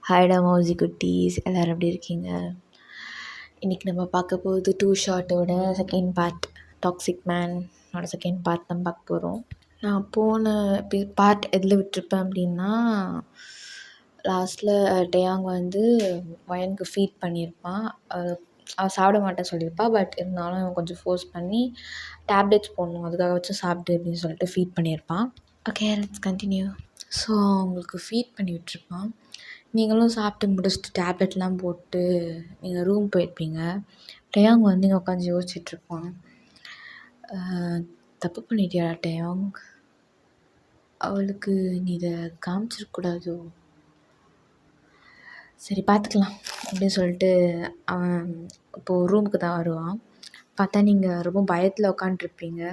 ஹாய்டா மௌசி குட்டீஸ், எல்லோரும் எப்படி இருக்கீங்க? இன்றைக்கி நம்ம பார்க்க போகுது டூ ஷார்ட்டோட செகண்ட் பார்ட், டாக்ஸிக் மேனோட செகண்ட் பார்ட் தான் பார்க்க போகிறோம். நான் போன பார்ட் எதில் விட்டுருப்பேன் அப்படின்னா, லாஸ்ட்டில் டேயாங் வந்து வயனுக்கு ஃபீட் பண்ணியிருப்பான். அவள் சாப்பிட மாட்டேன்னு சொல்லியிருப்பாள். பட் இருந்தாலும் கொஞ்சம் ஃபோர்ஸ் பண்ணி டேப்லெட்ஸ் போடணும், அதுக்காக வச்சு சாப்பிட்டு அப்படின்னு சொல்லிட்டு ஃபீட் பண்ணியிருப்பான். Okay, let's continue. ஸோ அவங்களுக்கு ஃபீட் பண்ணி விட்டுருப்பான். நீங்களும் சாப்பிட்டு முடிச்சுட்டு டேப்லெட்லாம் போட்டு நீங்கள் ரூம் போயிருப்பீங்க. டேயாங் வந்து இங்கே உட்காந்து யோசிச்சுட்ருப்பான். தப்பு பண்ணிட்டியாடா டேயாங், அவளுக்கு நீ இதை காமிச்சிருக்கூடாதோ, சரி பார்த்துக்கலாம் அப்படின்னு சொல்லிட்டு அவன் இப்போது ரூமுக்கு தான் வருவான். பார்த்தா நீங்கள் ரொம்ப பயத்தில் உட்காண்ட்ருப்பீங்க.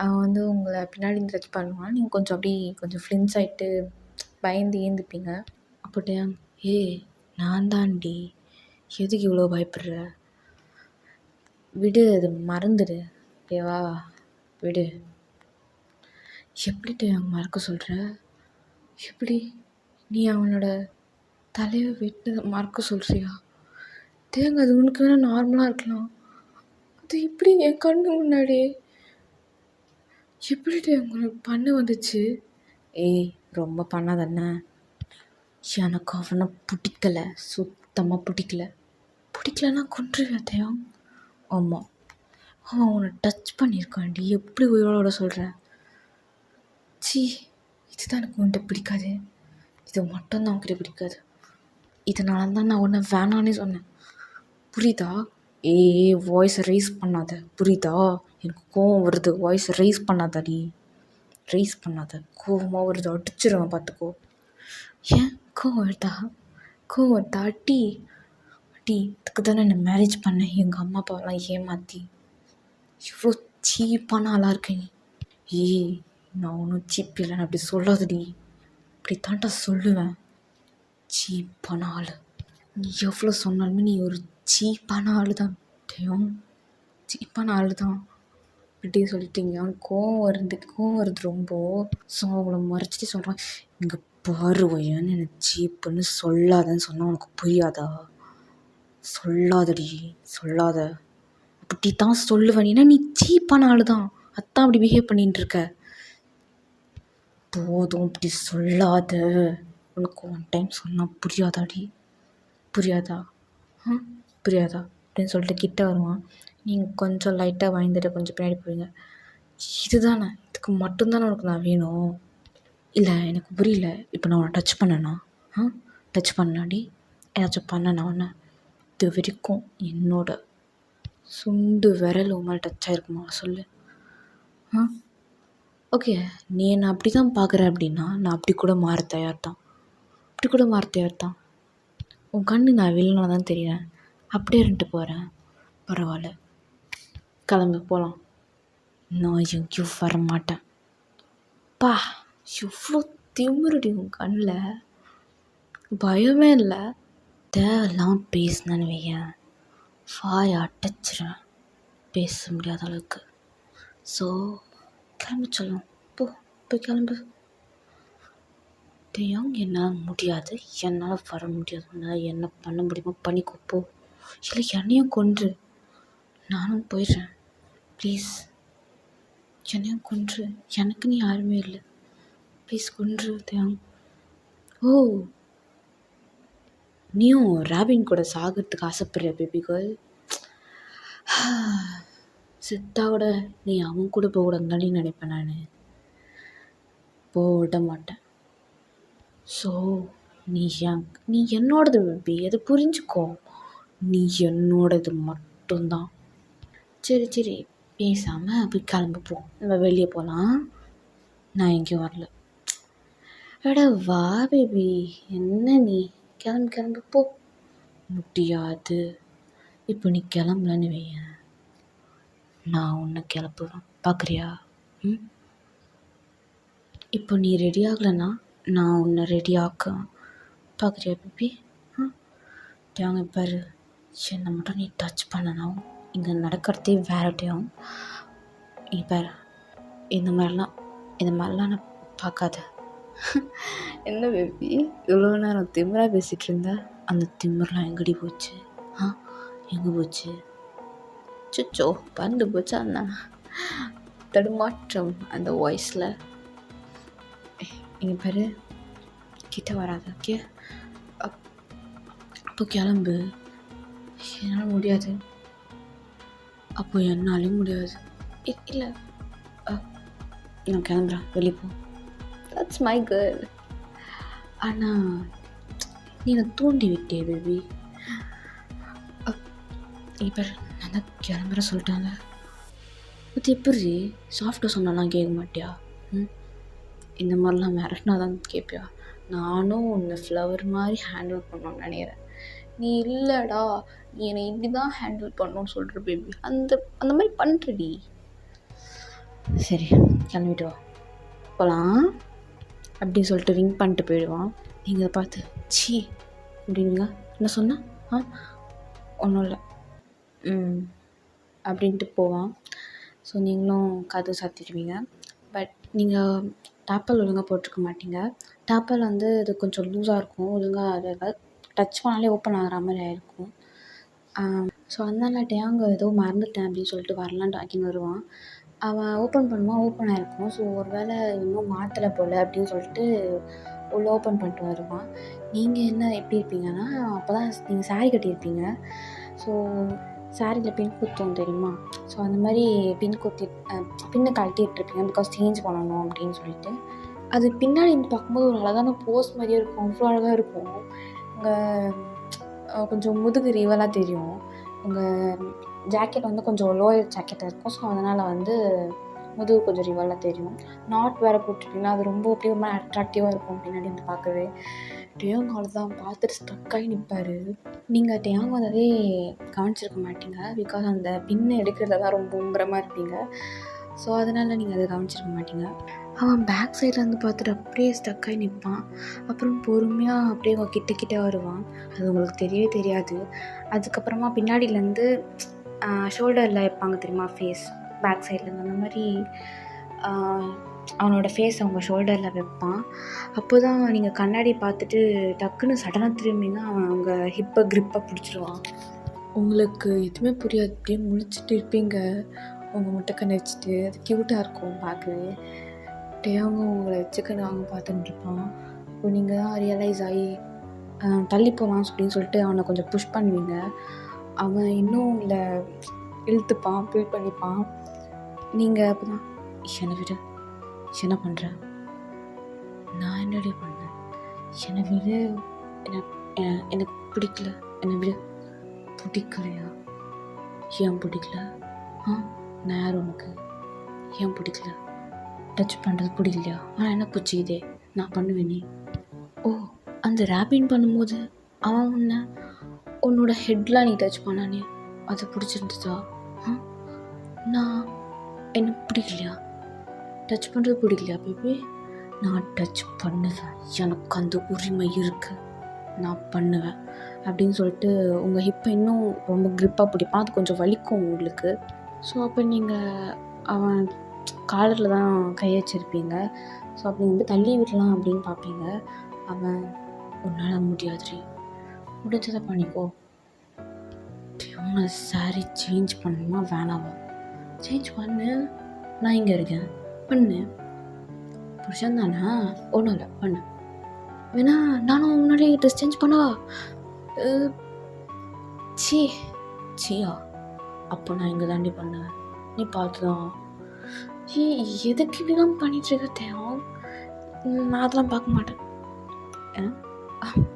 அவன் வந்து உங்களை பின்னாடி டச் பண்ணுவான். நீங்கள் கொஞ்சம் அப்படி கொஞ்சம் ஃப்ளின்ஸ் ஆகிட்டு பயந்து ஏந்துப்பீங்க. அப்போ டேயாங், நான் தாண்டி, எதுக்கு இவ்வளோ பயப்படுற, விடு, அது மறந்துடு, ஓகேவா, விடு. எப்படி டேயாங் மறக்க சொல்கிற, எப்படி நீ அவனோட தலையை விட்டு மறக்க சொல்கிறியா? டேயாங், அது உனக்கு வேணால் நார்மலாக இருக்கலாம், அது எப்படி என் கண்ணு முன்னாடி எப்படி டேயாங் உனக்கு பண்ண வந்துச்சு? ரொம்ப பண்ணாதண்ணே, எனக்கு அவனை பிடிக்கலை, சுத்தமாக பிடிக்கலன்னா கொன்றுவேன் டேயாங். ஆமாம், அவன் அவனை டச் பண்ணியிருக்காண்டி, எப்படி உயிரோட சொல்கிற? இதுதான் எனக்கு உன்கிட்ட பிடிக்காது, இது மட்டும்தான் அவன்கிட்ட பிடிக்காது, இதனால தான் நான் உன்னை வேணான்னே சொன்னேன், புரியுதா? வாய்ஸை ரைஸ் பண்ணாத, புரியுதா? எனக்கு கோவம் வருது, வாய்ஸை ரைஸ் பண்ணாதடி, கோவமாக வருது, அடிச்சிருவேன் பார்த்துக்கோ. ஏன் கோவம் வருதா? அடி, இதுக்கு தானே என்னை மேரேஜ் பண்ணேன், எங்கள் அம்மா அப்பாவெல்லாம் ஏமாற்றி. இவ்வளோ சீப்பான ஆளாக இருக்கேன் நீ. நான் ஒன்றும் சீப் இல்லைன்னு அப்படி சொல்லாதடி, அப்படி தாண்டா சொல்லுவேன். சீப்பான ஆள், நீ எவ்வளோ சொன்னாலுமே நீ ஒரு சீப்பான ஆள் தான் டேயாங், சீப்பான ஆள் தான் அப்படி சொல்லிட்டீங்க. அவனுக்கு கோவம் வருது ரொம்ப. ஸோ அவங்கள மறைச்சிட்டு சொல்கிறான், இங்கே பாரு வயன்னு எனக்கு சீப்புன்னு சொல்லாதன்னு சொன்னால் உனக்கு புரியாதா? சொல்லாத, அப்படி தான் சொல்லுவேன். ஏன்னா நீ சீப்பான ஆள் தான், அதான் அப்படி பிஹேவ் பண்ணிட்டு இருக்க. போதும், அப்படி சொல்லாத, உனக்கு ஒன் டைம் சொன்னால் புரியாதா அப்படின்னு சொல்லிட்டு கிட்ட வருவான். நீங்கள் கொஞ்சம் லைட்டாக பயந்துட்டு கொஞ்சம் பின்னாடி போவீங்க. இதுதானே, இதுக்கு மட்டும்தானே உனக்கு நான் வேணும்? இல்லை, எனக்கு புரியல. இப்போ நான் உன்னை டச் பண்ணாடி, ஏதாச்சும் பண்ணனா உன்னை? இது வரைக்கும் என்னோட சுண்டு விரல் உமால் டச் ஆகிருக்குமா சொல்லு? ஓகே, நீ என்னை அப்படி தான் பார்க்குற அப்படின்னா நான் அப்படி கூட மாற தயார் தான். உன் கண்ணு நான் வில்லனா தான் தெரியுறேன், அப்படியே இருந்துட்டு போகிறேன், பரவாயில்ல, கிளம்பு போகலாம். நான் எங்கேயும் வர மாட்டேன். எவ்வளோ திமிருடி உன் கண்ணில், பயமே இல்லை. தேவையில்லாமல் பேசினேன்னு வையேன், வாயை அடைச்சிடுறேன், பேச முடியாத அளவுக்கு. ஸோ கிளம்ப சொல்லும், போய் கிளம்பு. டேயாங், என்னால் முடியாது, என்னால் வர முடியாது, உன்னால் என்ன பண்ண முடியுமோ பண்ணிக்கோ போ, இல்லை என்னையும் கொன்று, நானும் போயிடுறேன், ப்ளீஸ் என்னையும் கொன்று, எனக்கு நீ யாருமே இல்லை, ப்ளீஸ் கொன்று டேயாங். நீயும் ராபின் கூட சாகிறதுக்கு ஆசைப்படுற பேபி கேர்ள், செத்தாவோட நீ அவன் கூட போகக்கூடாதுன்னு நினைப்பேன், நான் போட மாட்டேன். ஸோ நீ என்னோடது பேபி, அதை புரிஞ்சுக்கோ, நீ என்னோடது மட்டும்தான். சரி பேசாமல் போய் கிளம்பு போ, நம்ம வெளியே போகலாம், நான் எங்கேயும் வரல. வா பேபி, என்ன நீ கிளம்பு போ. முடியாது, இப்போ நீ கிளம்பலன்னு வையேன், நான் உன்னை கிளப்புவேன், பார்க்குறியா? இப்போ நீ ரெடி ஆகலைன்னா நான் உன்னை ரெடி ஆக்குவேன், பார்க்குறியா பேபி? டேயாங் பாரு, என்னை மட்டும் நீ டச் பண்ணணும், இங்கே நடக்கிறதே வேறட்டையும். நீ பாரு, இந்த மாதிரிலாம் நான் பார்க்காத, என்ன பேபி இவ்வளோ நேரம் திமிரா பேசிகிட்டு இருந்த? அந்த திமிரெலாம் எங்கடி போச்சு? எங்கே போச்சு? சுச்சோ பறந்து போச்சா அண்ணா? தடுமாற்றம் அந்த வாய்ஸில். இங்கே பாரு, கிட்ட வராத, ஓகே? அப்போ கிளம்பு. என்னால் முடியாது. அப்போ என்னாலும் முடியாது. இல்லை, நான் கிளம்புறேன், வெளியே போ. That's my girl. ஆனால் நீ நான் தூண்டி விட்டே பேபி. இப்போ நான் தான் கிளம்புற சொல்லிட்டாங்க. அது எப்படி சாஃப்டாக சொன்னாலாம் கேட்க மாட்டியா? இந்த மாதிரிலாம் மிரட்டினா தான் கேட்பியா? நானும் உன்னை ஃப்ளவர் மாதிரி ஹேண்டில் பண்ணணும்னு நினைக்கிறேன். நீ இல்லைடா, நீ என்னை இப்படி தான் ஹேண்டில் பண்ணணும்னு சொல்கிற பேபி. அந்த மாதிரி பண்ணுறடி. சரி கிளம்பிட்டு வா, போகலாம் அப்படின்னு சொல்லிட்டு ரிங் பண்ணிட்டு போயிடுவான். நீங்கள் அதை பார்த்து சி அப்படின்னுங்க. என்ன சொன்ன? ஒன்றும் இல்லை அப்படின்ட்டு போவான். ஸோ நீங்களும் கதவு சாத்திடுவீங்க. பட் நீங்கள் டாப்பல் ஒழுங்காக போட்டிருக்க மாட்டீங்க. டாப்பல் வந்து இது கொஞ்சம் லூஸாக இருக்கும். ஒழுங்காக அதை டச் பண்ணாலே ஓப்பன் ஆகிற மாதிரி ஆகிருக்கும். ஸோ அதனால டேங்க ஏதோ மறந்துட்டேன் அப்படின்னு சொல்லிட்டு வரலான்ட்டு ஆக்கின்னு வருவான். அவன் ஓப்பன் பண்ணுவான், ஓப்பன் ஆகிருக்கும். ஸோ ஒரு வேளை இன்னும் மாற்றலை போல் அப்படின்னு சொல்லிட்டு உள்ளே ஓப்பன் பண்ணிட்டு வருவான். நீங்கள் என்ன எப்படி இருப்பீங்கன்னா, அப்போ தான் நீங்கள் சாரீ கட்டியிருப்பீங்க. ஸோ சாரியில் பின் குத்தும் தெரியுமா? ஸோ அந்த மாதிரி பின்னை கழட்டிட்டுருப்பீங்க. பிகாஸ் சேஞ்ச் பண்ணணும் அப்படின்னு சொல்லிட்டு. அது பின்னாடி இருந்து பார்க்கும்போது ஒரு அழகான போஸ் மாதிரியே இருக்கும். அவ்வளோ அழகாக இருக்கும். உங்கள் கொஞ்சம் முதுகு ரிவலாக தெரியும். உங்கள் ஜாக்கெட் வந்து கொஞ்சம் லோயர் ஜாக்கெட்டாக இருக்கும். ஸோ அதனால் வந்து முதுகு கொஞ்சம் ரிவலாக தெரியும். நாட் வேறு போட்டிருப்பீங்கன்னா அது ரொம்ப அப்படியே ரொம்ப அட்ராக்டிவாக இருக்கும் பின்னாடி வந்து பார்க்கவே. டேயாங் தான் பார்த்துட்டு ஸ்ட்ரக்காகி நிற்பார். நீங்கள் டேயாங் வந்ததே கவனிச்சிருக்க மாட்டீங்க. பிகாஸ் அந்த பின்னை எடுக்கிறத தான் ரொம்ப உம்பரமாக இருப்பீங்க. ஸோ அதனால் நீங்கள் அதை கவனிச்சிருக்க மாட்டீங்க. அவன் பேக் சைட்லேருந்து பார்த்துட்டு அப்படியே ஸ்டக்காகி நிற்பான். அப்புறம் பொறுமையாக அப்படியே கிட்ட வருவான். அது உங்களுக்கு தெரியவே தெரியாது. அதுக்கப்புறமா பின்னாடியிலேருந்து ஷோல்டரில் வைப்பாங்க தெரியுமா, ஃபேஸ் பேக் சைட்லேருந்து, அந்த மாதிரி அவனோட ஃபேஸ் அவங்க ஷோல்டரில் வைப்பான். அப்போ தான் நீங்கள் கண்ணாடி பார்த்துட்டு டக்குன்னு சடனாக திரும்பிங்க அவன் அவங்க ஹிப்பை க்ரிப்பாக பிடிச்சிருவான். உங்களுக்கு எதுவுமே புரியாது. அப்படியே முழிச்சிட்டு இருப்பீங்க உங்கள் முட்டைக்கண்ணை வச்சுட்டு. அது க்யூட்டாக இருக்கும் பார்க்கவே. டேயாங்க உங்களை வச்சுக்கன்னு அவங்க பார்த்துட்டுருப்பான். இப்போ நீங்கள் தான் ரியலைஸ் ஆகி தள்ளி போகலாம் அப்படின்னு சொல்லிட்டு அவனை கொஞ்சம் புஷ் பண்ணுவீங்க. அவன் இன்னும் இல்லை இழுத்துப்பான், ஃபீல் பண்ணிப்பான். நீங்கள் அப்போ தான் என்னை விட என்ன பண்ணுறேன், நான் என்னடி பண்ணேன், என்னை விட எனக்கு பிடிக்கல, என்னை விட பிடிக்கலையா, ஏன் பிடிக்கல, நான் யார் உனக்கு, ஏன் பிடிக்கல, டச் பண்ணுறது பிடிக்கலையா, ஆனால் என்ன பிடிச்சிதே நான் பண்ணுவேன். நீ அந்த ரேப்பிங் பண்ணும்போது அவன் உன்னோட ஹெட்லாம் நீ டச் பண்ணானே அது பிடிச்சிருந்துச்சா? நான் என்ன பிடிக்கலையா, டச் பண்ணுறது பிடிக்கலையா பேபி? நான் டச் பண்ணுவேன், எனக்கு அந்த உரிமை இருக்குது, நான் பண்ணுவேன் அப்படின்னு சொல்லிட்டு உங்கள் ஹிப்பை இன்னும் ரொம்ப க்ரிப்பாக பிடிப்பான். அது கொஞ்சம் வலிக்கும் உங்களுக்கு. ஸோ அப்போ நீங்கள் அவன் காலரில் தான் கை வச்சுருப்பீங்க. ஸோ அப்படி வந்து தள்ளி விடலாம் அப்படின்னு பார்ப்பீங்க. அவன் உன்னால் முடியாதுரி, முடிஞ்சதை பண்ணிக்கோ. அவனை சாரி சேஞ்ச் பண்ணணுமா வேணாமா? சேஞ்ச் பண்ணு, நான் இங்கே இருக்கேன், பண்ணு. புருஷன் தானே, ஒன்றும் இல்லை, பண்ணு. வேணா நானும் முன்னாடி ட்ரெஸ் சேஞ்ச் பண்ணவா? சியா அப்போ நான் இங்கே தாண்டி பண்ணுவேன், நீ பார்த்து தான். எதுக்கு இப்படிலாம் பண்ணிகிட்ருக்க தேவம்? நான் அதெல்லாம் பார்க்க மாட்டேன்.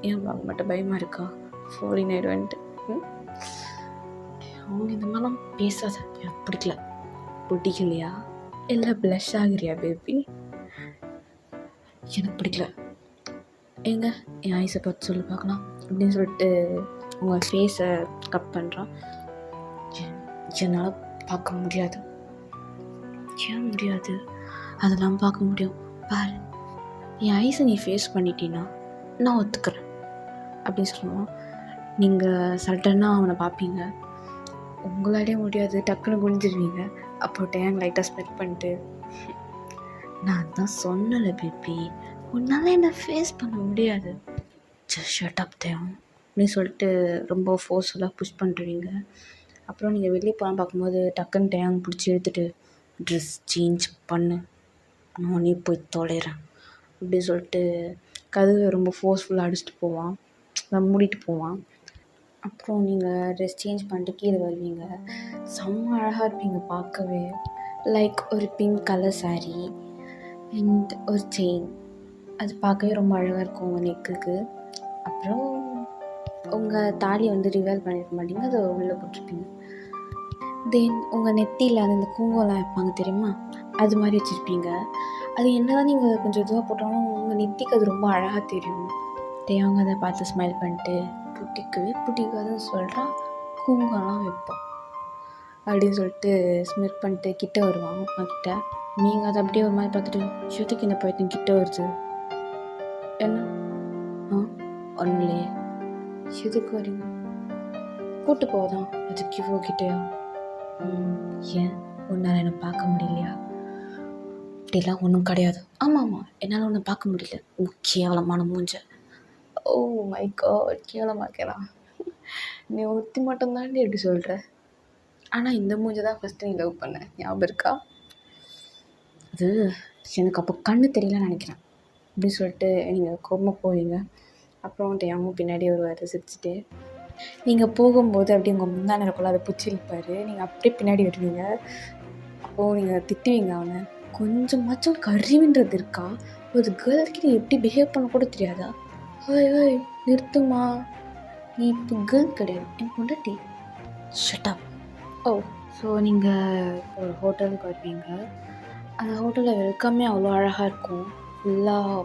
ஏன் பார்க்க மாட்டேன்? பயமாக இருக்கா? ஃபாரின் ஆயிடுவேன்ட்டு. அவங்க இந்த மாதிரிலாம் பேசாத, எனக்கு பிடிக்கல. பிடிக்கலையா இல்லை ப்ளஷ் ஆகிறியா பேபி? எனக்கு பிடிக்கல. எங்க என் ஐஸை பார்த்து சொல்லி பார்க்கலாம் அப்படின்னு சொல்லிட்டு உங்கள் ஃபேஸை கட் பண்ணுறான். என்னால் பார்க்க முடியாது. ஏன் முடியாது? அதெல்லாம் பார்க்க முடியும் பாரு. என் ஐஸை நீ ஃபேஸ் பண்ணிட்டீன்னா நான் ஒத்துக்கிறேன் அப்படின்னு சொல்லுவான். நீங்கள் சடனாக அவனை பார்ப்பீங்க, உங்களாலே முடியாது, டக்குன்னு குனிஞ்சிருவீங்க. அப்போ டேங் லைட்டாக ஸ்மெல் பண்ணிட்டு, நான் தான் சொன்னல பேபி உன்னால் என்ன ஃபேஸ் பண்ண முடியாது, ஜஸ்ட் ஷட் அப் தேவம் அப்படின்னு சொல்லிட்டு ரொம்ப ஃபோர்ஸ்ஃபுல்லாக புஷ் பண்ணுறீங்க. அப்புறம் நீங்கள் வெளியே போகலாம் பார்க்கும்போது டக்குன்னு டேங் பிடிச்சி எடுத்துகிட்டு ட்ரெஸ் சேஞ்ச் பண்ணு, நானே போய் தொலைகிறேன் அப்படி சொல்லிட்டு கதவை ரொம்ப ஃபோர்ஸ்ஃபுல்லாக அடிச்சுட்டு போவான், மூடிட்டு போவான். அப்புறம் நீங்கள் ட்ரெஸ் சேஞ்ச் பண்ணிட்டு கீழே வருவீங்க. செம்ம அழகாக இருப்பீங்க பார்க்கவே. லைக் ஒரு பிங்க் கலர் சாரீ அண்ட் ஒரு செயின், அது பார்க்கவே ரொம்ப அழகாக இருக்கும் உங்கள் நெக்குக்கு. அப்புறம் உங்கள் தாலியை ரிவீல் பண்ணியிருக்க மாட்டீங்க, அதை உள்ளே போட்டிருப்பீங்க. தென் உங்கள் நெத்தியில் அந்த குங்குமம்லாம் வைப்பாங்க தெரியுமா, அது மாதிரி வச்சுருப்பீங்க. அது என்ன தான் நீங்கள் கொஞ்சம் இதுவாக போட்டாலும் உங்கள் நெத்திக்கு அது ரொம்ப அழகாக தெரியும். அவங்க அதை பார்த்து ஸ்மைல் பண்ணிட்டு பிடிக்கவே பிடிக்காதுன்னு சொல்கிறான், குங்குமம்லாம் வைப்பான் அப்படின்னு சொல்லிட்டு ஸ்மிட் பண்ணிட்டு கிட்டே வருவான் அவன்கிட்ட. நீங்கள் அதை அப்படியே ஒரு மாதிரி பார்த்துட்டு ஸ்ருதிக்கு இந்த பையன் கிட்டே வருது, என்ன ஒன்றும் இல்லையே, எதுக்கு வரீங்க, கூட்டு போதான் அதுக்கு இவ்வளோ கிட்டேயா, ஏன் உன்னால் என்னை பார்க்க முடியலையா, அப்படிலாம் ஒன்றும் கிடையாது, ஆமாம் என்னால் ஒன்றும் பார்க்க முடியல, கேவலமான மூஞ்ச. ஓ மை காட், கேவலமாக இருக்கலாம், நீ ஒருத்தி மட்டும்தாண்டி எப்படி சொல்கிற, ஆனால் இந்த மூஞ்சை தான் ஃபஸ்ட்டு நீ லவ் பண்ண ஞாபகம் இருக்கா, அது எனக்கு அப்போ கண்ணு தெரியலன்னு நினைக்கிறேன் அப்படின்னு சொல்லிட்டு நீங்கள் கோபமாக போவீங்க. அப்புறம் அவங்க பின்னாடி வருவார் சிரிச்சுட்டு. நீங்கள் போகும்போது அப்படியே உங்கள் முந்தானக்குள்ள அதை பிடிச்சி இழுப்பார், நீங்கள் அப்படியே பின்னாடி வருவீங்க. அப்போது நீங்கள் திட்டுவீங்க அவனை, கொஞ்சமாச்சும் கறிவின்றது இருக்கா, ஒரு கேர்ள்க்கு நீ எப்படி பிஹேவ் பண்ண கூட தெரியாதா, ஹோய் ஹோய் நிறுத்துமா, நீ இப்போ கேர்ள் கிடையாது, என் பொண்டாட்டி, ஷட் அப். ஓ ஸோ நீங்கள் ஒரு ஹோட்டலுக்கு வருவீங்க. அந்த ஹோட்டலில் வெல்கமே அவ்வளோ அழகாக இருக்கும், ஃபுல்லாக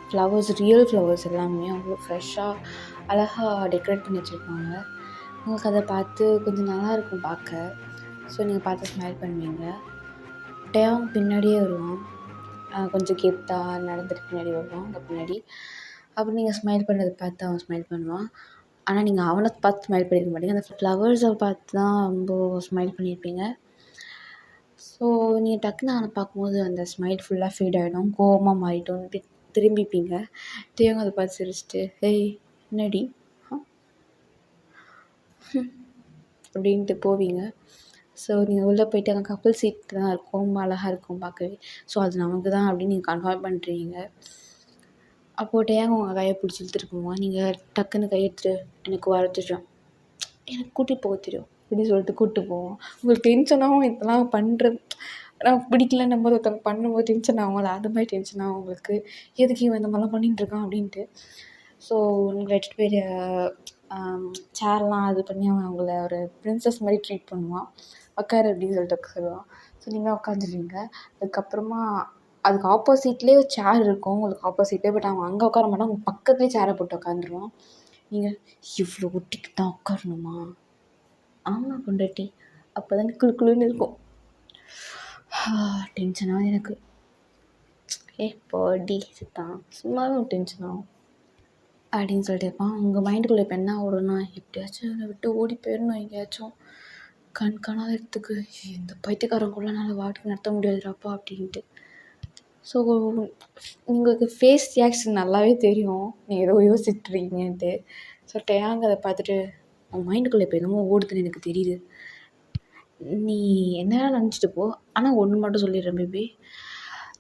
ஃப்ளவர்ஸ், ரியல் ஃப்ளவர்ஸ் எல்லாமே அவ்வளோ ஃப்ரெஷ்ஷாக அழகாக டெக்கரேட் பண்ணி வச்சுருப்பாங்க. உங்களுக்கு அதை பார்த்து கொஞ்சம் நல்லாயிருக்கும் பார்க்க. ஸோ நீங்கள் பார்த்து ஸ்மைல் பண்ணுவீங்க. டேவாங் பின்னாடியே வருவான், கொஞ்சம் கெத்தாக நடந்துட்டு பின்னாடி வருவான் உங்கள் பின்னாடி. அப்புறம் நீங்கள் ஸ்மைல் பண்ணுறதை பார்த்து அவன் ஸ்மைல் பண்ணுவான். ஆனால் நீங்கள் அவனை பார்த்து ஸ்மைல் பண்ணியிருக்க மாட்டீங்க, அந்த ஃப்ளவர்ஸை பார்த்து தான் ரொம்ப ஸ்மைல் பண்ணியிருப்பீங்க. ஸோ நீங்கள் டக்குன்னு அவனை பார்க்கும்போது அந்த ஸ்மைல் ஃபுல்லாக ஃபீட் ஆகிடும், கோவமாக மாறிட்டோம், திரும்பிப்பீங்க. தேவங்க அதை பார்த்து சிரிச்சிட்டு, ஏய் என்னடி அப்படின்ட்டு போவீங்க. ஸோ நீங்கள் உள்ளே போய்ட்டு அங்கே கப்புள் சீட் தான் இருக்கும், ரொம்ப அழகாக இருக்கும் பார்க்கவே. ஸோ அது நமக்கு தான் அப்படின்னு நீங்கள் கன்ஃபார்ம் பண்ணுறீங்க. அப்போது டேங்க உங்கள் கையை பிடிச்சி இழுத்துட்டு போவான். நீங்கள் டக்குன்னு கையெடுத்துட்டு எனக்கு வர தெரியும், எனக்கு கூட்டிகிட்டு போக தெரியும் அப்படின்னு சொல்லிட்டு கூப்பிட்டு போவோம். உங்களுக்கு டென்ஷனாகவும் இதெல்லாம் பண்ணுறது நான் பிடிக்கலன்னும் போது ஒருத்தவங்க பண்ணும்போது டென்ஷன் ஆகும்ல, அது மாதிரி டென்ஷன் ஆகும் உங்களுக்கு, எதுக்கு இவன் இந்த மாதிரிலாம் பண்ணிகிட்ருக்கான் அப்படின்ட்டு. ஸோ உங்களை எடுத்துகிட்டு போய் சேர்லாம் இது பண்ணி அவன் அவங்கள ஒரு ப்ரின்ஸஸ் மாதிரி ட்ரீட் பண்ணுவான், உட்காரு அப்படின்னு சொல்லிட்டு சொல்லுவான். ஸோ நீங்கள் உட்காந்துருவீங்க. அதுக்கப்புறமா அதுக்கு ஆப்போசிட்லேயே ஒரு சேர் இருக்கும் உங்களுக்கு ஆப்போசிட்லேயே, பட் அவன் அங்கே உட்கார மாட்டான், அவங்க பக்கத்துலேயே சேரை போட்டு உட்காந்துருவான். நீங்கள் இவ்வளோ ஒட்டிக்கு தான் உட்காரணுமா, ஆமாம் பொண்டாட்டி, அப்போ தான் குளுன்னு இருக்கும். டென்ஷனாக எனக்கு, பாடி சித்தான் சும்மாவே டென்ஷன் ஆகும் அப்படின்னு சொல்லிட்டு இருப்பான். உங்கள் மைண்டுக்குள்ளே இப்போ என்ன ஓடணும்னா, எப்படியாச்சும் என்னை விட்டு ஓடி போயிடணும் எங்கேயாச்சும் காணாத இடத்துக்கு, இந்த பைத்தியக்காரங்குள்ளே என்னால் வாட்டுக்கு நடத்த முடியாதுடாப்பா அப்படின்ட்டு. ஸோ உங்களுக்கு ஃபேஸ் ரியாக்ஷன் நல்லாவே தெரியும் நீங்கள் ஏதோ யோசிச்சுட்ருக்கீங்கன்ட்டு. ஸோ டேங்க அதை பார்த்துட்டு, உன் மைண்டுக்குள்ளே இப்போ என்னமோ ஓடுதுன்னு எனக்கு தெரியுது, நீ என்ன நினச்சிட்டு போ, ஆனால் ஒன்று மட்டும் சொல்லிடுறேன் பேபி,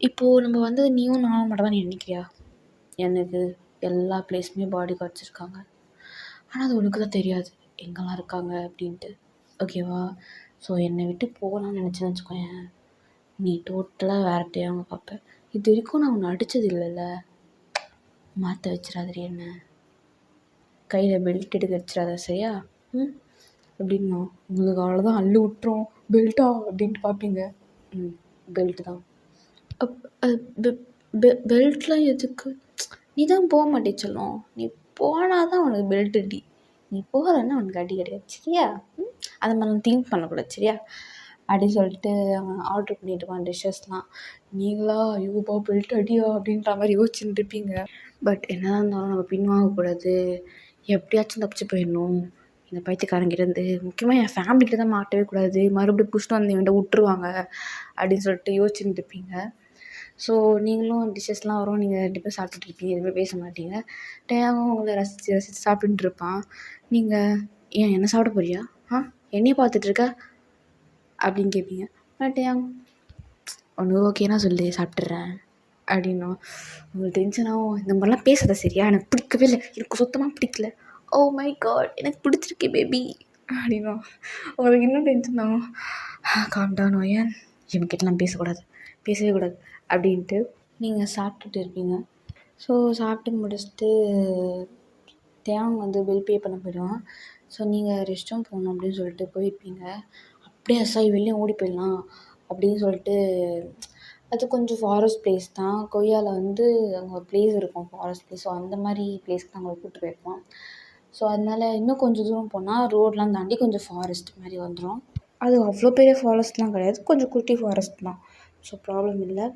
இப்போது நம்ம நீயும் நானும் மட்டும் தான் நீ நினைக்கிறியா, எனக்கு எல்லா பிளேஸுமே பாடி கார்ட்ஸ் இருக்காங்க, ஆனால் அது உனக்கு தான் தெரியாது எங்கெல்லாம் இருக்காங்க அப்படின்ட்டு, ஓகேவா. ஸோ என்னை விட்டு போகலான்னு நினச்சேன்னு வச்சுக்கோயேன், நீ டோட்டலாக வேறட்டையாங்க பார்ப்பேன். இது வரைக்கும் நான் உன்னை அடித்தது இல்லைல்ல, மாற்ற வச்சிடாதடி என்ன, கையில் பெல்ட் எடுக்க வச்சிடாத சரியா, அப்படின்னா உங்களுக்கு அவ்வளோதான், அள்ளு விட்டுரும், பெல்ட்டா அப்படின்ட்டு பார்ப்பீங்க. பெல்ட்டு தான். பெல்ட்லாம் எதுக்கு, நீ தான் போக மாட்டே சொல்லும், நீ போனால் தான் உனக்கு பெல்ட் அடி, நீ போகலன்னா உனக்கு அடி கிடையாது சரியா, அதை மாதிரி திங்க் பண்ணக்கூடாது சரியா அப்படின்னு சொல்லிட்டு அவன் ஆர்டர் பண்ணிட்டு இருப்பான் டிஷ்ஷஸ்லாம். நீங்களா ஐயோப்பா பெல்ட் அடியா அப்படின்ற மாதிரி யோசிச்சுட்டு இருப்பீங்க. பட் என்னதான் இருந்தாலும் நம்ம பின்வாங்கக்கூடாது, எப்படியாச்சும் தப்பிச்சு போயிடணும் இந்த பைத்தியக்காரங்கிட்டேருந்து, முக்கியமாக என் ஃபேமிலிக்கு தான் மாட்டவே கூடாது, மறுபடியும் புஷ்ட்டு வந்து இவன்ட்ட விட்டுருவாங்க அப்படின்னு சொல்லிட்டு யோசிச்சுட்டு இருப்பீங்க. ஸோ நீங்களும் டிஷ்ஷஸ்லாம் வரும், நீங்கள் 2 பேரும் சாப்பிட்டுட்ருப்பீங்க, எதுவுமே பேச மாட்டீங்க. டேயாங்கும் உங்களை ரசித்து ரசித்து சாப்பிட்டுட்டு இருப்பான். நீங்கள் ஏன் என்ன சாப்பிட போறியா? என்னைய பார்த்துட்ருக்க அப்படின்னு கேட்பீங்க. டேயாங் உனக்கு ஓகேனா சொல்லு சாப்பிட்றேன் அப்படின்னும். உங்களுக்கு டென்ஷன் ஆகும். இந்த மாதிரிலாம் பேசாத சரியா, எனக்கு பிடிக்கவே இல்லை, எனக்கு சுத்தமாக பிடிக்கல. ஓ மை காட் எனக்கு பிடிச்சிருக்கே பேபி அப்படின்னும். உங்களுக்கு இன்னும் டென்ஷன் ஆகும். காம் டவுன் ஓயன், இவன்கிட்டலாம் பேசவே கூடாது அப்படின்ட்டு நீங்கள் சாப்பிட்டுட்டு இருப்பீங்க. ஸோ சாப்பிட்டு முடிச்சுட்டு தேவன் வந்து பில் பே பண்ண போயிடுவான். ஸோ நீங்கள் ரெஸ்ட் ரூம் போகணும் அப்படின்னு சொல்லிட்டு போயிருப்பீங்க. அப்படியே அசாய் வெளியே ஓடி போயிடலாம் அப்படின்னு சொல்லிட்டு, அது கொஞ்சம் ஃபாரஸ்ட் பிளேஸ் தான். கொய்யாவில் வந்து அங்கே ஒரு பிளேஸ் இருக்கும், ஃபாரஸ்ட் பிளேஸ். ஸோ அந்த மாதிரி பிளேஸ்க்கு தான் அவங்களை கூப்பிட்டு போயிருப்போம். ஸோ அதனால் இன்னும் கொஞ்சம் தூரம் போனால் ரோடெலாம் தாண்டி கொஞ்சம் ஃபாரஸ்ட் மாதிரி வந்துடும். அது அவ்வளோ பெரிய ஃபாரஸ்ட்லாம் கிடையாது, கொஞ்சம் குட்டி ஃபாரஸ்ட் தான். ஸோ ப்ராப்ளம் இல்லை.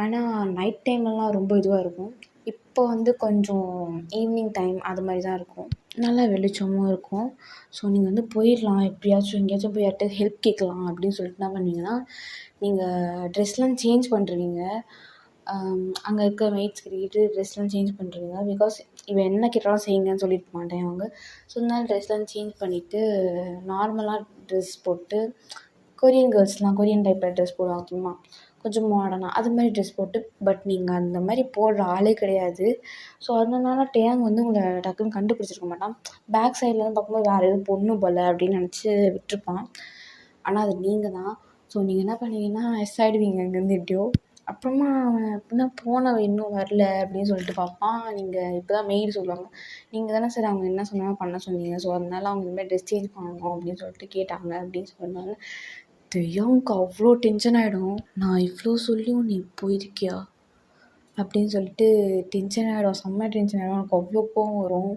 ஆனால் நைட் டைம்லலாம் ரொம்ப இதுவாக இருக்கும். இப்போ வந்து கொஞ்சம் ஈவினிங் டைம் அது மாதிரி தான் இருக்கும், நல்லா வெளிச்சமும் இருக்கும். ஸோ நீங்கள் வந்து போயிடலாம், எப்படியாச்சும் எங்கேயாச்சும் போய் யார்கிட்ட ஹெல்ப் கேட்கலாம் அப்படின்னு சொல்லிட்டு என்ன பண்ணுவீங்கன்னா, நீங்கள் ட்ரெஸ்லாம் சேஞ்ச் பண்ணுறீங்க. அங்கே இருக்க மெய்ட்ஸ் கிட்டே ட்ரெஸ்லாம் சேஞ்ச் பண்ணுறீங்க. பிகாஸ் இவன் என்ன கேட்டாலும் செய்யுங்கன்னு சொல்லியிருக்க மாட்டேன் அவங்க. ஸோ அதனால ட்ரெஸ்லாம் சேஞ்ச் பண்ணிவிட்டு நார்மலாக ட்ரெஸ் போட்டு, கொரியன் கேர்ள்ஸ்லாம் கொரியன் டைப்பில் ட்ரெஸ் போடுவாங்க தெரியுமா, கொஞ்சம் மாடர்னாக அது மாதிரி ட்ரெஸ் போட்டு. பட் நீங்கள் அந்த மாதிரி போடுற ஆளே கிடையாது. ஸோ அதனால டேயாங் வந்து உங்களை டக்குன்னு கண்டுபிடிச்சிருக்க மாட்டான். பேக் சைட்லேருந்து பார்க்கும்போது வேறு எதுவும் பொண்ணு போல் அப்படின்னு நினச்சி விட்டுருப்பான். ஆனால் அது நீங்கள் தான். ஸோ நீங்கள் என்ன பண்ணுவீங்கன்னா எஸ் ஆகிடுவீங்க அங்கேருந்து எப்படியோ. அப்புறமா அவன் எப்படின்னா போனவன் இன்னும் வரல அப்படின்னு சொல்லிட்டு பார்ப்பான். நீங்கள் இப்போ தான் மெய்டு சொல்லுவாங்க, நீங்கள் தானே சார் அவங்க என்ன சொன்னாலும் பண்ண சொன்னீங்க, ஸோ அதனால அவங்க இதுமாதிரி ட்ரெஸ் சேஞ்ச் பண்ணணும் அப்படின்னு சொல்லிட்டு கேட்டாங்க அப்படின்னு சொன்னாங்க. தெரியாமக்கு அவ்வளோ டென்ஷன் ஆகிடும். நான் இவ்வளோ சொல்லியும் நீ போயிருக்கியா அப்படின்னு சொல்லிட்டு டென்ஷன் ஆகிடும், செம்ம டென்ஷன் ஆகிடும். எனக்கு அவ்வளோ கோவம் வரும்.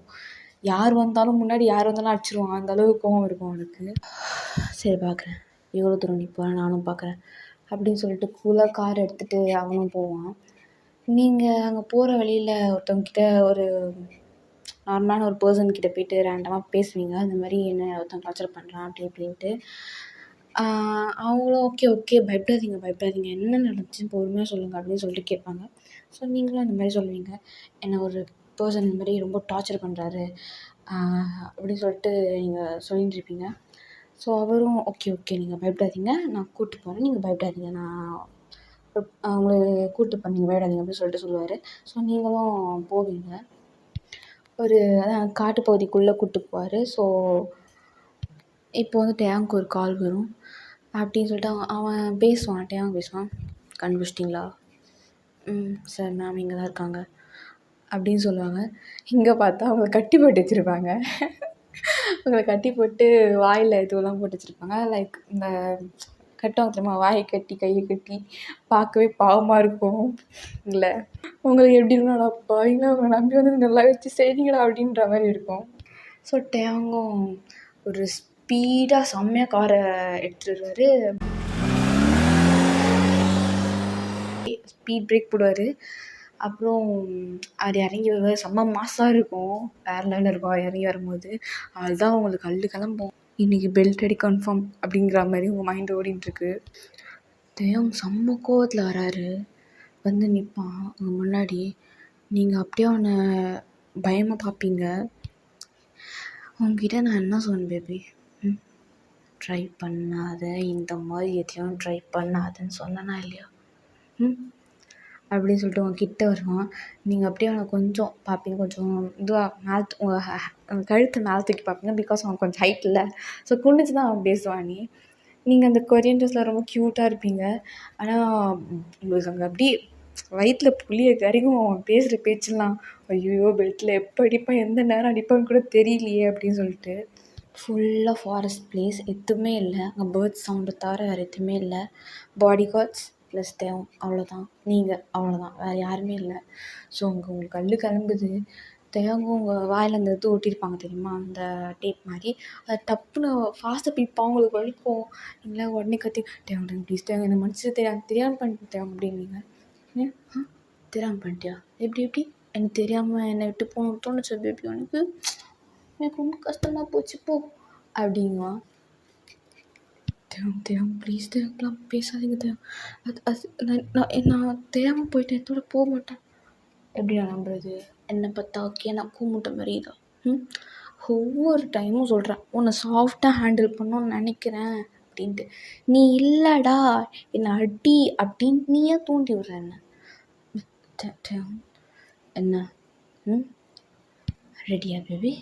யார் வந்தாலும் முன்னாடி யார் வந்தாலும் அடிச்சிருவான், அந்தளவுக்கு கோவம் இருக்கும் அவனுக்கு. சரி பார்க்குறேன், எவ்வளோ தூரம் நீ போகிறேன் நானும் பார்க்குறேன் அப்படின்னு சொல்லிட்டு கூலாக கார் எடுத்துகிட்டு அவனும் போவான். நீங்கள் அங்கே போகிற வழியில் ஒருத்தவங்கிட்ட ஒரு நார்மலான ஒரு பர்சன்கிட்ட போய்ட்டு ரேண்டமாக பேசுவீங்க, இந்த மாதிரி என்ன ஒருத்தன் டார்ச்சர் பண்ணுறான் அப்படி இப்படின்ட்டு. அவங்களும் ஓகே பயப்படாதீங்க, என்ன நடந்துச்சுன்னு பொறுமையாக சொல்லுங்கள் அப்படின்னு சொல்லிட்டு கேட்பாங்க. ஸோ நீங்களும் அந்த மாதிரி சொல்லுவீங்க, என்னை ஒரு பர்சன் இந்த மாதிரி ரொம்ப டார்ச்சர் பண்ணுறாரு அப்படின்னு சொல்லிட்டு நீங்கள் சொல்லிட்டு இருப்பீங்க. ஸோ அவரும் ஓகே நீங்கள் பயப்படாதீங்க, நான் கூப்பிட்டு போகிறேன், நீங்கள் பயப்படாதீங்க, நான் அவங்கள கூப்பிட்டு போகிறேன், நீங்கள் பயப்படாதீங்க அப்படின்னு சொல்லிட்டு சொல்லுவார். ஸோ நீங்களும் போவீங்க. ஒரு காட்டுப்பகுதிக்குள்ளே கூப்பிட்டு போவார். ஸோ இப்போ வந்து டேயாங்க்கு ஒரு கால் வரும் அப்படின்னு சொல்லிட்டு அவன் பேசுவான், டேயாங் பேசுவான். கண்டுபிடிச்சிட்டிங்களா? சார் மேம் இங்கே தான் இருக்காங்க அப்படின்னு சொல்லுவாங்க. இங்கே பார்த்தா அவங்கள கட்டி போட்டு வச்சுருப்பாங்க. அவங்கள கட்டி போட்டு வாயில் இதுவெல்லாம் போட்டு வச்சுருப்பாங்க. லைக் இந்த கட்டுவாங்க தெரியுமா, வாயை கட்டி கையை கட்டி, பார்க்கவே பாவமாக இருக்கும். இல்லை உங்களுக்கு எப்படி இருக்கும்னா, பாவீங்களா அவங்க நம்பி வந்து நல்லா வச்சு செய்றீங்களா அப்படின்ற மாதிரி இருக்கும். ஸோ டேயாங்கும் ஒரு ஸ்பீடாக செம்மையாக காரை எடுத்துகிட்டு வருவார். ஸ்பீட் பிரேக் போடுவார். அப்புறம் அவர் இறங்கி வருவார், செம்ம மாஸாக இருக்கும், வேறு லெவலில் இருக்கும் அவர் இறங்கி வரும்போது. அதுதான் உங்களுக்கு கல் கிளம்பும், இன்றைக்கி பெல்ட் அடி கன்ஃபார்ம் அப்படிங்கிற மாதிரி உங்கள் மைண்ட் ஓடிட்டுருக்கு. டேயாங் செம்ம கோவத்தில் வராரு, வந்து நிற்பான் அவங்க முன்னாடி. நீங்கள் அப்படியே அவனை பயமாக பார்ப்பீங்க. உங்ககிட்ட நான் என்ன சொன்னேன் பேபி, ட்ரை பண்ணாத, இந்த மாதிரி எதையும் ட்ரை பண்ணாதன்னு சொன்னனா இல்லையா அப்படின்னு சொல்லிட்டு உங்கள் கிட்டே வருவான். நீங்கள் அப்படியே அவனை கொஞ்சம் பார்ப்பீங்க, கொஞ்சம் இதுவாக மேலே உங்கள் கழுத்தை மேலே தூக்கி பார்ப்பீங்க. பிகாஸ் அவன் கொஞ்சம் ஹைட் இல்லை, ஸோ குனிச்சு தான் அவன் பேசுவான். நீங்கள் அந்த கொரியன் ட்ரெஸ்ஸில் ரொம்ப க்யூட்டாக இருப்பீங்க. ஆனால் உங்களுக்கு அங்கே அப்படியே வயிற்றில் புளியை கறிக்கும் அவன் பேசுகிற பேச்செல்லாம். ஐயோ பெல்ட்டில் எப்போ அடிப்பான், எந்த நேரம் அடிப்பான்னு கூட தெரியலையே அப்படின்னு சொல்லிட்டு. ஃபுல்லாக ஃபாரஸ்ட் பிளேஸ், எதுவுமே இல்லை அங்கே, பேர்ட்ஸ் சவுண்டை தவிர வேறு எதுவுமே இல்லை. பாடி கார்ட்ஸ் ப்ளஸ் தேவம், அவ்வளோதான். நீங்கள் அவ்வளோதான், வேறு யாருமே இல்லை. ஸோ உங்களுக்கு கல் கிளம்புது. தேவங்கும் உங்கள் வாயில் அந்த இது ஒட்டியிருப்பாங்க தெரியுமா, அந்த டேப் மாதிரி, அதை டப்புன்னு ஃபாஸ்ட்டாக பிடிப்பான். உங்களுக்கு வலிக்கும். நீங்களா உடனே கத்தி, தேவங்க ப்ளீஸ் தேவங்க என்னை மன்னிச்சு, தெரியாமல் பண்ணிட்டு தேவங்க அப்படின்னீங்க. தெரியாமல் பண்ணிட்டியா, எப்படி எனக்கு தெரியாமல் என்னை விட்டு போகணுன்னு தோணுச்சு பேபி, எனக்கு ரொம்ப கஷ்டமாக போச்சு போ அப்படிங்குவான். தேவம் தேவம் ப்ளீஸ் தேவம் இப்படிலாம் பேசாதீங்க தேவம். அது அது நான் தெரியாமல் போயிட்டேன், இதோட போக மாட்டேன். எப்படி நான் நம்புறது? என்னை பார்த்தா ஓகே நான் கூமுட்ட மாதிரி தான். ஒவ்வொரு டைமும் சொல்கிறேன் உன்னை சாஃப்டாக ஹேண்டில் பண்ணணும்னு நினைக்கிறேன் அப்படின்ட்டு. நீ இல்லைடா என்னை அடி அப்படின்னு நீயே தூண்டி விடுற என்ன. என்ன ரெடியா பேபி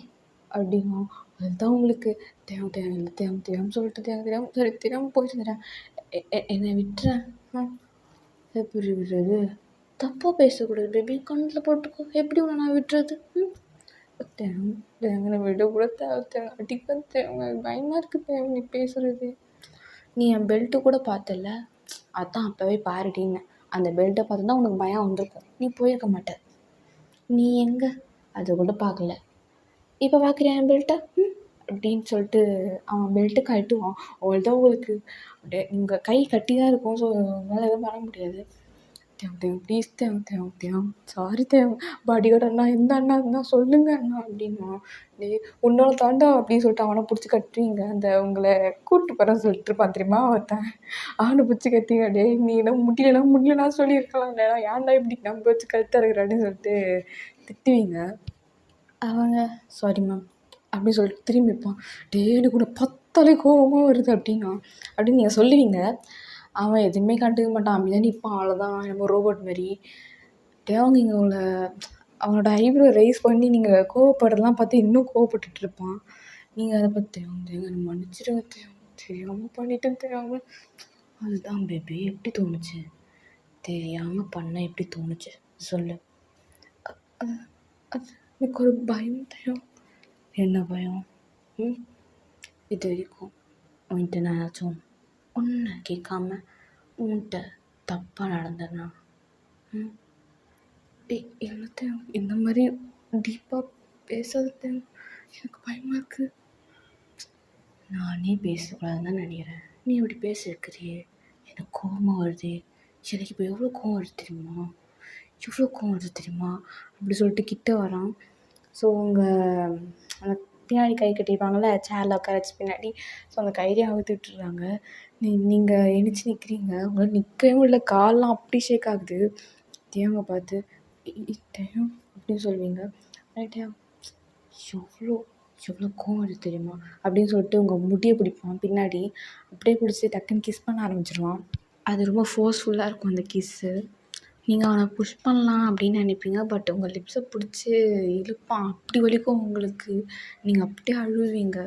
அப்படின்னா அதுதான் உங்களுக்கு தேவம் தேவம் இல்லை தேவம் தேவம் சொல்லிட்டு தேவம் சரி தெரியாமல் போயிட்டு தரேன். என்னை விட்டுறேன். எப்படி விடுறது? தப்பாக பேசக்கூடாது பேபி, கண்ணில் போட்டுக்கோ. எப்படி உன்னை நான் விட்டுறது? தேவம் தேவனை விட கூட தேவை அடிக்க தேவை பயமாக இருக்குது தேவை நீ பேசுகிறது. நீ என் பெல்ட்டு கூட பார்த்தல, அதான் அப்போவே பாருடின்னு. அந்த பெல்ட்டை பார்த்துதான் உனக்கு பயம் வந்திருக்கும், நீ போயிருக்க மாட்ட. நீ எங்கே அதை கூட பார்க்கல, இப்போ பார்க்குறியா என் பெல்ட்டை அப்படின்னு சொல்லிட்டு அவன் பெல்ட்டு கட்டுவான். அவ்வளோதான் உங்களுக்கு அப்படியே உங்கள் கை கட்டி தான் இருக்கும். ஸோ உங்களால் எதுவும் பண்ண முடியாது. தேவம் ப்ளீஸ் தேவம் சாரி தேவம் பாடியோட அண்ணா எந்த அண்ணா இருந்தால் சொல்லுங்கள் அண்ணா அப்படின்னா. உன்னோட தாண்டா அப்படின்னு சொல்லிட்டு அவனை பிடிச்சி கட்டுறீங்க. அந்த உங்களை கூப்பிட்டு போகிறேன்னு சொல்லிட்டு இருப்பான் தெரியுமா ஒருத்தன், அவனை பிடிச்சி கட்டிங்க. டே நீ என்ன முடியலனா சொல்லியிருக்கலாம், இல்லைனா ஏன்டா இப்படி நம்ப வச்சு கழுத்தாக இருக்கிறான்னு சொல்லிட்டு திட்டுவீங்க. அவங்க சாரி மேம் அப்படின்னு சொல்லிட்டு திரும்பிப்பான். டே எனக்கு கூட பத்தாலே கோபமாக வருது அப்படின்னா அப்படின்னு நீங்கள் சொல்லுவீங்க. அவன் எதுவுமே கண்டுக்க மாட்டான், அப்படிதான் நிற்பான். அவ்வளோதான், நம்ம ரோபோட் மாதிரி. தேவங்க இங்கே அவனோட ஐப்ரோ ரைஸ் பண்ணி நீங்கள் கோவப்படுறதெல்லாம் பார்த்து இன்னும் கோவப்பட்டுட்டு இருப்பான். நீங்கள் அதை பார்த்து தேவங்க மன்னிச்சிடுங்க தெரியாமல் பண்ணிட்டேன் தேவங்க. அதுதான் பேபி எப்படி தோணுச்சு? தெரியாமல் பண்ண எப்படி தோணுச்சு சொல்லு. அது எனக்கு ஒரு பயம் தேவம். என்ன பயம்? இது வரைக்கும் உன்கிட்ட நான் ஏதாச்சும் ஒன்று கேட்காம உன்கிட்ட தப்பாக நடந்தேன்னா எல்லாத்தையும் இந்த மாதிரி டீப்பாக பேசாத எனக்கு பயமாக இருக்குது. நானே பேசக்கூடாதுன்னு தான் நினைக்கிறேன், நீ இப்படி பேசியிருக்கிறியே எனக்கு கோபமாக வருது. எனக்கு இப்போ எவ்வளோ கோவம் வருது தெரியுமா அப்படி சொல்லிட்டு கிட்ட வரான். ஸோ உங்கள் அந்த பின்னாடி கை கட்டியிருப்பாங்கள்ல, சேரில் உட்கார வச்சு பின்னாடி. ஸோ அந்த கயிறையும் அவுத்து விட்டுறாங்க. நீங்கள் எழுச்சி நிற்கிறீங்க, உங்களால் நிற்கவே முடியல, கால்லாம் அப்படி ஷேக் ஆகுது. தேவங்க பார்த்து தேவம் அப்படின்னு சொல்லுவீங்க. தேவம் எவ்வளோ கோவம் வருது தெரியுமா அப்படின்னு சொல்லிட்டு உங்கள் முடியை பிடிப்பான் பின்னாடி. அப்படியே பிடிச்சி டக்குன்னு கிஸ் பண்ண ஆரம்பிச்சிருவான். அது ரொம்ப ஃபோர்ஸ்ஃபுல்லாக இருக்கும் அந்த கிஸ்ஸு. நீங்கள் அவனை புஷ் பண்ணலாம் அப்படின்னு நினைப்பீங்க, பட் உங்கள் லிப்ஸை பிடிச்சி இழுப்பான். அப்படி வலிக்கும் உங்களுக்கு, நீங்கள் அப்படியே அழுவீங்க.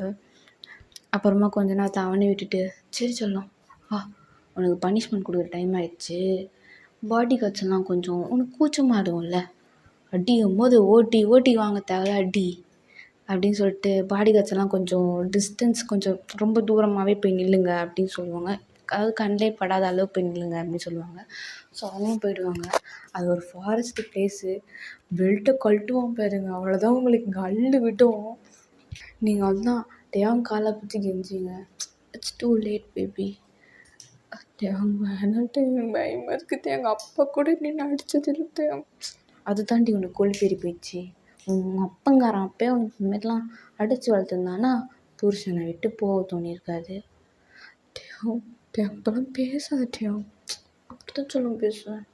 அப்புறமா கொஞ்ச நேரத்தை அவனை விட்டுட்டு சரி சொல்லலாம் வா, உனக்கு பனிஷ்மெண்ட் கொடுக்குற டைம் ஆயிடுச்சு. பாடி கார்ட்ஸ் எல்லாம் கொஞ்சம் உனக்கு கூச்சமாக இருக்கும்ல, அடிக்கும் போது ஓட்டி வாங்க தேவை அடி அப்படின்னு சொல்லிட்டு பாடி கார்ட்ஸ் எல்லாம் கொஞ்சம் டிஸ்டன்ஸ் கொஞ்சம் ரொம்ப தூரமாகவே போய் நில்லுங்க அப்படின்னு சொல்லுவாங்க. அதாவது கண்ணிலே படாத அளவு போய் நில்லுங்க அப்படின்னு சொல்லுவாங்க. ஸோ அவங்களும் போயிடுவாங்க. அது ஒரு ஃபாரஸ்ட் பிளேஸு. பெல்ட்டை கழட்டுவோம் பாருங்க, அவ்வளோதான் உங்களுக்கு இங்கே அள்ளு விட்டோம். நீங்கள் அதுதான் தேவம் காலை பிடிச்சி கெஞ்சிங்க. It's too late baby. Devam வேணான்ட்டு பயமாக இருக்குது. எங்கள் அப்பா கூட இப்படி அடித்தது இல்லை தேவம். அது தாண்டி உனக்கு கொழுப்பேறி போயிடுச்சு. உங்கள் அப்பங்காரன் அப்பயே உனக்கு இந்த மாதிரிலாம் அடித்து வளர்த்துருந்தானா புருஷனை விட்டு போக தோணியிருக்காது. தேவம் இப்போலாம் பேசாத தேவம், அப்படி தான் சொல்லுவேன் பேசுவேன்.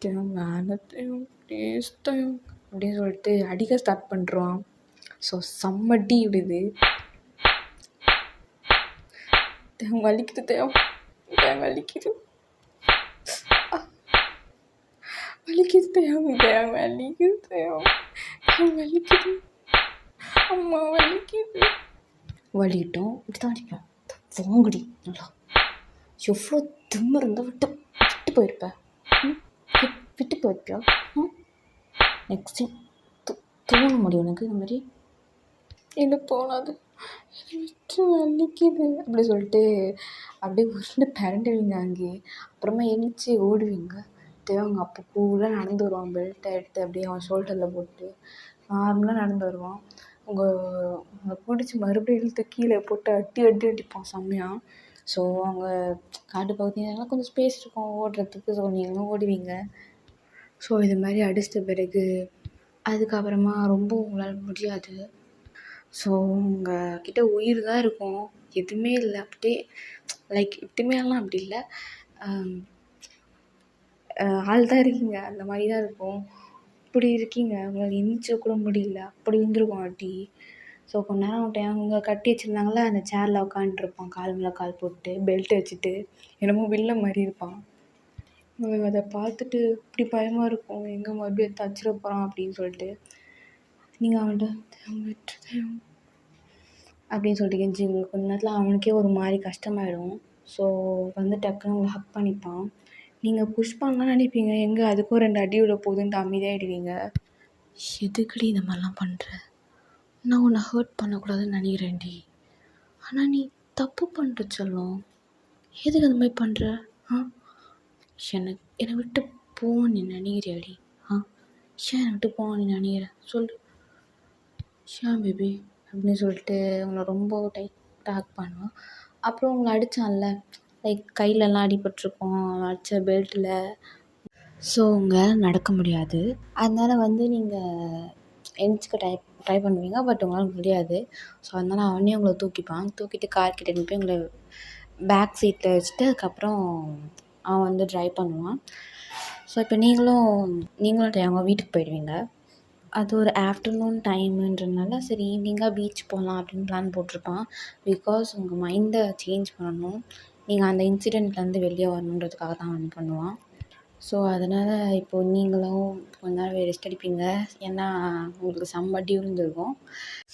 தேவம் வேணாம் தேவம் ப்ளீஸ் தேவம் அப்படின்னு சொல்லிட்டு அடிக்க ஸ்டார்ட் பண்ணுறான். ஸோ செம்மடி விடுது. தேவம் வலிக்குது தேவம் வலிக்குது தேவம் வலிக்குது அம்மா வலிக்குது. வலிக்கிட்டோம் இப்படி தான் அடிக்கும். வாங்கடி நல்லா, எவ்வளோ திமிரு இருந்தால் விட்டு போயிருப்பேன். விட்டு போயிருப்பியா? நெக்ஸ்ட் தோண முடியும் எனக்கு இந்த மாதிரி. எனக்கு தோணாது, விட்டு வலிக்குது அப்படி சொல்லிட்டு அப்படியே உருண்டு பரண்டுவீங்க அங்கேயே. அப்புறமா எழுச்சி ஓடுவீங்க. தேவங்க அப்போ பூவில் நடந்து வருவான், பெல்ட்டை எடுத்து அப்படியே அவன் ஷோல்டரில் போட்டு நார்மலாக நடந்து வருவான். உங்களை பிடிச்சி மறுபடியும் இழுத்து கீழே போட்டு அடிப்பான் செம்மையாக. ஸோ அவங்க காட்டு பகுதியினால கொஞ்சம் ஸ்பேஸ் இருக்கும் ஓடுறதுக்கு. ஸோ நீங்களும் ஓடுவீங்க. ஸோ இது மாதிரி அடிச்சிட்ட பிறகு அதுக்கப்புறமா ரொம்ப உங்களால் முடியாது. ஸோ உங்கள் கிட்டே உயிர் தான் இருக்கும், எதுவுமே இல்லை. அப்படியே லைக் இப்படிமேலாம் அப்படி இல்லை, ஆள் தான் இருக்கீங்க, அந்த மாதிரி தான் இருக்கும். இப்படி இருக்கீங்க, உங்களால் எந்திரிச்ச கூட முடியல, அப்படி இருந்திருக்கும் அடி. ஸோ கொஞ்ச நேரம் அவங்க கட்டி வச்சுருந்தாங்களே, அந்த சேரில் உட்காந்துருப்பான், கால் மேலே கால் போட்டு பெல்ட் வச்சுட்டு, என்னமோ வில்ல மாதிரி இருப்பான். அதை பார்த்துட்டு இப்படி பயமாக இருக்கும், எங்கே மறுபடியும் தச்சிட போகிறான் அப்படின்னு சொல்லிட்டு. நீங்கள் அவன்கிட்ட அப்படின்னு சொல்லிட்டு கெஞ்சி கொஞ்ச நேரத்தில் அவனுக்கே ஒரு மாதிரி கஷ்டமாயிடும். ஸோ வந்து டக்குன்னு உங்களை ஹக் பண்ணிப்பான். நீங்கள் புஷ் பண்ணலாம் நினைப்பீங்க, எங்கே அதுக்கும் 2 அடி விட போகுதுன்ட்டு அமைதியாகிடுவீங்க. எதுக்குடி இந்த மாதிரிலாம் பண்ணுற? நான் உன்னை ஹர்ட் பண்ணக்கூடாதுன்னு நினைக்கிறேன்டி. ஆனால் நீ தப்பு பண்ணுற சொல்லும், எதுக்கு அந்த மாதிரி பண்ணுற? என்னை விட்டு போ நீ நினைக்கிறியாடி? ஏன் என்னை விட்டு போ நீ நினைக்கிற சொல்லு, ஷாம் பேபி அப்படின்னு சொல்லிட்டு உங்களை ரொம்ப டைட்டாக ஹக் பண்ணுவான். அப்புறம் உங்களை அடித்தான்ல, லைக் கையிலலாம் அடிபட்டிருக்கோம் அடித்த பெல்ட்டில். ஸோ உங்களால் நடக்க முடியாது. அதனால் வந்து நீங்கள் எந்திரிச்சிக்க ட்ரை பண்ணுவீங்க, பட் உங்களால் முடியாது. ஸோ அதனால் அவனே உங்களை தூக்கிட்டு கார் கிட்ட போய் உங்களை பேக் சீட்டில் வச்சுட்டு அதுக்கப்புறம் அவன் வந்து ட்ரைவ் பண்ணுவான். ஸோ இப்போ நீங்களும் அவங்க வீட்டுக்கு போயிடுவீங்க. அது ஒரு ஆஃப்டர்நூன் டைமுன்றதுனால சரி ஈவினிங்காக பீச் போகலாம் அப்படின்னு பிளான் போட்டிருப்பான். பிகாஸ் உங்கள் மைண்டை சேஞ்ச் பண்ணணும், நீங்கள் அந்த இன்சிடெண்ட்லேருந்து வெளியே வரணுன்றதுக்காக தான் அவன் பண்ணுவான். ஸோ அதனால் இப்போது நீங்களும் கொஞ்ச நேரம் ரெஸ்ட் எடுப்பீங்க, ஏன்னா உங்களுக்கு செம்ம அடி விழுந்திருக்கும்.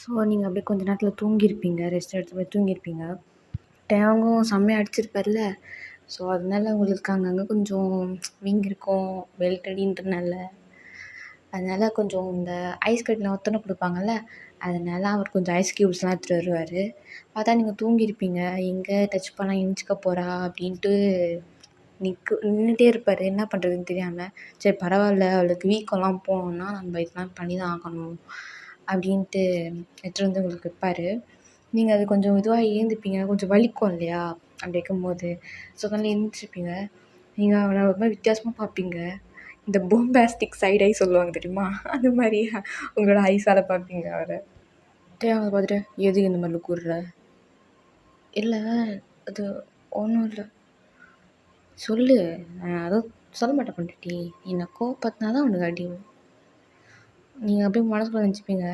ஸோ நீங்கள் அப்படியே கொஞ்ச நேரத்தில் தூங்கியிருப்பீங்க, ரெஸ்ட் எடுத்து போய் தூங்கியிருப்பீங்க. டேங்கும் செம்மையாக அடிச்சிருப்பார்ல, ஸோ அதனால் உங்களுக்கு அங்கங்கே கொஞ்சம் வீங்கிருக்கும் பெல்ட் அடின்றனால. அதனால் கொஞ்சம் இந்த ஐஸ் கட்டியில் ஒத்தனை கொடுப்பாங்கள்ல, அதனால் அவர் கொஞ்சம் ஐஸ் க்யூப்ஸ்லாம் எடுத்துகிட்டு வருவார். பார்த்தா நீங்கள் தூங்கியிருப்பீங்க, எங்கே டச் பண்ணால் எந்திரிச்சிக்க போகிறா அப்படின்ட்டு நின்றுட்டே இருப்பார், என்ன பண்ணுறதுன்னு தெரியாமல். சரி பரவாயில்ல, அவளுக்கு வீக்கம்லாம் போகணுன்னா நம்ம இதெல்லாம் பண்ணி தான் ஆகணும் அப்படின்ட்டு எடுத்துகிட்டு வந்து உங்களுக்கு வைப்பார். நீங்கள் அது கொஞ்சம் இதுவாக ஏந்திருப்பீங்க, கொஞ்சம் வலிக்கும் இல்லையா அப்படி வைக்கும்போது. ஸோ அதனால் எழுந்திரிச்சிப்பீங்க. நீங்கள் அவனை ஒரு மாதிரி வித்தியாசமாக பார்ப்பீங்க, இந்த பொம்பாஸ்டிக் சைட் ஐ சொல்லுவாங்க தெரியுமா, அந்த மாதிரி உங்களோட ஐஸால் பார்ப்பீங்க அவரை. அவனை பார்த்துட்டு எதுக்கு இந்த மாதிரி கூடுற? இல்லை அது ஒன்றும் இல்லை, சொல்லு. நான் அதுவும் சொல்ல மாட்டேன் பண்ணிட்டி, என்னை கோவப்பத்தினா தான் உனக்கு அடி. நீங்கள் அப்படியே மனசுக்குள்ள நினச்சிப்பீங்க,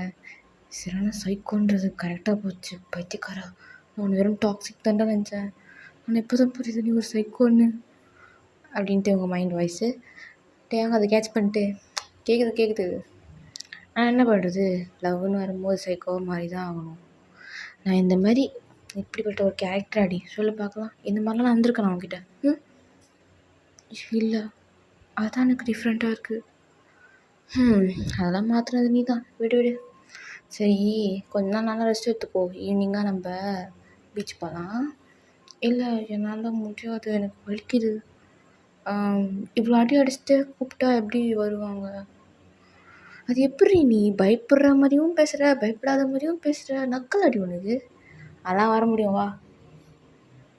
சரியான சைக்கோன்றது கரெக்டாக போச்சு, பைத்தியக்காரா, நான் உன்னை வெறும் டாக்ஸிக் தாண்டா நினச்சேன், நான் இப்போ தான் புரியுது நீ ஒரு சைக்கோன்னு அப்படின்ட்டு உங்கள் மைண்ட் வாய்ஸு. டேங்க அதை கேட்ச் பண்ணிட்டு கேட்குது, நான் என்ன பண்ணுறது, லவ்னு வரும்போது சைக்கோ மாதிரி தான் ஆகணும். நான் இந்த மாதிரி இப்படிப்பட்ட ஒரு கேரக்டர் அடி சொல்லு பார்க்கலாம், இந்த மாதிரிலாம் நான் வந்திருக்கேன் நான் அவங்ககிட்ட. இல்லை அதுதான் எனக்கு டிஃப்ரெண்ட்டாக இருக்குது. அதெல்லாம் மாற்றுறது நீ தான், விடு. சரி கொஞ்ச நாள் நல்லா ரெஸ்ட் எடுத்துக்கோ, ஈவினிங்காக நம்ம பீச் போகலாம். இல்லை என்னால் முடியாது, எனக்கு வலிக்குது. இவ்வளோ அடி அடிச்சுட்டு கூப்பிட்டா எப்படி வருவாங்க? அது எப்படி நீ பயப்படுற மாதிரியும் பேசுகிற, பயப்படாத மாதிரியும் பேசுகிற, நக்கல் அடி உனக்கு. அதெல்லாம் வர முடியும், வா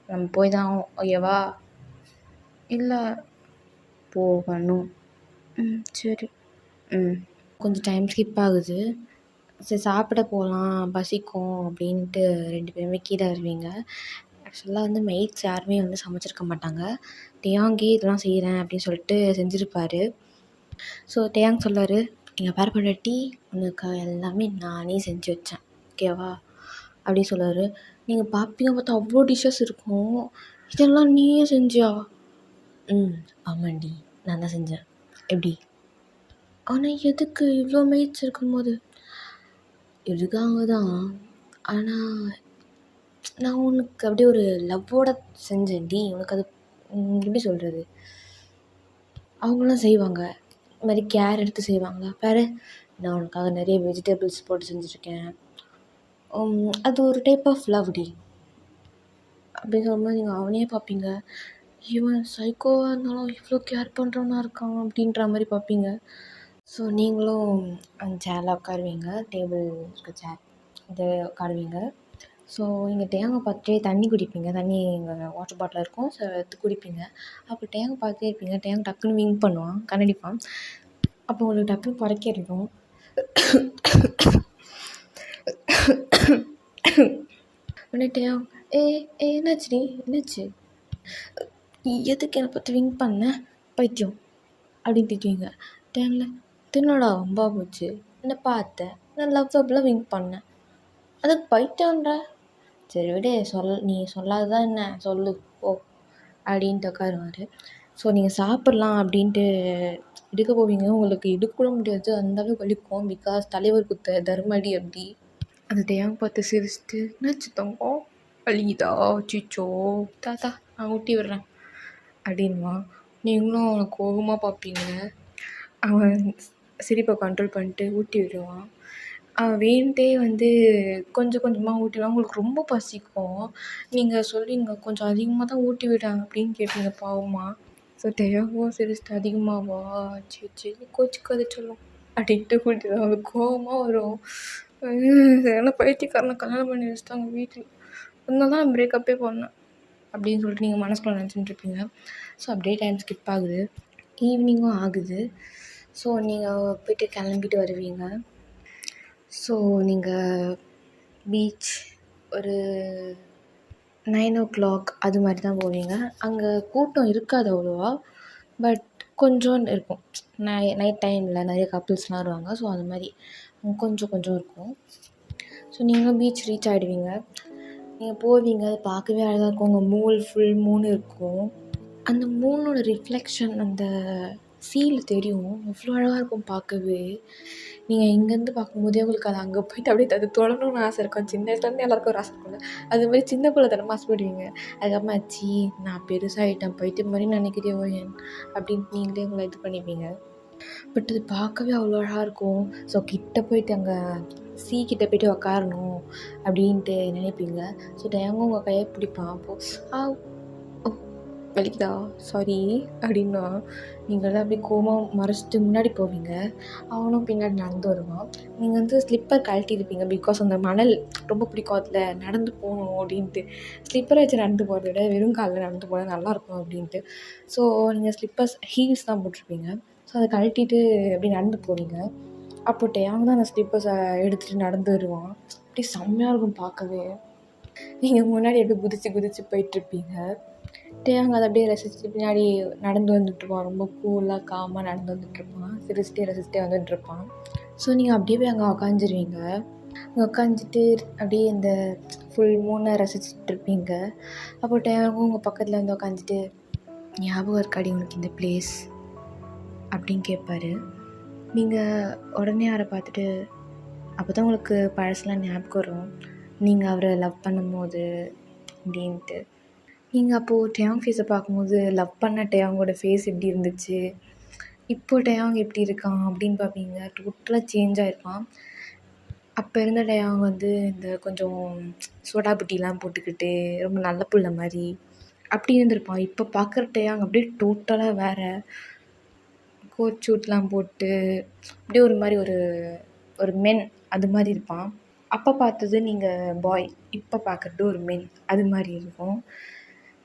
நம்ம போய் தான் ஆகும், ஓகேவா? இல்லை போகணும். சரி. கொஞ்சம் டைம் ஸ்கிப் ஆகுது, சரி சாப்பிட போகலாம் பசிக்கும் அப்படின்ட்டு 2 பேருமே கீழே வருவீங்க. ஆக்சுவலாக வந்து மெய்ட்ஸ் யாருமே வந்து சமைச்சிருக்க மாட்டாங்க, டேயாங்கே இதெல்லாம் செய்கிறேன் அப்படின்னு சொல்லிட்டு செஞ்சுருப்பார். ஸோ டேயாங் சொல்லுவார், எங்கள் பேர பொண்டாட்டி உனக்கு எல்லாமே நானே செஞ்சு வச்சேன், ஓகேவா அப்படின்னு சொல்லுவார். நீங்கள் பார்ப்பீங்க, பார்த்தா அவ்வளோ டிஷ்ஷஸ் இருக்கும், இதெல்லாம் நீயே செஞ்சியா? ஆமாண்டி நான் தான் செஞ்சேன். எப்படி? ஆனால் எதுக்கு இவ்வளோ மெய்ட்ஸ் இருக்கும்போது? இருக்காங்க தான், ஆனால் நான் உனக்கு அப்படியே ஒரு லவ்வோட செஞ்சேன்டி, உனக்கு அது எப்படி சொல்கிறது, அவங்களாம் செய்வாங்க இது மாதிரி கேர் எடுத்து செய்வாங்க பாரு, நான் உனக்காக நிறைய வெஜிடபிள்ஸ் போட்டு செஞ்சுருக்கேன், அது ஒரு டைப் ஆஃப் லவ் டி அப்படின்னு சொல்லும்போது நீங்கள் அவனையே பார்ப்பீங்க, இவன் சைக்கோவாக இருந்தாலும் இவ்வளோ கேர் பண்ணுறவனா இருக்கான் அப்படின்ற மாதிரி பார்ப்பீங்க. ஸோ நீங்களும் அந்த சேரில் உட்காருவீங்க, டேபிள் இருக்க சேர் இது உட்காருவீங்க. ஸோ நீங்கள் டேங்கை பார்த்துட்டே தண்ணி குடிப்பீங்க, தண்ணி எங்கள் வாட்டர் பாட்டில் இருக்கும், ஸோ எடுத்து குடிப்பீங்க. அப்போ டேங்கை பார்த்துட்டே இருப்பீங்க, டேங்க் டக்குன்னு விங்க் பண்ணுவான், கண்ணடிப்பான். அப்போ உங்களுக்கு டக்குன்னு பறக்கிடும். உடனே டேங் ஏ ஏ என்னாச்சுடி என்னாச்சு எதுக்கு என்னை பார்த்து விங்க் பண்ண பைத்தியம் அப்படின்னு திட்டுவீங்க. டைமில் தின்னடா வம்பா போச்சு என்ன பார்த்தேன் நான் லவ்வபிளாக விங்க் பண்ணேன் அதுக்கு பைத்தியம்ன்ற சரி விடு நீ சொல்லாததான் என்ன சொல்லு ஓ அப்படின்ட்டு உட்காருவார். ஸோ நீங்கள் சாப்பிட்லாம் அப்படின்ட்டு எடுக்க போவீங்க, உங்களுக்கு எடுக்க முடியாது, அந்தளவுக்கு வலிக்கும். பிகாஸ் தலைவர் குத்த தர்மடி அப்படி. அந்த தேவங்க பார்த்து சிரிச்சுட்டு என்னாச்சு தங்கம் வலிக்குதா சிச்சோ தாத்தா நான் ஊட்டி விடுறேன் அப்படின்வான். நீங்களும் அவனை கோபமாக பார்ப்பீங்க. அவன் சிரிப்பை கண்ட்ரோல் பண்ணிட்டு ஊட்டி விடுவான். அவன் வேணுன்ட்டே வந்து கொஞ்சம் கொஞ்சமாக ஊட்டிடுவான். உங்களுக்கு ரொம்ப பசிக்கும், நீங்கள் சொல்லுவீங்க கொஞ்சம் அதிகமாக தான் ஊட்டி விடுறேன் அப்படின்னு கேட்பீங்க பாவமாக. ஸோ தேவம் சிரிச்சிட்டு அதிகமாகவா சரி சரி கோச்சிக்காத சொல்லும் அப்படின்ட்டு ஊட்டிடுவான். அவங்களுக்கு கோபமாக வரும். ஏன்னா பைத்தியக்காரனை கல்யாணம் பண்ணி வச்சுட்டாங்க வீட்டில், அதனால தான் நான் பிரேக்கப்பே பண்ணேன் அப்படின்னு சொல்லிட்டு நீங்கள் மனசுக்குள்ள நினச்சிட்டு இருப்பீங்க. ஸோ அப்படியே டைம் ஸ்கிப் ஆகுது, ஈவினிங்கும் ஆகுது. ஸோ நீங்கள் போய்ட்டு கிளம்பிட்டு வருவீங்க. ஸோ நீங்கள் பீச் ஒரு 9 o'clock அது மாதிரி தான் போவீங்க. அங்கே கூட்டம் இருக்காது அவ்வளோவா, பட் கொஞ்சோண்டு இருக்கும். நைட் டைமில் நிறைய கப்புள்ஸ்லாம் வருவாங்க. ஸோ அது மாதிரி கொஞ்சம் கொஞ்சம் இருக்கும். ஸோ நீங்களும் பீச் ரீச் ஆகிடுவீங்க. நீங்கள் போவீங்க, அது பார்க்கவே அழகாக இருக்கும். அங்கே ஃபுல் மூன் இருக்கும். அந்த மூனோட ரிஃப்ளெக்ஷன் அந்த சீல் தெரியும், அவ்வளோ அழகாக இருக்கும் பார்க்கவே. நீங்கள் இங்கேருந்து பார்க்கும்போதே உங்களுக்கு அது அங்கே போய்ட்டு அப்படியே அது தொடணும்னு ஆசை இருக்கும். சின்ன வயசுலேருந்து எல்லாருக்கும் ஒரு ஆசை இருக்கும்ல, அது மாதிரி சின்ன பிள்ளைத்தனமாக ஆசைப்படுவீங்க. அதுக்கப்புறமா ஆச்சு நான் பெருசாகிட்டேன் பைத்தியம் மாதிரி நினைக்கிறியோ ஏன் அப்படின்ட்டு நீங்களே உங்களை இது பண்ணிப்பீங்க. பட் அது பார்க்கவே அவ்வளோ அழகாக இருக்கும். ஸோ கிட்டே போய்ட்டு அங்கே கிட்டே போய்ட்டு உக்காரணும் அப்படின்ட்டு நினைப்பீங்க. ஸோ டேங்கும் உங்கள் கையை பிடிப்பான். அப்போது வலிக்குதா சாரி அப்படின்னா நீங்கள் அப்படி கோபம் மறைச்சிட்டு முன்னாடி போவீங்க. அவனும் பின்னாடி நடந்து வருவான். நீங்கள் வந்து ஸ்லிப்பர் கழட்டி இருப்பீங்க, பிகாஸ் அந்த மணல் ரொம்ப பிடிக்கும், அதில் நடந்து போகணும் அப்படின்ட்டு. ஸ்லிப்பரை வச்சு நடந்து போகிறத விட வெறும் காலில் நடந்து போனால் நல்லாயிருக்கும் அப்படின்ட்டு. ஸோ நீங்கள் ஸ்லிப்பர்ஸ் ஹீல்ஸ் தான் போட்டிருப்பீங்க. ஸோ அதை கழட்டிட்டு அப்படி நடந்து போவீங்க. அப்போ டேங் தான் அந்த ஸ்லிப்பர்ஸை எடுத்துகிட்டு நடந்து வருவான். அப்படி செம்மையாக இருக்கும் பார்க்கவே. நீங்கள் முன்னாடி எப்படி குதித்து போயிட்டுருப்பீங்க. டேங் அதை அப்படியே ரசிச்சுட்டு பின்னாடி நடந்து வந்துட்டுருப்பான். ரொம்ப கூலாக காமாக நடந்து வந்துட்டுருப்பான். ரசிச்சுட்டே வந்துட்டுருப்பான். ஸோ நீங்கள் அப்படியே போய் அங்கே உக்காந்துருவீங்க. அங்கே உக்காந்துட்டு அப்படியே இந்த ஃபுல் மூனை ரசிச்சுட்ருப்பீங்க. அப்போ டேங்கும் உங்கள் பக்கத்தில் வந்து உக்காந்துட்டு ஞாபகம் இருக்காடி உனக்கு இந்த பிளேஸ் அப்படின்னு கேட்பாரு. நீங்கள் உடனே அவரை பார்த்துட்டு அப்போ தான் உங்களுக்கு பழசெலாம் ஞாபகம் வரும், நீங்கள் அவரை லவ் பண்ணும்போது அப்படின்ட்டு. நீங்கள் அப்போது டேயாங் ஃபேஸை பார்க்கும்போது லவ் பண்ண டேயாங்கோட ஃபேஸ் எப்படி இருந்துச்சு, இப்போ டேயாங் எப்படி இருக்கான் அப்படின்னு பார்ப்பீங்க. டோட்டலாக சேஞ்ச் ஆகிருப்பான். அப்போ இருந்த டேயாங் வந்து இந்த கொஞ்சம் சோடா புட்டிலாம் போட்டுக்கிட்டு ரொம்ப நல்ல பிள்ளை மாதிரி அப்படி இருந்திருப்பான். இப்போ பார்க்குற டேயாங் அப்படியே டோட்டலாக வேறு, கோட் ஷூட்லாம் போட்டு அப்படியே ஒரு மாதிரி ஒரு மென் அது மாதிரி இருப்பான். அப்போ பார்த்தது நீங்கள் பாய், இப்போ பார்க்குறது ஒரு மென் அது மாதிரி இருக்கும்.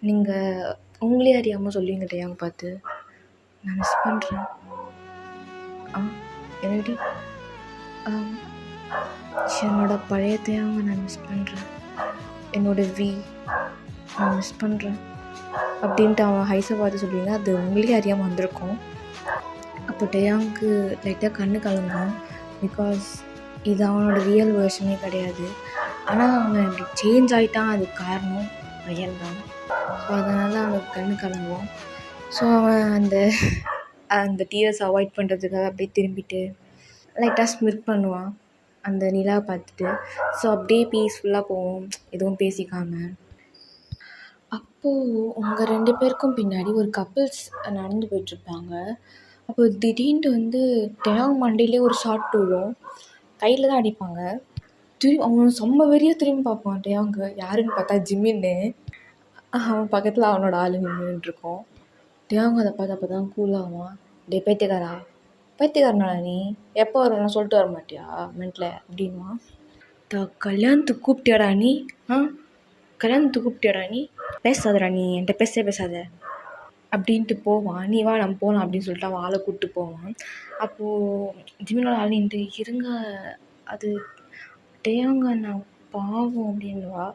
நீங்கள் உங்களே அறியாமல் சொல்லுவீங்க டேயாங் பார்த்து, நான் மிஸ் பண்ணுறேன். என்னடி என்னோட பழைய டேயாங்கை நான் மிஸ் பண்ணுறேன், என்னோட நான் மிஸ் பண்ணுறேன் அப்படின்ட்டு அவன் ஹைஸை பார்த்து சொல்லுவீங்க. அது உங்களே அறியாமல் வந்திருக்கும். அப்போ டேயாங்க்கு லைட்டாக கண்ணு கலங்கும். பிகாஸ் இது அவனோட ரியல் வேர்ஷனே கிடையாது. ஆனால் அவன் இப்படி சேஞ்ச் ஆகிட்டான், அதுக்கு காரணம் ரியல் தான். ஸோ அதனால் அவனுக்கு கண்ணு கலங்கும். ஸோ அவன் அந்த டீயர்ஸ் அவாய்ட் பண்ணுறதுக்காக அப்படியே திரும்பிட்டு லைட்டாக ஸ்மிர்க் பண்ணுவான் அந்த நிலாவை பார்த்துட்டு. ஸோ அப்படியே பீஸ்ஃபுல்லாக போவோம் எதுவும் பேசிக்காமல். அப்போது உங்கள் 2 பேருக்கும் பின்னாடி ஒரு கப்புள்ஸ் நடந்து போயிட்டுருப்பாங்க. அப்போ திடீர்னு வந்து டேயாங் மண்டையிலே ஒரு ஷாட் விழும். கையில் தான் அடிப்பாங்க. அவன் செம்ம வெறியாக திரும்பி பார்ப்பான் டேயாங்கு. யாருன்னு பார்த்தா ஜிமின்னு. அவன் பக்கத்தில் அவனோட ஆள் நின்றுட்டுருக்கோம். டேயாங் அதை பார்த்து அப்போ தான் கூலாகுவான். டே பைத்தியக்காரனாடா நீ, எப்போ வரணும் சொல்லிட்டு வர மாட்டியா மென்ட்டில் அப்படின்வான். கல்யாணத்துக்கு கூப்பிட்டியாடா நீ, கல்யாணத்துக்கு கூப்பிட்டியாடா நீ, பேசாதடா நீ என்கிட்ட பேசாத அப்படின்ட்டு போவான். நீ வா நம்ம போகலாம் அப்படின்னு சொல்லிட்டு அவன் ஆளை கூப்பிட்டு போவான். அப்போது ஜிமினோட ஆள் நின்று இருங்க, அது டேயாங்க நான் பாவம் அப்படின்னுவா.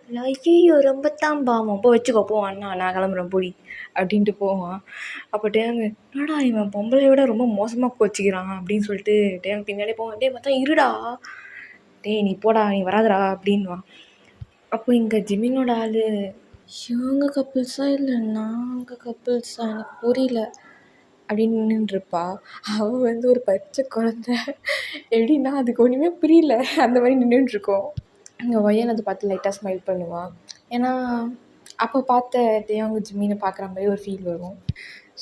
இல்லை ஐயோ ரொம்ப தான் பாவம், போ வச்சுக்கோ போ அண்ணா நான் கிளம்புறேன் பொடி அப்படின்ட்டு போவான். அப்போ டேங்கு என்னடா இவன் பொம்பளையை விட ரொம்ப மோசமாக கோச்சிக்கிறான் அப்படின்னு சொல்லிட்டு டேங்கு பின்னாடியே போவான். டே பார்த்தா இருடா, டேய் நீ போடா நீ வராதடா அப்படின்வான். அப்போ இங்கே ஜிமினோட ஆள் இவங்க கப்புள்ஸா இல்லை நாங்கள் கப்புள்ஸா எனக்கு புரியல அப்படின்னு நின்றுருப்பா. அவள் வந்து ஒரு பச்சை குழந்த, எப்படின்னா அதுக்கு ஒன்றுமே புரியல, அந்த மாதிரி நின்றுட்டுருக்கோம். எங்கள் பையன் அதை பார்த்து லைட்டாக ஸ்மைல் பண்ணுவான். ஏன்னா அப்போ பார்த்த டேயாங்கு ஜிம்மினை பார்க்குற மாதிரி ஒரு ஃபீல் வரும்.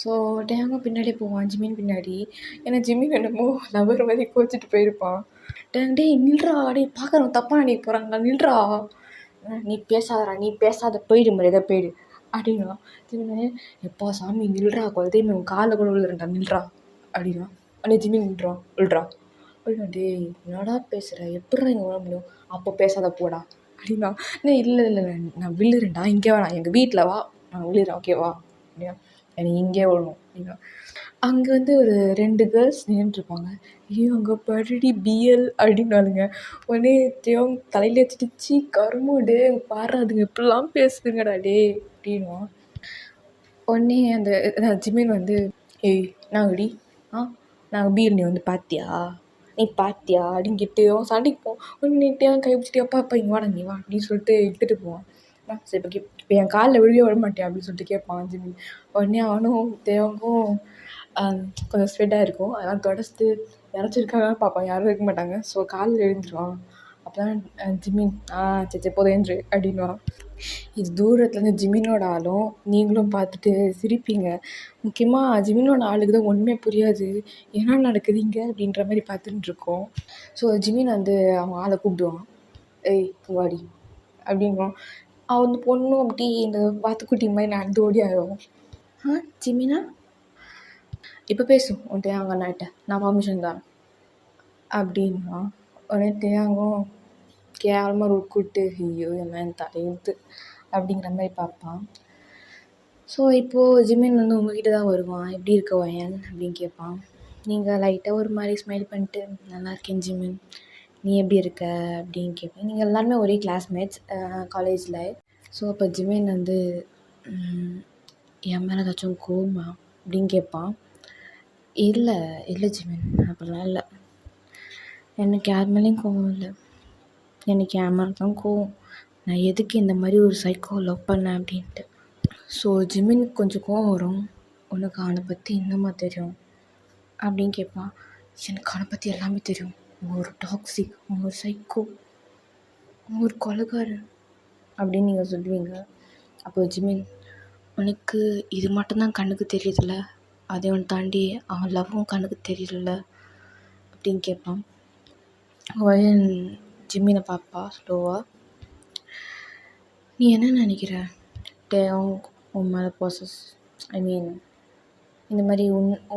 ஸோ டேயாங்கு பின்னாடியே போவான் ஜிம்மின் பின்னாடி. ஏன்னா ஜிம்மின் என்னமோ லவர் மாதிரி கோச்சிட்டு போயிருப்பான். டே நில்றா, டே பார்க்குறவன் தப்பாக நினைக்க போகிறாங்க நில்றா, நீ பேசாதடா நீ பேசாத போயிடு முறையதை போயிடு அப்படின்னா ஜிம்மின் எப்பா சாமி நில்றா, குழந்தையுமே உன் காலில் கூட விழுறா நில்றா அப்படின்னா அப்படியே ஜிம்மின் விழுறா அப்படின்னா டே என்னடா பேசுகிற எப்படிடா இங்கே விழ முடியும், அப்போ பேசாத போடா அப்படின்னா இல்லை இல்லை இல்லை நான் விழுறேன்டா இங்கே வா, நான் எங்கள் வீட்டில் வா நான் விழுறேன் ஓகேவா அப்படின்னா எனக்கு இங்கே விழணும் அப்படின்னா அங்கே வந்து ஒரு 2 கேர்ள்ஸ் நின்றுட்டுருப்பாங்க. ஐயோ அங்கே படுடி பிஎல் அப்படின்னாலுங்க. உடனே தேவங்க தலையில வச்சுட்டு கருமோடு பாரு அதுங்க இப்படிலாம் பேசுதுங்கடா டே அப்படின்வான். உடனே அந்த ஜிமின் வந்து ஏய் நாங்கடி நாங்கள் பிஎல் நீ வந்து பார்த்தியா நீ பார்த்தியா அப்படின்னு கிட்டேயும் சண்டைக்கு போவோம். ஒன்று நீட்டையும் கை பிடிச்சிட்டு அப்பா இங்கே வாடா நீ வா அப்படின்னு சொல்லிட்டு இழுத்துட்டு போவான். சரி இப்போ என் காலில் விழுவே விட மாட்டேன் அப்படின்னு சொல்லிட்டு கேட்பான் ஜிமின். உடனே அவனும் தேவங்கும் கொஞ்சம் ஸ்வெட்டாக இருக்கும், அதெல்லாம் தொடச்சிட்டு யாராச்சும் பார்ப்பான், யாரும் இருக்க மாட்டாங்க. ஸோ காலில் எழுந்துருவான். அப்போ தான் ஜிமின் சரி போதும் எழுந்துரு அப்படின்வான். இது தூரத்துலேருந்து ஜிமினோட ஆளும் நீங்களும் பார்த்துட்டு சிரிப்பீங்க. முக்கியமாக ஜிமினோட ஆளுக்கு தான் ஒன்றுமே புரியாது, என்ன நடக்குது இங்கே அப்படின்ற மாதிரி பார்த்துட்டு இருக்கோம். ஸோ ஜிமின் வந்து அவன் ஆளை கூப்பிடுவான். ஏய் வாடி அப்படின்வான். அவன் வந்து பொண்ணும் அப்படி இந்த வாத்துக்குட்டி மாதிரி நடந்து ஓடி ஆகும். ஜிமினா இப்போ பேசும் உன் தேங்க அண்ணாட்ட நான் பர்மிஷன் தான் அப்படின்னா உடனே தேங்கும் கேவலமாக கூப்பிட்டு ஐயோ என்ன தலையெழுத்து அப்படிங்கிற மாதிரி பார்ப்பான். ஸோ இப்போது ஜிமின் வந்து உங்ககிட்ட தான் வருவான். எப்படி இருக்க வயன் அப்படின்னு கேட்பான். நீங்கள் லைட்டாக ஒரு மாதிரி ஸ்மைல் பண்ணிட்டு நல்லா இருக்கேன் ஜிமின் நீ எப்படி இருக்க அப்படின்னு கேட்பேன். நீங்கள் எல்லாருமே ஒரே கிளாஸ்மேட்ஸ் காலேஜில். ஸோ அப்போ ஜிமின் வந்து என் மேலே ஏதாச்சும் கோவமா அப்படின்னு கேட்பான். இல்லை இல்லை ஜிமின் அப்படிலாம் இல்லை, எனக்கு யார் மேலேயும் கோவம் இல்லை, எனக்கு என் மேலே தான் கோவம், நான் எதுக்கு இந்த மாதிரி ஒரு சைக்கோ லவ் பண்ணேன் அப்படின்ட்டு. ஸோ ஜிமினுக்கு கொஞ்சம் கோவம் வரும். உனக்கு அவனை பற்றி என்னம்மா தெரியும் அப்படின்னு கேட்பான். எனக்கு அவனை பற்றி எல்லாமே தெரியும், அவன் ஒரு டாக்ஸிக், அவன் ஒரு சைக்கோ, அவன் ஒரு கொலைகாரன் அப்படின்னு நீங்கள் சொல்லுவீங்க. அப்போ ஜிமின் உனக்கு இது மட்டும்தான் கண்ணுக்கு தெரியுதுல்ல, அதை அவனை தாண்டி அவன் லவ்வும் கண்ணுக்கு தெரியல அப்படின்னு கேட்பான். வயன் ஜிம்மினை பார்ப்பா ஸ்லோவாக. நீ என்ன நினைக்கிற உன் மேலே ப்ராசஸ் இந்த மாதிரி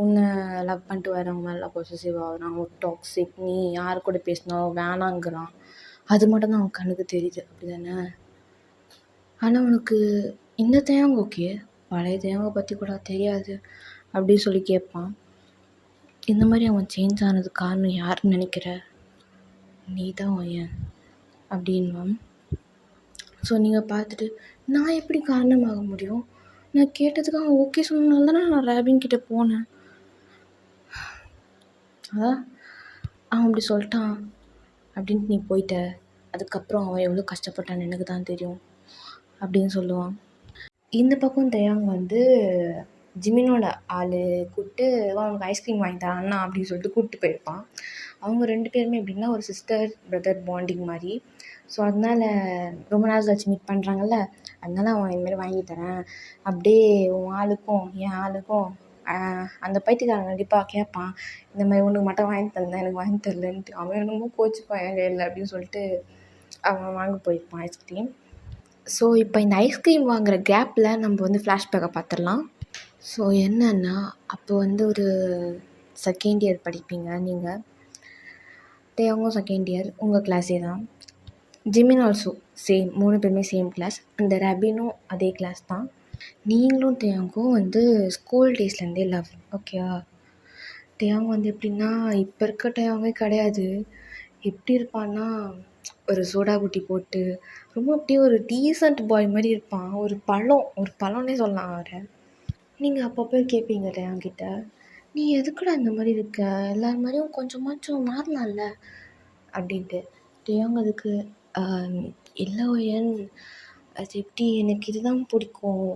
உன்னை லவ் பண்ணிட்டு வரவங்க மேலே பொசசிவ் ஆகுறான், ஒரு டாக்ஸிக், நீ யார் கூட பேசினாலும் வேணாங்கிறான், அது மட்டும்தான் அவன் கண்ணுக்கு தெரியுது அப்படி தானே? ஆனால் உனக்கு இந்த தேவங்க ஓகே, பழைய தேவங்க பற்றி கூட தெரியாது அப்படின்னு சொல்லி கேட்பான். இந்த மாதிரி அவன் சேஞ்ச் ஆனது காரணம் யாருன்னு நினைக்கிற? நீ தான் ஏன் அப்படின்வான். ஸோ நீங்கள் பார்த்துட்டு நான் எப்படி காரணமாக முடியும், நான் கேட்டதுக்கு அவன் ஓகே சொன்னனால தானே நான் ராபின் கிட்டே போனேன், அதான் அவன் அப்படி சொல்லிட்டான் அப்படின்ட்டு நீ போயிட்ட, அதுக்கப்புறம் அவன் எவ்வளோ கஷ்டப்பட்டான்னு எனக்கு தான் தெரியும் அப்படின்னு சொல்லுவான். இந்த பக்கம் தயாங் வந்து ஜிமினோட ஆள் கூப்பிட்டு அவனுக்கு ஐஸ்கிரீம் வாங்கி தரான் அண்ணா அப்படின்னு சொல்லிட்டு கூப்பிட்டு போயிருப்பான். அவங்க 2 பேருமே எப்படின்னா ஒரு சிஸ்டர் பிரதர் பாண்டிங் மாதிரி. ஸோ அதனால் ரொம்ப நாள் கழிச்சு மீட் பண்ணுறாங்கல்ல, அதனால அவன் இதுமாதிரி வாங்கி தரேன், அப்படியே உன் ஆளுக்கும் என் ஆளுக்கும் அந்த பைத்தியக்காரன் கண்டிப்பாக கேட்பான், இந்த மாதிரி உனக்கு மட்டும் வாங்கி தந்தேன் எனக்கு வாங்கி தரலன்ட்டு. அவன் என்னமோ கோச்சிப்பான் இல்லை அப்படின்னு சொல்லிட்டு அவன் வாங்க போயிருப்பான் ஐஸ்கிரீம். ஸோ இப்போ இந்த ஐஸ்கிரீம் வாங்குகிற கேப்பில் நம்ம வந்து ஃப்ளாஷ்பேக்கை பார்த்துடலாம். ஸோ என்னன்னா அப்போ வந்து ஒரு செகண்ட் இயர் படிப்பீங்க நீங்கள், தேவங்கும் செகண்ட் இயர் உங்கள் கிளாஸே தான், ஜிமின் ஆல்சோ சேம், 3 பேருமே சேம் கிளாஸ், அந்த ரபினும் அதே கிளாஸ் தான். நீங்களும் தேவங்கும் வந்து ஸ்கூல் டேஸ்லேருந்தே லவ் ஓகேவா? தேவங்க வந்து எப்படின்னா இப்போ இருக்க தேவங்கே கிடையாது, எப்படி இருப்பான்னா ஒரு சோடா புட்டி போட்டு ரொம்ப அப்படியே ஒரு டீசன்ட் பாய் மாதிரி இருப்பான். ஒரு பழம்னே சொல்லலாம் அவரை. நீங்கள் அப்பப்போ கேட்பீங்க என்கிட்ட, நீ எதுக்குடா இந்த மாதிரி இருக்க, எல்லார் மாதிரியும் கொஞ்சமாச்சும் மாறலாம்ல அப்படின்ட்டு. டேயாங் அதுக்கு இல்லை ஒயன், அது எப்படி, எனக்கு இதுதான் பிடிக்கும்,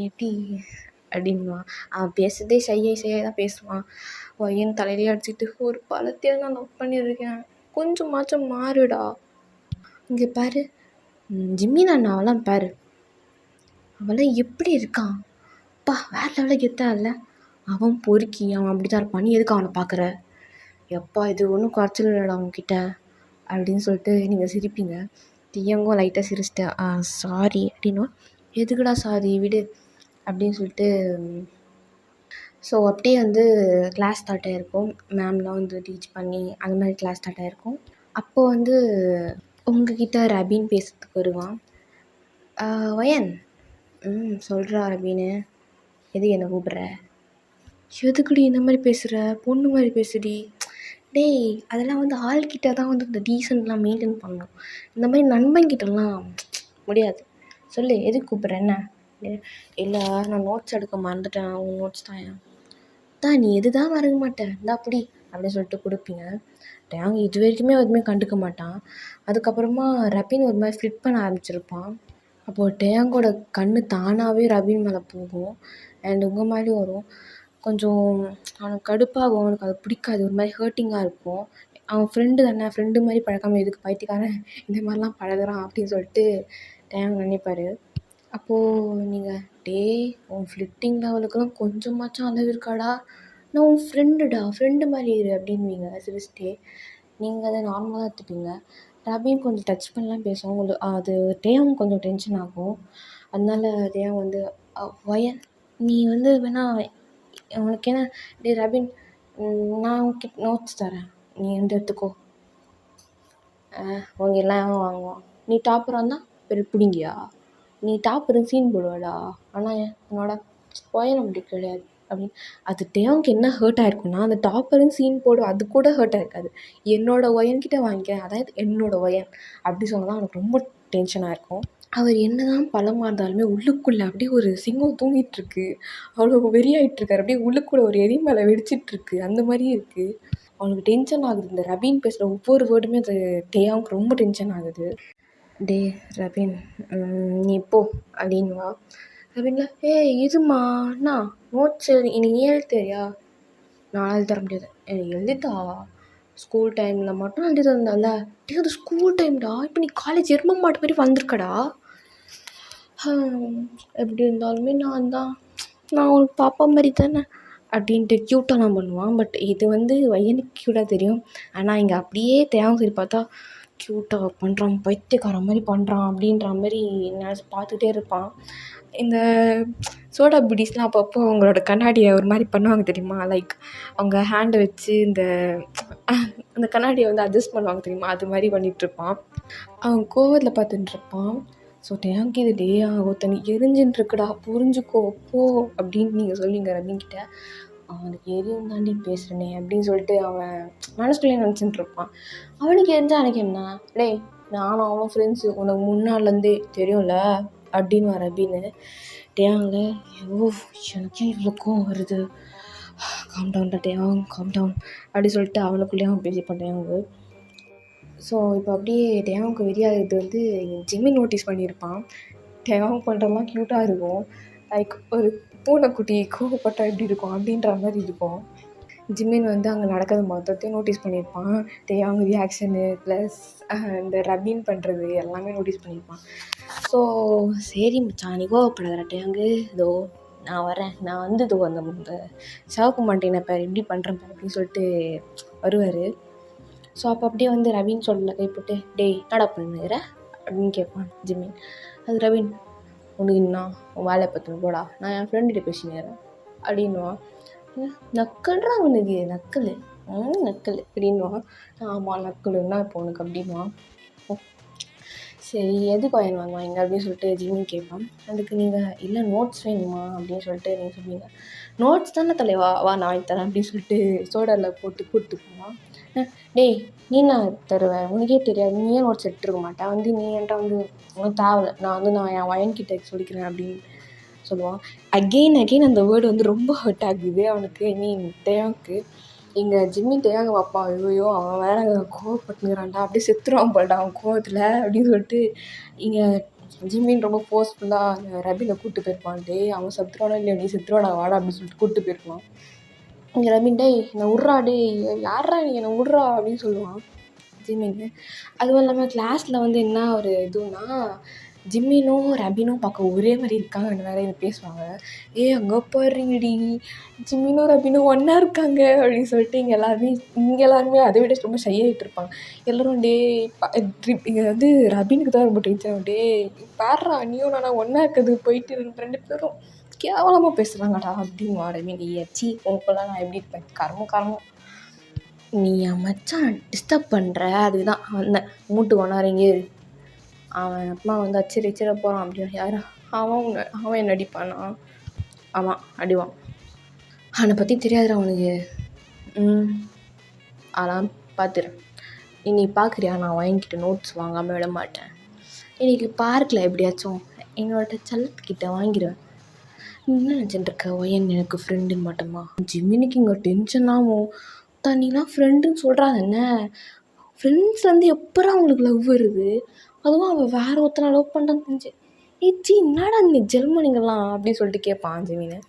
எப்படி அப்படின்வான். அவன் பேசுறதே ஷையாக தான் பேசுவான். ஒயன் தலையிலே அடிச்சுட்டு, ஒரு பழத்தையே நான் லவ் பண்ணியிருக்கேன், கொஞ்சமாச்சும் மாறுடா. இங்கே பாரு ஜிம்மின் அண்ணாவெல்லாம் பாரு, அவெல்லாம் எப்படி இருக்கான் அப்பா, வேறு லெவலில் கெத்தா இல்லை. அவன் பொறுக்கி, அவன் அப்படி தான் இருப்பான், நீ எதுக்கு அவனை பார்க்குற, எப்பா இது ஒன்றும் குறைச்சல் இல்லைடா அவன்கிட்ட அப்படின்னு சொல்லிட்டு நீங்கள் சிரிப்பீங்க. டேயாங்கும் லைட்டாக சிரிச்சிட்டேன், சாரி அப்படின்னா, எதுக்குடா சாரி விடு அப்படின்னு சொல்லிட்டு. ஸோ அப்படியே வந்து கிளாஸ் ஸ்டார்ட் ஆகிருக்கும். மேம்லாம் வந்து டீச் பண்ணி அந்த மாதிரி கிளாஸ் ஸ்டார்ட் ஆகிருக்கும். அப்போது வந்து உங்ககிட்ட ரபின் பேசுறதுக்கு வருவான். வயன், சொல்கிறா ரபின்னு, எது என்னை கூப்பிட்ற, எதுக்குடி இந்த மாதிரி பேசுகிற, பொண்ணு மாதிரி பேசுடி. டேய், அதெல்லாம் வந்து ஆள்கிட்ட தான் வந்து இந்த டீசன்ட்லாம் மெயின்டைன் பண்ணணும், இந்த மாதிரி நண்பன்கிட்டலாம் முடியாது. சொல்லு எதுக்கு கூப்பிட்ற, என்ன. இல்லை நான் நோட்ஸ் எடுக்க மறந்துட்டேன், உன் நோட்ஸ் தான் நீ எது தான் மறக்க மாட்டேன், இந்தா அப்படி அப்படின்னு சொல்லிட்டு கொடுப்பீங்க. டேயாங் இது வரைக்குமே எதுவுமே கண்டுக்க மாட்டான். அதுக்கப்புறமா ரபின் ஒரு மாதிரி ஃப்ளிட் பண்ண ஆரம்பிச்சிருப்பான். அப்போது டேயாங்கோட கண் தானாகவே ரபின் மேலே போகும் அண்ட் உங்கள் மாதிரி வரும். கொஞ்சம் அவனுக்கு கடுப்பாகும், அவனுக்கு அது பிடிக்காது, ஒரு மாதிரி ஹர்ட்டிங்காக இருக்கும். அவன் ஃப்ரெண்டு தானே, ஃப்ரெண்டு மாதிரி பழக்காமல் எதுக்கு பைத்தியக்காரன் இந்த மாதிரிலாம் பழகுறான் அப்படின்னு சொல்லிட்டு டேயாங் நினைப்பார். அப்போது நீங்கள், உன் ஃப்ளிட்டிங் லெவலுக்குலாம் கொஞ்சமாச்சும் அளவு இருக்காடா, நான் உன் ஃப்ரெண்டு மாதிரி இரு அப்படின்வீங்க சிரிச்சிட்டே. நீங்கள் அதை நார்மலாக தான் எடுத்துப்பீங்க. ரபின் கொஞ்சம் டச் பண்ணலாம் பேசுவோம், உங்களுக்கு அது டேயாங் கொஞ்சம் டென்ஷன் ஆகும். அதனால டேயாங் வந்து, வயன் நீ வந்து வேணா உனக்கு என்ன, ரபின் நான் உனக்கு நோட்ஸ் தரேன், நீ வந்து எடுத்துக்கோ, அவங்க எல்லாம் வாங்குவான், நீ டாப்பராக இருந்தால் பெரிய பிடிங்கியா, நீ டாப்பர் சீன் போடுவாடா, ஆனால் என்னோட ஒயன் அப்படி கிடையாது அப்படின்னு. அது டேயாங்க்கு என்ன ஹர்ட் ஆகிருக்குன்னா, அந்த டாப்பருன்னு சீன் போடும் அது கூட ஹர்ட் ஆகிருக்காது, என்னோடய ஒயன்கிட்ட வாங்கிக்க, அதாவது என்னோடய ஒயன் அப்படி சொன்னதான் அவனுக்கு ரொம்ப டென்ஷனாக இருக்கும். அவர் என்ன தான் பழமாக இருந்தாலுமே உள்ளுக்குள்ளே அப்படியே ஒரு சிங்கம் தூங்கிட்டுருக்கு, அவ்வளோ வெறியாகிட்டுருக்காரு, அப்படியே உள்ளுக்குள்ளே ஒரு எரி மேலே வெடிச்சிட்ருக்கு, அந்த மாதிரி இருக்குது. அவனுக்கு டென்ஷன் ஆகுது. இந்த ரபின் பேசுகிற ஒவ்வொரு வேர்டுமே அது டேயாங்க்கு ரொம்ப டென்ஷன் ஆகுது. டே ரபின், நீ போ அப்படின்வா. ரபின்ல, இதுமா அண்ணா நோட்ஸ் இன்னைக்கு நீ எழுதி தெரியா, நான் எழுதி தர முடியாது, எனக்கு எழுதிட்டா ஸ்கூல் டைமில் மட்டும் எழுதி தந்தால, அது ஸ்கூல் டைம்டா, இப்போ நீ காலேஜ் எரும மாட்டு மாதிரி வந்திருக்கடா, எப்படி இருந்தாலுமே நான் உனக்கு பாப்பா மாதிரி தானே அப்படின்ட்டு க்யூட்டாலாம் பண்ணுவான். பட் இது வந்து வயனுக்கு க்யூட்டாக தெரியும், ஆனால் இங்கே அப்படியே தேவை சரி பார்த்தா க்யூட்டாக பண்ணுறான், பைத்தியக்காரன் மாதிரி பண்ணுறான் அப்படின்ற மாதிரி நினச்சி பார்த்துட்டே இருப்பான். இந்த சோடா புடிஸ்லாம் அப்பப்போ அவங்களோட கண்ணாடியை ஒரு மாதிரி பண்ணுவாங்க தெரியுமா, லைக் அவங்க ஹேண்டை வச்சு அந்த கண்ணாடியை வந்து அட்ஜஸ்ட் பண்ணுவாங்க தெரியுமா, அது மாதிரி பண்ணிகிட்ருப்பான். அவன் கோவத்தில் பார்த்துட்டுருப்பான். ஸோ டேயாங்க்கு இது ஒருத்தனி எரிஞ்சுட்டுருக்குடா, புரிஞ்சுக்கோ போ அப்படின்னு நீங்கள் சொல்லிங்க ரபின்கிட்ட. அவனுக்கு எரியும் தாண்டி பேசுகிறனே அப்படின்னு சொல்லிட்டு அவன் மனசுக்குள்ளே நினச்சிட்டுருப்பான். அவனுக்கு எரிஞ்சால் எனக்கு என்ன, நானும் அவனும் ஃப்ரெண்ட்ஸு, உனக்கு முன்னாலேருந்தே தெரியும்ல அப்படின்னு ரபின்னு. டேயாங்கில் எனக்கே இவ்வளோ கோவம் வருது, காம் டவுன்டா டேயாங், காம் டவுன் அப்படி சொல்லிட்டு அவனுக்குள்ளேயே அவன் பேசிப்பான் டேயாங்கு. ஸோ இப்போ அப்படியே டேயாங்க்கு வெறியாகிறது வந்து ஜிம்மி நோட்டீஸ் பண்ணியிருப்பான். டேயாங் பண்ணுறதுலாம் க்யூட்டாக இருக்கும், லைக் ஒரு பூனைக்குட்டி கோவப்பட்டால் எப்படி இருக்கும் அப்படின்ற மாதிரி இருக்கும். ஜிம்மின் வந்து அங்கே நடக்கிறது மொத்தத்தையும் நோட்டீஸ் பண்ணியிருப்பான். டேயாங் ரியாக்ஷனு ப்ளஸ் இந்த ரபின் பண்ணுறது எல்லாமே நோட்டீஸ் பண்ணியிருப்பான். ஸோ சரி மச்சான், நீ கோவப்படாத டேயாங்கு, இதோ நான் வரேன், நான் வந்து இதோ அந்த சிவப்பு மாட்டேன் பேர் எப்படி பண்ணுறேன் பேர் அப்படின்னு சொல்லிட்டு வருவார். ஸோ அப்போ அப்படியே வந்து ரபின் சொல்ல கைப்பட்டு, என்னடா பண்ணுற அப்படின்னு கேட்பான் ஜிம்மின். அது ரபின், உனக்கு என்ன உன் வேலையை பற்றி போடா, நான் என் ஃப்ரெண்டுகிட்ட பேசினேன் அப்படின்வான். நக்கல்றான் உனக்கு, நக்கல் அப்படின்வான். ஆமாம் நக்கலுன்னா இப்போ உனக்கு அப்படின்வான். சரி எதுக்கு வாங்கி வாங்குவாங்க அப்படின்னு சொல்லிட்டு ஜிம்மின் கேட்பான். அதுக்கு நீங்கள் இல்லை நோட்ஸ் வேணுமா அப்படின்னு சொல்லிட்டு நீங்கள் சொல்லுவீங்க. நோட்ஸ் தானே தலைவா, வா நான் வாங்கி தரேன் அப்படின்னு சொல்லிட்டு சோடாவில் போட்டு கூப்பிட்டு போவான். டேய் நீ நான் தருவேன், உனக்கே தெரியாது, நீ ஏன் நோட்ஸ் எடுத்துருக்க மாட்டேன், வந்து நீ என்கிட்ட வந்து உனக்கு தேவையில்ல, நான் என் வயன்கிட்ட சொல்லிக்கிறேன் அப்படின்னு சொல்லுவான். அகெயின் அந்த வேர்டு வந்து ரொம்ப ஹர்ட் ஆகுது அவனுக்கு, ஐ மீன் தேவாங்க்கு. இங்கே ஜிம்மி தேவாங்க பார்ப்பான், ஐயோ அவன் வேற கோவப்பட்டுங்கிறான்டா, அப்படியே செத்துருவான் போலடா அவன் கோவத்தில் அப்படின்னு சொல்லிட்டு இங்கே ஜிம்மின்னு ரொம்ப ஃபோர்ஸ்ஃபுல்லாக ரபினை கூப்பிட்டு போயிருப்பான். டே அவன் செத்துருவானோ இல்லையா, நீ செத்துருவாடா வாடா அப்படின்னு சொல்லிட்டு கூப்பிட்டு போயிருப்பான். இங்கே ரபின் டேய் என்னை விட்றா, டே யாரா நீ என்னை விட்றா அப்படின்னு சொல்லுவான் ஜிம்மின்னு. அதுவும் இல்லாமல் கிளாஸில் வந்து என்ன ஒரு இதுன்னா, ஜிம்மினும் ரபினும் பார்க்க ஒரே மாதிரி இருக்காங்கன்னு வேற இதை பேசுவாங்க. அங்கே பாருங்கடி ஜிம்மினும் ரபினும் ஒன்றா இருக்காங்க அப்படின்னு சொல்லிட்டு இங்கே எல்லாருமே அதை விட ரொம்ப ஷையாகிட்டு இருப்பாங்க. எல்லோரும் டே இங்கே வந்து ரபினுக்கு தான் ரொம்ப டென்ஷன். டே பாடுறா நீயும் நானா ஒன்றா இருக்கிறது போயிட்டு ரெண்டு பேரும் கேவலமாக பேசுகிறாங்கடா அப்படின்னு ரபின். ஏச்சி உனக்குலாம் நான் எப்படி இருப்பேன், கர்மம் நீ என் மச்சான் டிஸ்டர்ப் பண்ணுற, அதுதான் வந்தேன் மூட்டு கொண்டாரிங்க. அவன் அப்பா வந்து அச்சிட போகிறான் அப்படின்னு. யாரா அவன் என்ன அடிப்பானா? ஆமாம் அடிவான். அவனை பற்றி தெரியாதுடா அவனுக்கு. அதெல்லாம் பார்த்துறேன். நீ பார்க்குறியா, நான் வாங்கிக்கிட்ட நோட்ஸ் வாங்காமல் விட மாட்டேன். இன்றைக்கி பார்க்கில் எப்படியாச்சும் என்னோட செல்லத்துக்கிட்ட வாங்கிடுவேன். நீ என்ன நினச்சிட்டுருக்க, ஒயன் எனக்கு ஃப்ரெண்டுன்னு மட்டுமா? ஜிம்மினிக்கு இங்கே டென்ஷன் ஆகும். தண்ணிலாம் ஃப்ரெண்டுன்னு சொல்கிறாங்க என்ன, ஃப்ரெண்ட்ஸ் வந்து எப்போறா அவங்களுக்கு லவ் வருது, அதுவும் அவள் வேற ஒருத்தனை லவ் பண்ணுறான்னு தெரிஞ்சு ஏச்சி என்னடா நீ ஜெல்மனிங்கெல்லாம் அப்படின்னு சொல்லிட்டு கேட்பான் ஜிமின்.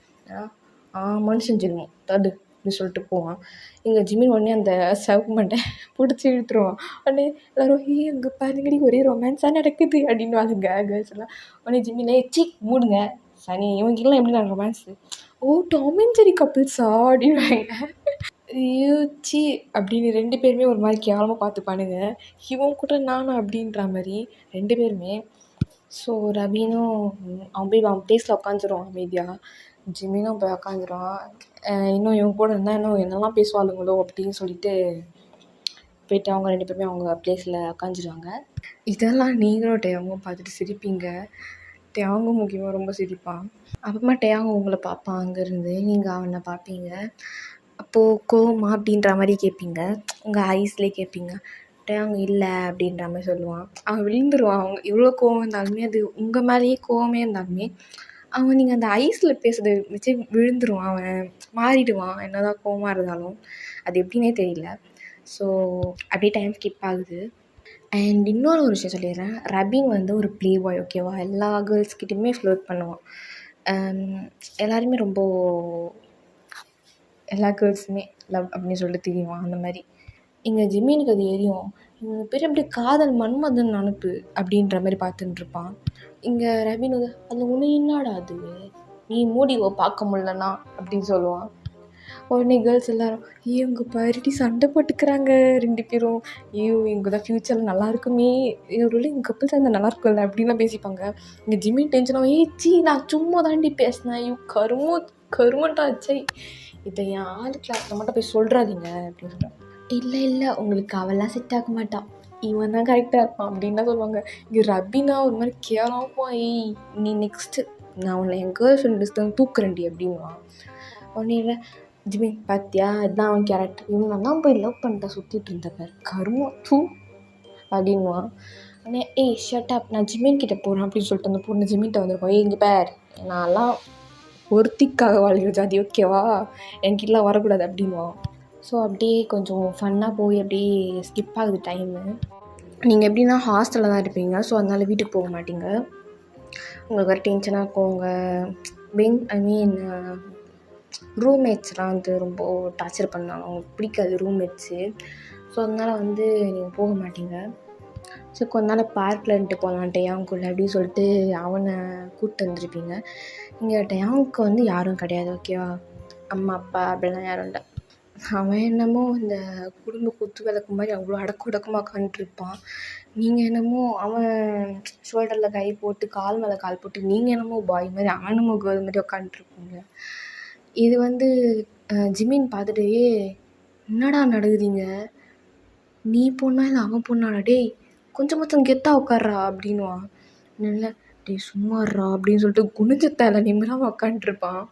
மனுஷன் ஜெல்மம் தடு அப்படின்னு சொல்லிட்டு போவான். இங்கே ஜிமின் உடனே அந்த சவுக்கு மண்டை பிடிச்சி இழுத்துருவான். உடனே எல்லோரும் அங்கே பாருங்கடி ஒரே ரொமான்ஸாக நடக்குது அப்படின்னு வாங்க கேர்ள்ஸ் எல்லாம். உடனே ஜிமின் ஏச்சி மூடுங்க சனி, இவங்கெல்லாம் எப்படி நான் ரொமான்ஸு, டாம் அண்ட் ஜெர்ரி கப்பிள்ஸா அப்படின்வாங்க. யூச்சி அப்படின்னு ரெண்டு பேருமே ஒரு மாதிரி கேவலமாக பார்த்துப்பானுங்க. இவன் கூட நானும் அப்படின்ற மாதிரி ரெண்டு பேருமே. ஸோ ரபினும் அவன் ப்ளேஸில் உட்காந்துருவான் அமைதியாக. ஜிம்மினும் போய் உட்காந்துருவான். இன்னும் இவன் கூட இருந்தால் இன்னும் என்னெல்லாம் பேசுவாளுங்களோ அப்படின்னு சொல்லிட்டு போய்ட்டு அவங்க ரெண்டு பேருமே அவங்க ப்ளேஸில் உட்காந்துருவாங்க. இதெல்லாம் நீங்களும் டேயாங்கும் பார்த்துட்டு சிரிப்பீங்க. டேயாங்கும் முக்கியமாக ரொம்ப சிரிப்பான். அப்புறமா டேயாங்கும் உங்களை பார்ப்பான் அங்கேருந்து, நீங்கள் அவனை பார்ப்பீங்க. அப்போது கோவமா அப்படின்ற மாதிரி கேட்பீங்க, உங்கள் ஐஸ்லேயே கேட்பீங்க. டேயாங் இல்லை அப்படின்ற மாதிரி சொல்லுவான். அவன் விழுந்துருவான். அவங்க எவ்வளோ கோவம் இருந்தாலுமே, அது உங்கள் மேலேயே கோவமே இருந்தாலுமே அவன் நீங்கள் அந்த ஐஸில் பேசுகிறத வச்சு விழுந்துருவான். அவன் மாறிடுவான் என்ன தான் கோவமாக இருந்தாலும். அது எப்படின்னே தெரியல. ஸோ அப்படியே டைம் ஸ்கிப் ஆகுது. அண்ட் இன்னொரு ஒரு விஷயம் சொல்லிடுறேன். ரபின் வந்து ஒரு ப்ளே பாய், ஓகேவா? எல்லா கேர்ள்ஸ்கிட்டையுமே ஃப்ளோட் பண்ணுவான். எல்லாருமே ரொம்ப எல்லா கேர்ள்ஸுமே லவ் அப்படின்னு சொல்லிட்டு தெரியுவான் அந்த மாதிரி. இங்கே ஜிம்மினுக்கு அது எரியும். இவங்க பேர் எப்படி காதல் மன்மதன் அனுப்பு அப்படின்ற மாதிரி பார்த்துட்டுருப்பான். இங்கே ரபின் வந்து அது ஒன்று என்னடா அது, நீ மூடிவோ பார்க்க முடியலன்னா அப்படின்னு சொல்லுவான். உடனே கேர்ள்ஸ் எல்லோரும் இவங்க பாருடி சண்டை போட்டுக்கிறாங்க ரெண்டு பேரும், இவங்க தான் ஃப்யூச்சரில் நல்லா இருக்குமே, இவரோட இவங்க கப்பிள்ஸ் இருந்தால் நல்லா இருக்கும்ல அப்படின்லாம் பேசிப்பாங்க. இங்கே ஜிம்மி டென்ஷனாக ஏச்சி நான் சும்மா தாண்டி பேசினேன், கருமண்டா ஆச்சை, இதை என் ஆள் கிளாஸில் மட்டும் போய் சொல்கிறாதீங்க அப்படின்னு சொல்கிறேன். இல்லை உங்களுக்கு அவெல்லாம் செட் ஆக மாட்டான், இவன் தான் கரெக்டாக இருப்பான் அப்படின்லாம் சொல்லுவாங்க. இங்கே ரபினா ஒரு மாதிரி கேவலமா, நீ நெக்ஸ்ட்டு நான் உன்னை என் கேர்ள் ஃப்ரெண்ட் லிஸ்ட்டில் தூக்குறேன்டி அப்படின்வான். உடனே இல்லை ஜிம்மி பார்த்தியா இதுதான் அவன் கேரக்டர், இவங்க தான் போய் லவ் பண்ணிட்ட சுற்றிட்டு இருந்தவர் கருமம் தூ அப்படின்வான். உடனே ஷட் அப், நான் ஜிம்மின் கிட்டே போகிறேன் அப்படின்னு சொல்லிட்டு அந்த பொண்ணு ஜிம்மின்கிட்ட வந்துருக்கோம். இங்கே பேர் நான்லாம் ஒருத்திக்காக வாழ்கிற ஜாதி, ஓகேவா, என்கிட்டலாம் வரக்கூடாது அப்படின்வான். ஸோ அப்படியே கொஞ்சம் ஃபன்னாக போய் அப்படியே ஸ்கிப் ஆகுது டைமு. நீங்கள் எப்படின்னா ஹாஸ்டலில் தான் இருப்பீங்க, ஸோ அதனால் வீட்டுக்கு போக மாட்டீங்க. உங்களுக்கு வேறு டென்ஷனாக இருக்கும். உங்கள் ரூம்மேட்ஸ்லாம் வந்து ரொம்ப டார்ச்சர் பண்ணாங்க, அவங்களுக்கு பிடிக்காது ரூம்மேட்ஸு. ஸோ அதனால் வந்து நீங்கள் போக மாட்டீங்க. ஸோ கொஞ்ச நாள் பார்க்கில் இருந்துட்டு போகலாம் டேயாங்குள்ள அப்படின்னு சொல்லிட்டு அவனை கூப்பிட்டு வந்துருப்பீங்க. இங்கே டேயாங்க்கு வந்து யாரும் கிடையாது, ஓகேவா? அம்மா அப்பா அப்படிலாம் யாரும் இல்லை. அவன் என்னமோ இந்த குடும்ப குத்து விளக்கு மாதிரி அவ்வளோ அடக்கமாக உட்காந்துட்ருப்பான். நீங்கள் என்னமோ அவன் ஷோல்டரில் கை போட்டு கால் மேலே கால் போட்டு நீங்கள் என்னமோ பாய் மாதிரி அவன் என்னமோ கேர்ள் மாதிரி உட்காந்துட்ருப்பீங்க. இது வந்து ஜிம்மின் பார்த்துட்டு என்னடா நடக்குதுங்க, நீ பொண்ணா இல்லை அவன் பொண்ணாடா, டேய் கொஞ்சம் கெத்தாக உட்கார்றா அப்படின்வான். இல்லை டேய் சும்மாறா அப்படின்னு சொல்லிட்டு குனிஞ்சத்தால நிம்மராமல் உட்காந்துட்ருப்பான்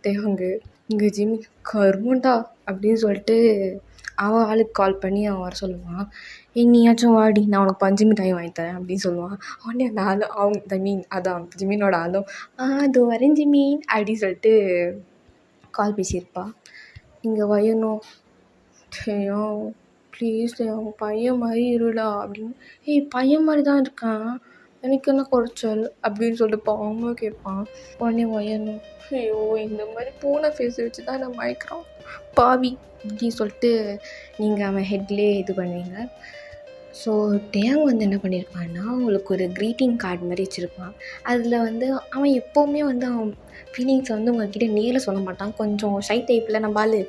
தேவங்கு. இங்கே ஜிம்மி கருமண்டா அப்படின்னு சொல்லிட்டு அவன் ஆளுக்கு கால் பண்ணி அவன் வர சொல்லுவான். நீயாச்சும் வாடி, நான் உனக்கு பஞ்சு மிட்டாய் வாங்கி தரேன் அப்படின்னு சொல்லுவான். உடனே அந்த ஆளும் அதான் ஜிமினோட ஆளும் அது வரேன் ஜிமின் அப்படின்னு சொல்லிட்டு கால் பேசியிருப்பா. இங்கே வயனும் டேயும் ப்ளீஸ் அவன் பையன் மாதிரி இருடா அப்படின்னு. பையன் மாதிரி தான் இருக்கான், எனக்கு என்ன குறைச்சல் அப்படின்னு சொல்லிட்டு பாவமாக கேட்பான். உடனே வயனும் ஐயோ இந்த மாதிரி பூனை ஃபேஸ் வச்சு தான் நான் மயக்கிறான் பாவி அப்படின்னு சொல்லிட்டு நீங்கள் அவன் ஹெட்லேயே இது பண்ணுவீங்க. ஸோ டேங் வந்து என்ன பண்ணியிருப்பான்னா, உங்களுக்கு ஒரு க்ரீட்டிங் கார்டு மாதிரி வச்சுருப்பான். அதில் வந்து அவன் எப்போவுமே வந்து அவன் ஃபீலிங்ஸை வந்து உங்கள்கிட்ட நேரில் சொல்ல மாட்டான். கொஞ்சம் ஷை டைப்பில் நம்ம ஆள்.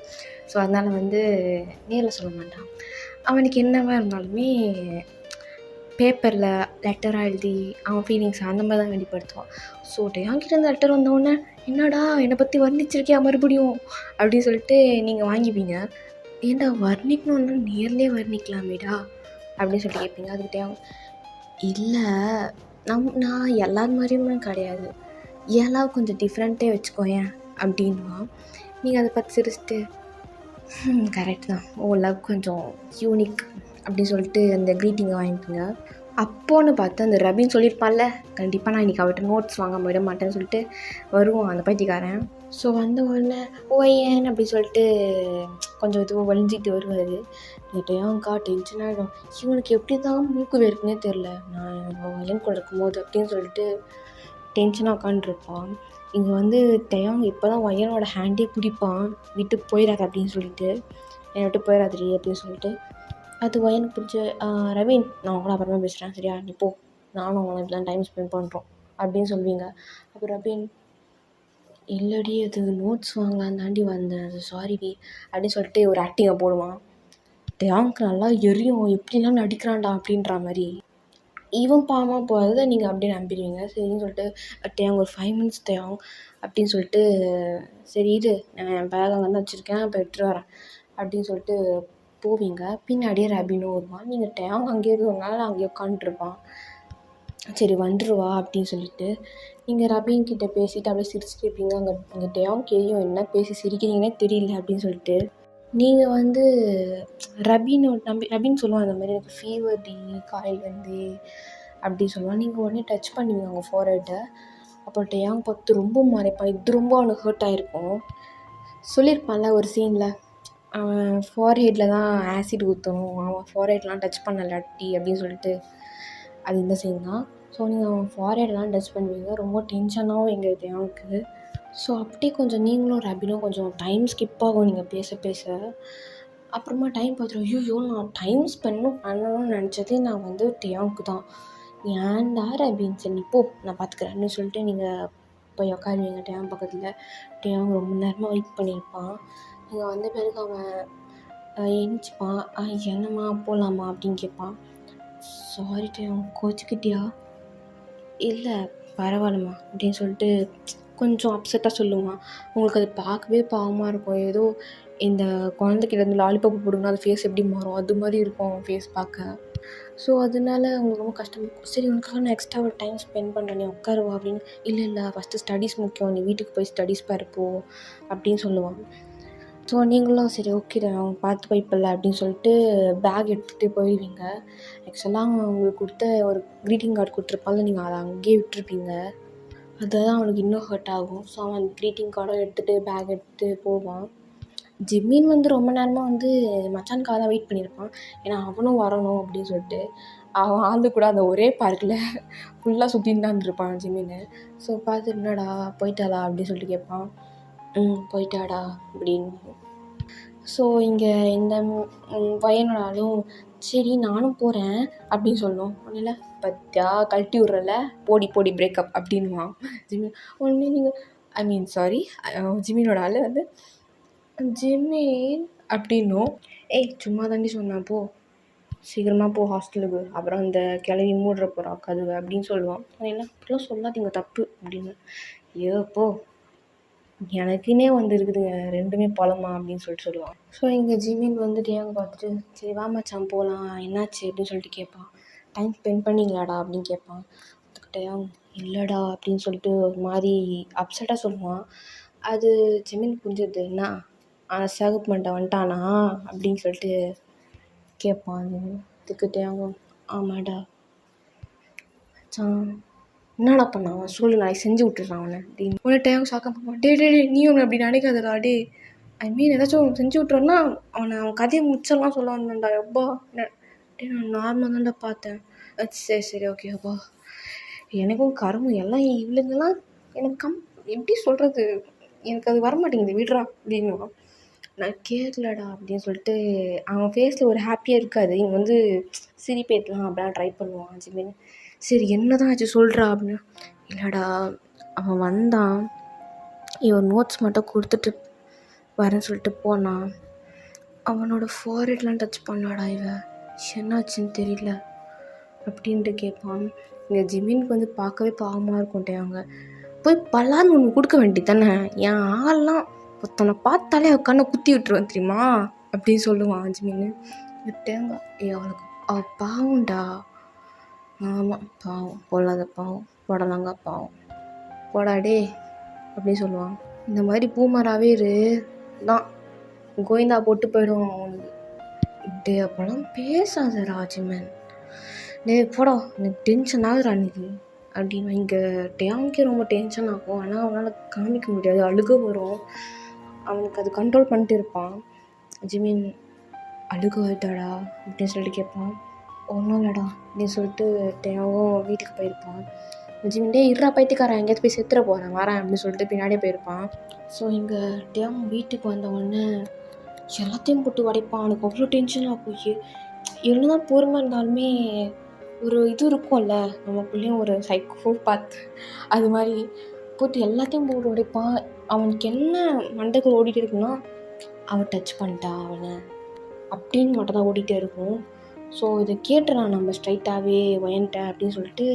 ஸோ அதனால் வந்து நேரில் சொல்ல மாட்டான். அவனுக்கு என்னவா இருந்தாலுமே பேப்பரில் லெட்டராக எழுதி அவன் ஃபீலிங்ஸை அந்த மாதிரி தான் வெளிப்படுத்துவான். ஸோ டேங்கிட்ட இருந்து லெட்டர் வந்தோடனே என்னடா என்னை பற்றி வர்ணிச்சிருக்கியா மறுபடியும் அப்படின்னு சொல்லிட்டு நீங்கள் வாங்கிப்பீங்க. ஏன்டா வர்ணிக்கணுன்னா நேர்லேயே வர்ணிக்கலாமேடா அப்படின்னு சொல்லிட்டு கேட்பீங்க. அதுக்கிட்டே இல்லை நான் எல்லார் மாதிரியுமே கிடையாது, ஏதாவது கொஞ்சம் டிஃப்ரெண்ட்டே வச்சுக்கோயேன் அப்படின்வான். நீங்கள் அதை பார்த்து சிரிச்சிட்டு கரெக்ட் தான், ஓ லவ் கொஞ்சம் யூனிக் அப்படின்னு சொல்லிட்டு அந்த க்ரீட்டிங்கை வாங்கிக்கோங்க. அப்போன்னு பார்த்து அந்த ரபின்னு சொல்லியிருப்பான்ல, கண்டிப்பாக நான் இன்றைக்கி அவர்கிட்ட நோட்ஸ் வாங்காம விட மாட்டேன்னு சொல்லிட்டு வருவான் அந்த பைத்தியக்காரன். ஸோ வந்த உடனே ஓயேன் அப்படி சொல்லிட்டு கொஞ்சம் இதுவும் வலிஞ்சிட்டு வருவார். ஏன்க்கா டென்ஷன் ஆகிடும், இவனுக்கு எப்படி தான் மூக்கு வேர்க்குன்னே தெரில, நான் வயன் கூட இருக்கும்போது அப்படின்னு சொல்லிட்டு டென்ஷனாக உட்காந்துருப்பான். இங்கே வந்து டயாங் இப்போ தான் வயனோட ஹேண்டே பிடிப்பான், விட்டு போயிடாது அப்படின்னு சொல்லிட்டு, என்னை விட்டு போயிடாதீ அப்படின்னு சொல்லிட்டு. அது வயனுக்கு பிடிச்ச ரவீன் நான் உங்களை அப்புறமா பேசுகிறேன் சரியா, நீ போ, நானும் அவனை இப்படி தான் டைம் ஸ்பெண்ட் பண்ணுறோம் அப்படின்னு சொல்வீங்க. அப்புறம் ரவீன் இல்லடி அது நோட்ஸ் வாங்கலாம் தாண்டி வந்தேன், அது சாரிடி அப்படின்னு சொல்லிட்டு ஒரு ஆக்டிங்கை போடுவான். டயாங்க்கு நல்லா எரியும், எப்படிலாம் நடிக்கிறான்டா அப்படின்ற மாதிரி. இவன் பாவமாக போகிறத நீங்கள் அப்படியே நம்பிடுவீங்க. சரின்னு சொல்லிட்டு டயாங் ஒரு 5 minutes டயாங் அப்படின்னு சொல்லிட்டு சரி இது நான் என் பேக் அங்கே தான் வச்சுருக்கேன் இப்போ எடுத்துகிட்டு வரேன் அப்படின்னு சொல்லிட்டு போவீங்க. பின்னாடியே ரபினும் வருவான். நீங்கள் டயாங் அங்கேயே இருக்கிறதுனால அங்கேயே உட்காந்துட்ருப்பான். சரி வந்துடுவா அப்படின்னு சொல்லிட்டு நீங்கள் ரபின் கிட்டே பேசிவிட்டு அப்படியே சிரிச்சுட்டு இருப்பீங்க. அங்கே டயாங் கேயும் என்ன பேசி சிரிக்கிறீங்கன்னே தெரியல அப்படின்னு சொல்லிட்டு நீங்கள் வந்து ரபின்னு சொல்லுவான் இந்த மாதிரி எனக்கு ஃபீவர் டி காலையில் வந்து அப்படி சொல்லுவான். நீங்கள் உடனே டச் பண்ணுவீங்க அவங்க ஃபோர்ஹெட்டை. அப்போ டயாங் பார்த்து ரொம்ப மறைப்பான். இது ரொம்ப அவனுக்கு ஹர்ட் ஆகிருக்கும். சொல்லியிருப்பான்ல ஒரு சீனில் அவன் ஃபோர்ஹெட்டில் தான் ஆசிட் ஊற்றணும், அவன் ஃபோர்ஹெட்லாம் டச் பண்ணலாட்டி அப்படின்னு சொல்லிட்டு, அது இந்த சீன் தான். ஸோ நீங்கள் அவன் ஃபோர்ஹெட்லாம் டச் பண்ணுவீங்க. ரொம்ப டென்ஷனாகவும் எங்கள் டயாங்க்கு. ஸோ அப்படியே கொஞ்சம் நீங்களும் ரபினும் கொஞ்சம் டைம் ஸ்கிப் ஆகும் நீங்கள் பேச பேச. அப்புறமா டைம் பார்த்துருவோம், ஐயோ நான் டைம் பண்ணணும்னு நினச்சதே நான் வந்து டயாங்க்கு தான், ஏன்டா ரபின் சரி நீ போ நான் பார்த்துக்கிறேன்னு சொல்லிட்டு நீங்கள் போய் உட்காருவீங்க டயாங் பக்கத்தில். டயாங் ரொம்ப நேரமாக வெயிட் பண்ணியிருப்பான். நீங்கள் வந்த பிறகு அவன் எழுந்திரிச்சிப்பான். என்னம்மா போகலாமா அப்படின்னு கேட்பான். சாரி டயாங் கோச்சிக்கிட்டியா, இல்லை பரவாயில்லம்மா அப்படின்னு சொல்லிட்டு கொஞ்சம் அப்செட்டாக சொல்லுவான். உங்களுக்கு அது பார்க்கவே பாவமாக இருக்கும். ஏதோ இந்த குழந்தைக்கிட்ட இருந்து லாலிபாப் போடுங்கன்னா அது ஃபேஸ் எப்படி மாறும் அது மாதிரி இருக்கும் அவன் ஃபேஸ் பார்க்க. ஸோ அதனால அவங்களுக்கு ரொம்ப கஷ்டமாக இருக்கும். சரி உனக்காக நான் எக்ஸ்ட்ரா ஒரு டைம் ஸ்பெண்ட் பண்ணுறேன், நீ உட்காருவா அப்படின்னு. இல்லை ஃபஸ்ட்டு ஸ்டடீஸ் முக்கியம், நீ வீட்டுக்கு போய் ஸ்டடீஸ் பாருப்போ அப்படின்னு சொல்லுவான். ஸோ நீங்களும் சரி ஓகே அவங்க பார்த்து போய்ப்பில்ல அப்படின்னு சொல்லிட்டு பேக் எடுத்துகிட்டு போயிடுவீங்க. ஆக்சுவலாக அவங்களுக்கு கொடுத்த ஒரு க்ரீட்டிங் கார்டு கொடுத்துருப்பாங்க, நீங்கள் அதை அங்கேயே விட்டுருப்பீங்க. அதுதான் அவனுக்கு இன்னும் ஹர்ட் ஆகும். ஸோ அவன் க்ரீட்டிங் கார்டும் எடுத்துகிட்டு பேக் எடுத்துகிட்டு போவான். ஜிம்மின் வந்து ரொம்ப நேரமாக வந்து மச்சானுக்காக தான் வெயிட் பண்ணியிருப்பான். ஏன்னா அவனும் வரணும் அப்படின்னு சொல்லிட்டு. அவன் ஆளு கூட அந்த ஒரே பார்க்கில் ஃபுல்லாக சுற்றின்னு தான் இருந்திருப்பான் ஜிம்மின்னு. ஸோ பார்த்து என்னடா போயிட்டாளா அப்படின்னு சொல்லிட்டு கேட்பான். போயிட்டாடா அப்படின்னு. ஸோ இங்கே இந்த பையனாலும் சரி நானும் போகிறேன் அப்படின்னு சொல்லும். ஒன்றும் பத்தியா கழட்டி விட்றல, போடி பிரேக்கப் அப்படின்வான் ஜிம்மின். ஒன்று நீங்கள் சாரி ஜிம்மினோட ஆள் வந்து ஜிம்மின் அப்படின்னும். சும்மா தாண்டி சொன்னேன், போ சீக்கிரமாக போ ஹாஸ்டலுக்கு, அப்புறம் இந்த கிளவி மூடுற போகிறா கதவு அப்படின்னு சொல்லுவான். என்ன அப்படிலாம் சொல்லாதீங்க தப்பு அப்படின்னு. போ எனக்குன்னே வந்து இருக்குதுங்க ரெண்டுமே பழமா அப்படின்னு சொல்லிட்டு சொல்லுவான். ஸோ இங்கே ஜிமின் வந்து டேங் பார்த்துட்டு சரி வா மச்சான் போகலாம் என்னாச்சு அப்படின்னு சொல்லிட்டு கேட்பான். டைம் ஸ்பெண்ட் பண்ணிங்களாடா அப்படின்னு கேட்பான். அதுக்கிட்டையும் இல்லைடா அப்படின்னு சொல்லிட்டு ஒரு மாதிரி அப்செட்டாக சொல்லுவான். அது ஜிமின் புரிஞ்சது, என்ன சிகப்பு மண்டை வந்துட்டானா அப்படின்னு சொல்லிட்டு கேட்பான். அதுக்கு டேங்கும் ஆமாடா மச்சான் என்னடா பண்ணான் அவன் சொல்லு நான் செஞ்சு விட்டுறான் அவனை அப்படின்னு. உடனே டேங்கும் ஷாக்காக பார்ப்பான். டே நீ ஒன்று அப்படி நினைக்காதடா டே, ஐ மீன் ஏதாச்சும் செஞ்சு விட்டுறோன்னா அவன் கதையை முடிச்செல்லாம் சொல்ல வந்தேன்டா எப்பா. டே நான் நார்மலாக தான்டா பார்த்தேன். சரி ஓகே அப்பா. எனக்கும் கரும்பு எல்லாம் இவளுங்கெல்லாம் எனக்கு எப்படி சொல்கிறது, எனக்கு அது வரமாட்டேங்குது விடுறா அப்படின்னு. நான் கேட்கலடா அப்படின்னு சொல்லிட்டு அவன் ஃபேஸில் ஒரு ஹாப்பியாக இருக்காது. இவன் வந்து சிரிப்பேற்றலாம் அப்படிலாம் ட்ரை பண்ணுவான் ஜிமின். சரி என்ன தான் ஆச்சு சொல்கிறா அப்படின்னு. இல்லைடா அவன் வந்தான், இவன் நோட்ஸ் மட்டும் கொடுத்துட்டு வரேன்னு சொல்லிட்டு போனான். அவனோட ஃபார்ஹெட்லாம் டச் பண்ணாடா இவன், என்னாச்சுன்னு தெரியல அப்படின்ட்டு கேட்பான். இங்கே ஜிமினுக்கு வந்து பார்க்கவே பாவமாக இருக்கும். அவங்க போய் பல்லான்னு ஒன்று கொடுக்க வேண்டி தானே, என் ஆள்லாம் ஒருத்தனை பார்த்தாலே அவள் கண்ணை குத்தி விட்டுருவேன் தெரியுமா அப்படின்னு சொல்லுவான் ஜிமின்னு. தேங்காய் அவள் பாவம்டா. ஆமாம் பாவம், பொல்லாத பாவம், போடலாங்க பாவம், போடாடே அப்படின்னு சொல்லுவான். இந்த மாதிரி பூமராகவே இரு தான் கோவிந்தா போட்டு போயிடுவான் அவனுக்கு. டே அப்போலாம் பேசாத ராஜிமன், டே போடா எனக்கு டென்ஷன் ஆகுறா அன்றைக்கி அப்படின்னு. இங்கே டேங்கே ரொம்ப டென்ஷன் ஆகும், ஆனால் அவனால் காமிக்க முடியாது, அழுக வரும் அவனுக்கு. அது கண்ட்ரோல் பண்ணிட்டு இருப்பான். ஜிமின் அழுக வருதாடா அப்படின்னு சொல்லிட்டு கேட்பான். ஒன்றும் இல்லைடா அப்படின்னு சொல்லிட்டு டேவும் வீட்டுக்கு போயிருப்பான். ஜிமின் டே இருறா பைத்தியக்காரன் எங்கேயாவது போய் செத்துற போகிறேன் வரேன் அப்படின்னு சொல்லிட்டு பின்னாடியே போயிருப்பான். ஸோ இங்கே டேவும் வீட்டுக்கு வந்தவொடனே எல்லாத்தையும் போட்டு உடைப்பான். அவனுக்கு அவ்வளோ டென்ஷனாக போய் எவ்வளோ தான் பொறுமை இருந்தாலுமே ஒரு இது இருக்கும்ல நமக்குள்ளேயும் ஒரு சைக்கோ பார்த்து, அது மாதிரி போட்டு எல்லாத்தையும் போட்டு உடைப்பான். அவனுக்கு என்ன மண்டைக்குள் ஓடிட்டு இருக்குன்னா அவன் டச் பண்ணிட்டா அவனை அப்படின்னு மட்டும் தான் ஓடிட்டே இருக்கும். ஸோ இதை கேட்டுறான் நம்ம ஸ்ட்ரைட்டாகவே வயன்ட்டேன் அப்படின்னு சொல்லிட்டு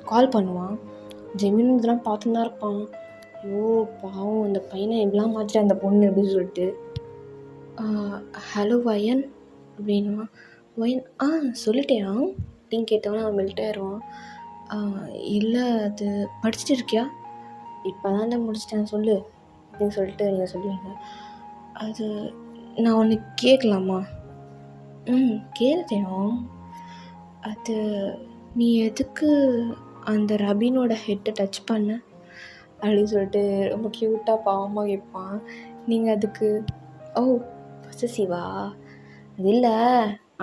கால் பண்ணுவான். ஜெமின் இதெல்லாம் பார்த்துன்னு தான் இருப்பான். ஐயோ பாவம் அந்த பையனை எப்படிலாம் மாற்றிட்டா அந்த பொண்ணு அப்படின்னு சொல்லிட்டு. ஹலோ வயன் அப்படின்னா. வயன் சொல்லிட்டேன் அப்படின்னு கேட்டவனா அவன் மெல்ட்டாயிருவான். இல்லை அது படிச்சுட்டு இருக்கியா? இப்போ தான் முடிச்சிட்டேன் சொல்லு அப்படின்னு சொல்லிட்டு நீங்கள் சொல்லுவீங்க. அது நான் ஒன்று கேட்கலாமா? கேளுதேன். அது நீ எதுக்கு அந்த ரபினோட ஹெட்டை டச் பண்ண அப்படின்னு சொல்லிட்டு ரொம்ப க்யூட்டாக பாவமாக கேட்பான். நீங்கள் அதுக்கு பொசசிவா? அது இல்லை,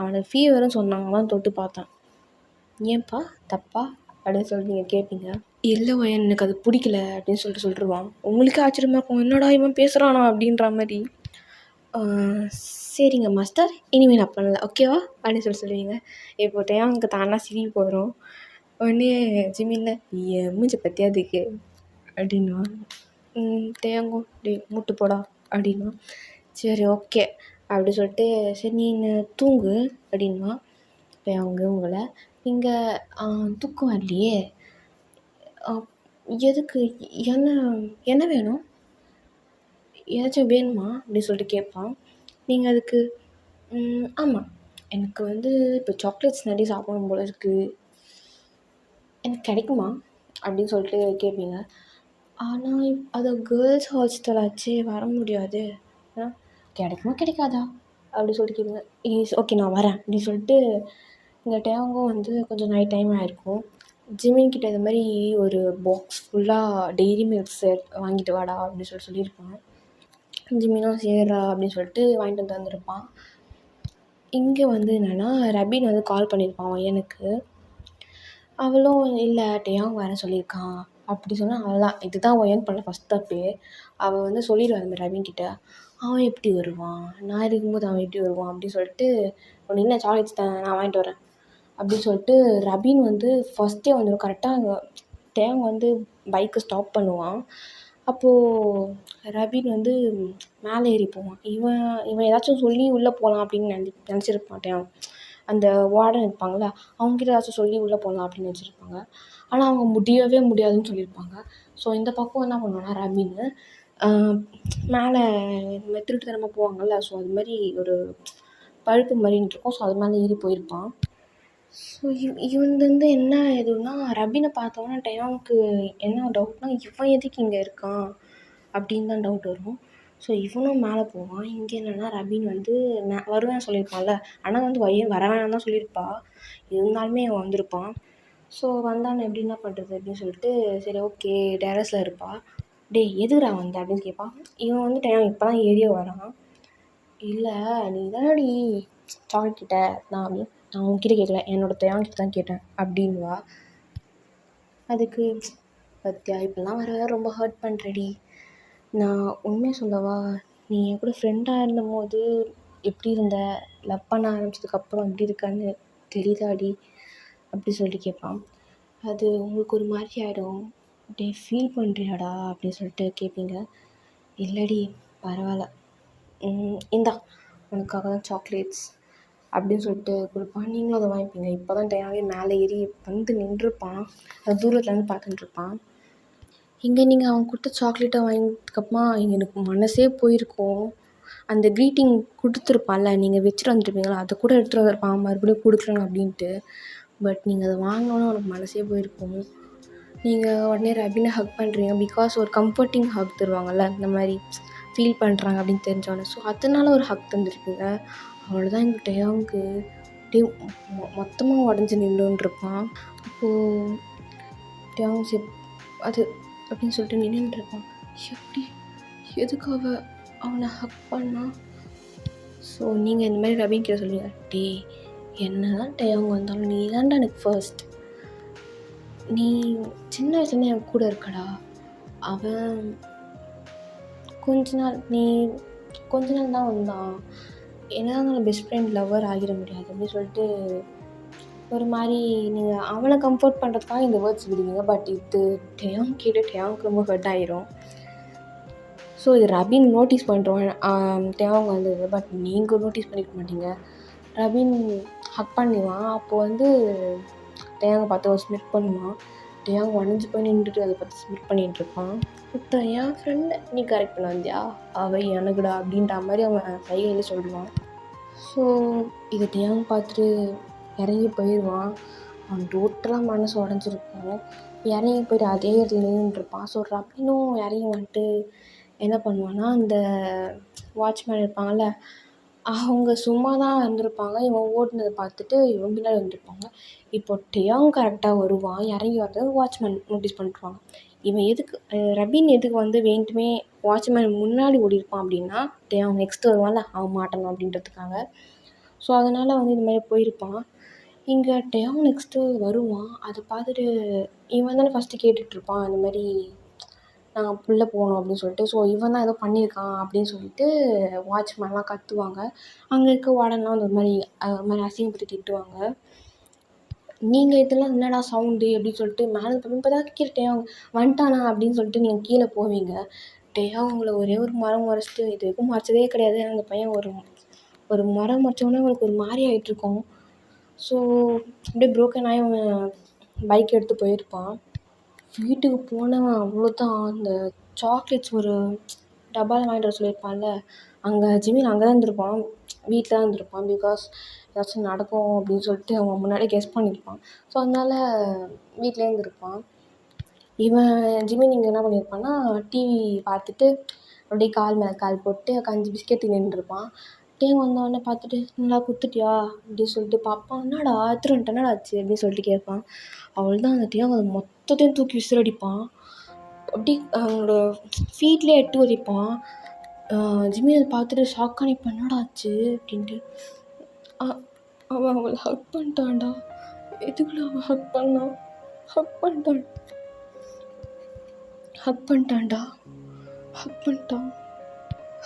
அவனுக்கு ஃபீவர்னு சொன்னாங்க தான் தொட்டு பார்த்தேன். ஏன்ப்பா தப்பா அப்படின்னு சொல்லிட்டு நீங்கள் கேட்பீங்க. இல்லை வயன் எனக்கு அது பிடிக்கல அப்படின்னு சொல்லிட்டுருவான். உங்களுக்கு ஆச்சரியமாக இருக்கும், என்னடா இவன் பேசுகிறானா அப்படின்ற மாதிரி. சரிங்க மாஸ்டர் இனிமேல் நான் பண்ணல ஓகேவா அப்படின்னு சொல்லுவீங்க. இப்போ டேயாங்க்கு தானா சிரிப்பு வரும். உடனே ஜிமின்ல என் மூஞ்ச பற்றியா அதுக்கு அப்படின்னுவான். டேயாங்கும் டே மூட்டு போடா அப்படின்வான். சரி ஓகே அப்படி சொல்லிட்டு சரி நீ தூங்கு அப்படின்வான். டேயாங்கு உங்களை இங்கே தூக்கம் வரலையே, எதுக்கு என்ன வேணும், ஏதாச்சும் வேணுமா அப்படின்னு சொல்லிட்டு கேட்பான். நீங்கள் அதுக்கு ஆமாம் எனக்கு வந்து இப்போ சாக்லேட்ஸ் நிறைய சாப்பிடணும் போல இருக்குது, எனக்கு கிடைக்குமா அப்படின்னு சொல்லிட்டு கேட்பீங்க. ஆனால் அது கேர்ள்ஸ் ஹாஸ்டல் ஆச்சு வர முடியாது, கிடைக்குமா கிடைக்காதா அப்படி சொல்லிட்டு கேட்பீங்க. ஓகே நான் வரேன் அப்படின்னு சொல்லிட்டு இந்த டேங்கும் வந்து கொஞ்சம் நைட் டைம் ஆகிருக்கும். ஜிமின் கிட்ட இது மாதிரி ஒரு பாக்ஸ் ஃபுல்லாக டெய்ரி மில்க்ஸ் வாங்கிட்டு வாடா அப்படின்னு சொல்லியிருப்பான். ஜிமினும் சேர்றா அப்படின்னு சொல்லிட்டு வாங்கிட்டு வந்து வந்திருப்பான். இங்கே வந்து என்னென்னா ரபின் வந்து கால் பண்ணியிருப்பான் எனக்கு. அவளும் இல்லை டேயாங் வர சொல்லியிருக்கான் அப்படி சொன்னால் அவள்தான் இதுதான் ஒயன் பண்ண ஃபஸ்ட் தப்பு. அவள் வந்து சொல்லிடுவாள் அந்த மாதிரி ரபின்கிட்ட, அவன் எப்படி வருவான், நான் இருக்கும்போது அவன் எப்படி வருவான் அப்படின்னு சொல்லிட்டு ஒன்று இல்லை சாக்லேட்ஸ் தான் நான் வாங்கிட்டு வரேன் அப்படின்னு சொல்லிட்டு ரபின் வந்து ஃபஸ்ட்டே வந்துடும். கரெக்டாக அங்கே டேயாங் வந்து பைக்கை ஸ்டாப் பண்ணுவான். அப்போது ரபின் வந்து மேலே ஏறி போவான். இவன் ஏதாச்சும் சொல்லி உள்ளே போகலாம் அப்படின்னு நினச்சிருப்பான் டேயாங். அந்த வார்டன் இருப்பாங்களா அவங்ககிட்ட ஏதாச்சும் சொல்லி உள்ளே போகலாம் அப்படின்னு நினச்சிருப்பாங்க. ஆனால் அவங்க முடியவே முடியாதுன்னு சொல்லியிருப்பாங்க. ஸோ இந்த பக்கம் என்ன பண்ணுவான்னா ரபின் மேலே திருட்டுத்தனமாக போவாங்கள்ல, ஸோ அது மாதிரி ஒரு பழுப்பு மாதிரின்னு இருக்கும். ஸோ அது மேலே ஏறி போயிருப்பான். ஸோ இவன் வந்து என்ன எதுனா ரபினை பார்த்தோன்னா டேயாங்க்கு என்ன டவுட்னா இவன் எதுக்கு இங்கே இருக்கான் அப்படின்னு தான் டவுட் வரும். ஸோ இவனும் மேலே போவான். இங்கே என்னென்னா ரபின் வந்து வருவேன்னு சொல்லியிருப்பான்ல, ஆனால் வந்து வர வேணாம் தான் சொல்லியிருப்பா. இருந்தாலுமே அவன் வந்திருப்பான். ஸோ வந்தானே எப்படி என்ன பண்ணுறது அப்படின்னு சொல்லிட்டு சரி ஓகே டெரஸில் இருப்பா. டேய் எதுக்குடா வந்த அப்படின்னு கேட்பான். இவன் வந்து இப்போ தான் ஏரியா வரான். இல்லை நீ தானடி சாக்லேட் கிட்ட நான் உன்கிட்ட கேட்கல என்னோட தேவன்கிட்ட தான் கேட்டேன் அப்படின்வா. அதுக்கு பத்தியா இப்போல்லாம் வர ரொம்ப ஹர்ட் பண்ணுறடி. நான் உண்மையை சொல்லவா, நீ என் கூட ஃப்ரெண்டாக இருந்தபோது எப்படி இருந்த, லவ் பண்ண ஆரம்பிச்சதுக்கப்புறம் எப்படி இருக்கான்னு தெரியுதாடி அப்படி சொல்லிட்டு கேட்பான். அது உங்களுக்கு ஒரு மாதிரி ஆகிடும். டே ஃபீல் பண்ணுறியாடா அப்படின்னு சொல்லிட்டு கேட்பீங்க. இல்லடி பரவாயில்ல, இந்தா உனக்காக தான் சாக்லேட்ஸ் அப்படின்னு சொல்லிட்டு கொடுப்பான். நீங்களும் அதை வாங்கிப்பீங்க. இப்போ தான் டையாவே மேலே ஏறி வந்து நின்றுருப்பான். அது தூரத்துலேருந்து பார்த்துட்டுருப்பான். இங்கே நீங்கள் அவன் கொடுத்த சாக்லேட்டை வாங்கினதுக்கப்புறமா எனக்கு மனசே போயிருக்கும். அந்த க்ரீட்டிங் கொடுத்துருப்பான்ல, நீங்கள் வச்சுட்டு வந்துருப்பீங்களா, அதை கூட எடுத்துகிட்டு வந்திருப்பான் மறுபடியும் கொடுக்குறேன் அப்படின்ட்டு. பட் நீங்கள் அதை வாங்கினோன்னு அவனுக்கு மனசே போயிருக்கும். நீங்கள் உடனே ரபினை ஹக் பண்ணுறீங்க. பிகாஸ் ஒரு கம்ஃபர்ட்டிங் ஹக் தருவாங்கள்ல, இந்த மாதிரி ஃபீல் பண்ணுறாங்க அப்படின்னு தெரிஞ்சோன்னே. ஸோ அதனால ஒரு ஹக் தந்துருப்பீங்க. அவ்வளோதான் எங்கள் டேயாவுக்கு அப்படியே மொத்தமாக உடஞ்சி நின்றுருப்பான். அப்போது டேயாங் அது அப்படின்னு சொல்லிட்டு நின்றுருப்பான். எப்படி எதுக்காக அவனை ஹக் பண்ணா? ஸோ நீங்கள் இந்த மாதிரி ரபின் கிட்ட சொல்லுவீங்க, டே என்ன தான் டேயாங் வந்தாலும் நீ தான்டா எனக்கு ஃபர்ஸ்ட். நீ சின்ன வயசுலேருந்து என் கூட இருக்கடா. அவன் கொஞ்ச நாள் தான் வந்தான். என்ன தான் பெஸ்ட் ஃப்ரெண்ட் லவ்வர் ஆகிட முடியாது அப்படின்னு சொல்லிட்டு ஒரு மாதிரி நீங்கள் அவனை கம்ஃபர்ட் பண்ணுறதுக்காக இந்த வேர்ட்ஸ் விடுவீங்க. பட் இது டேயாங் கேட்டு டேயாங்க்கு ரொம்ப ஹர்ட் ஆகிரும். ஸோ இது ரபின் நோட்டீஸ் பண்ணுறான் டேயாங் வந்தது. பட் நீங்கள் நோட்டீஸ் பண்ணிக்க மாட்டீங்க. ரபின் ஹக் பண்ணிடுவான். அப்போது வந்து டேயாங்கை பார்த்து ஒரு ஸ்மிட் பண்ணுவான். டேயாங் உடஞ்சி போய் நின்றுட்டு அதை பார்த்து ஸ்மிட் பண்ணிகிட்ருப்பான். இப்போ என் ஃப்ரெண்டு நீ கரெக்ட் பண்ண வந்தியா, அவள் எனக்குடா அப்படின்ற மாதிரி அவன் கையில் சொல்லுவான். ஸோ இதை டேயாங் பார்த்துட்டு இறங்கி போயிடுவான். அவன் டோட்டலாக மனசு உடஞ்சிருக்கும். இறங்கி போய்ட்டு அதே இடத்துல நின்றுருப்பான். ஸோ ரபினும் இறங்கி வந்துட்டு என்ன பண்ணுவான்னா, அந்த வாட்ச்மேன் இருப்பாங்கள்ல, அவங்க சும்மா தான் இருந்திருப்பாங்க. இவன் ஓடினதை பார்த்துட்டு இவன் பின்னாடி வந்துருப்பாங்க. இப்போ டேயாங் கரெக்டாக வருவான். இறங்கி வரதை வாட்ச்மேன் நோட்டீஸ் பண்ணிட்டுருவாங்க. இவன் ரபின் எதுக்கு வந்து வேண்டுமே வாட்ச்மேன் முன்னாடி ஓடிருப்பான் அப்படின்னா, டேயாங் நெக்ஸ்ட்டு வருவான்ல அவன் மாட்டணும் அப்படின்றதுக்காக. ஸோ அதனால் வந்து இந்த மாதிரி போயிருப்பான். இங்கே டேயாங் நெக்ஸ்ட்டு வருவான். அதை பார்த்துட்டு இவன் தானே ஃபஸ்ட்டு கேட்டுட்ருப்பான், இந்த மாதிரி நான் உள்ளே போகணும் அப்படின்னு சொல்லிட்டு. ஸோ இவன் தான் ஏதோ பண்ணியிருக்கான் அப்படின்னு சொல்லிட்டு வாட்ச்மேன்லாம் கத்துவாங்க. அங்கே இருக்க வார்டன்லாம் வந்து ஒரு மாதிரி அசிங்கப்பட்டு திட்டுவாங்க. நீங்கள் இதெல்லாம் என்னடா சவுண்டு அப்படின்னு சொல்லிட்டு மேலே இப்போ தான் கீழே டேயாங் வந்துட்டானா அப்படின்னு சொல்லிட்டு நீங்கள் கீழே போவீங்க. டேயாங் உங்களை ஒரே ஒரு மரம் மறைச்சிட்டு இது வரைக்கும் மறைச்சதே கிடையாது. அந்த பையன் ஒரு மரம் மறைச்சோடனே உங்களுக்கு ஒரு மாதிரி ஆகிட்ருக்கும். ஸோ அப்படியே ப்ரோக்கன் ஆகி அவன் பைக் எடுத்து போயிருப்பான். வீட்டுக்கு போனவன் அவ்வளோதான். அந்த சாக்லேட்ஸ் ஒரு டப்பாவில் வாங்கிட்டு வர சொல்லியிருப்பான்ல, அங்கே ஜிமின் அங்கே தான் இருந்திருப்பான், வீட்டில் தான் இருந்திருப்பான். பிகாஸ் ஏதாச்சும் நடக்கும் அப்படின்னு சொல்லிட்டு அவன் முன்னாடியே கெஸ் பண்ணியிருப்பான். ஸோ அதனால் வீட்டிலே இருந்திருப்பான். இவன் ஜிமின் இங்கே என்ன பண்ணியிருப்பான்னா, டிவி பார்த்துட்டு அப்படியே கால் மேலே கால் போட்டு 5 பிஸ்கெட் நின்றுருப்பான். டேயாங் வந்தவொடனே பார்த்துட்டு நல்லா குத்துட்டியா அப்படின்னு சொல்லிட்டு பார்ப்பான். என்னடா எடுத்துட்டு வந்துட்டேன், என்னடா ஆச்சு அப்படின்னு சொல்லிட்டு கேட்பான். அவள்தான் அந்த டேயாங் அதை மொத்தத்தையும் தூக்கி விசிறடிப்பான். அப்படி அவனோட ஃபீட்லேயே எட்டு வரைப்பான். ஜிம்மி அதை பார்த்துட்டு ஷாக்காக நிற்பான், என்னடா ஆச்சு அப்படின்ட்டு. அவன் அவளை ஹக் பண்ணிட்டான்டா. எதுக்குள்ள அவன் ஹக் பண்ணான்? ஹக் பண்ணிட்டான்டா.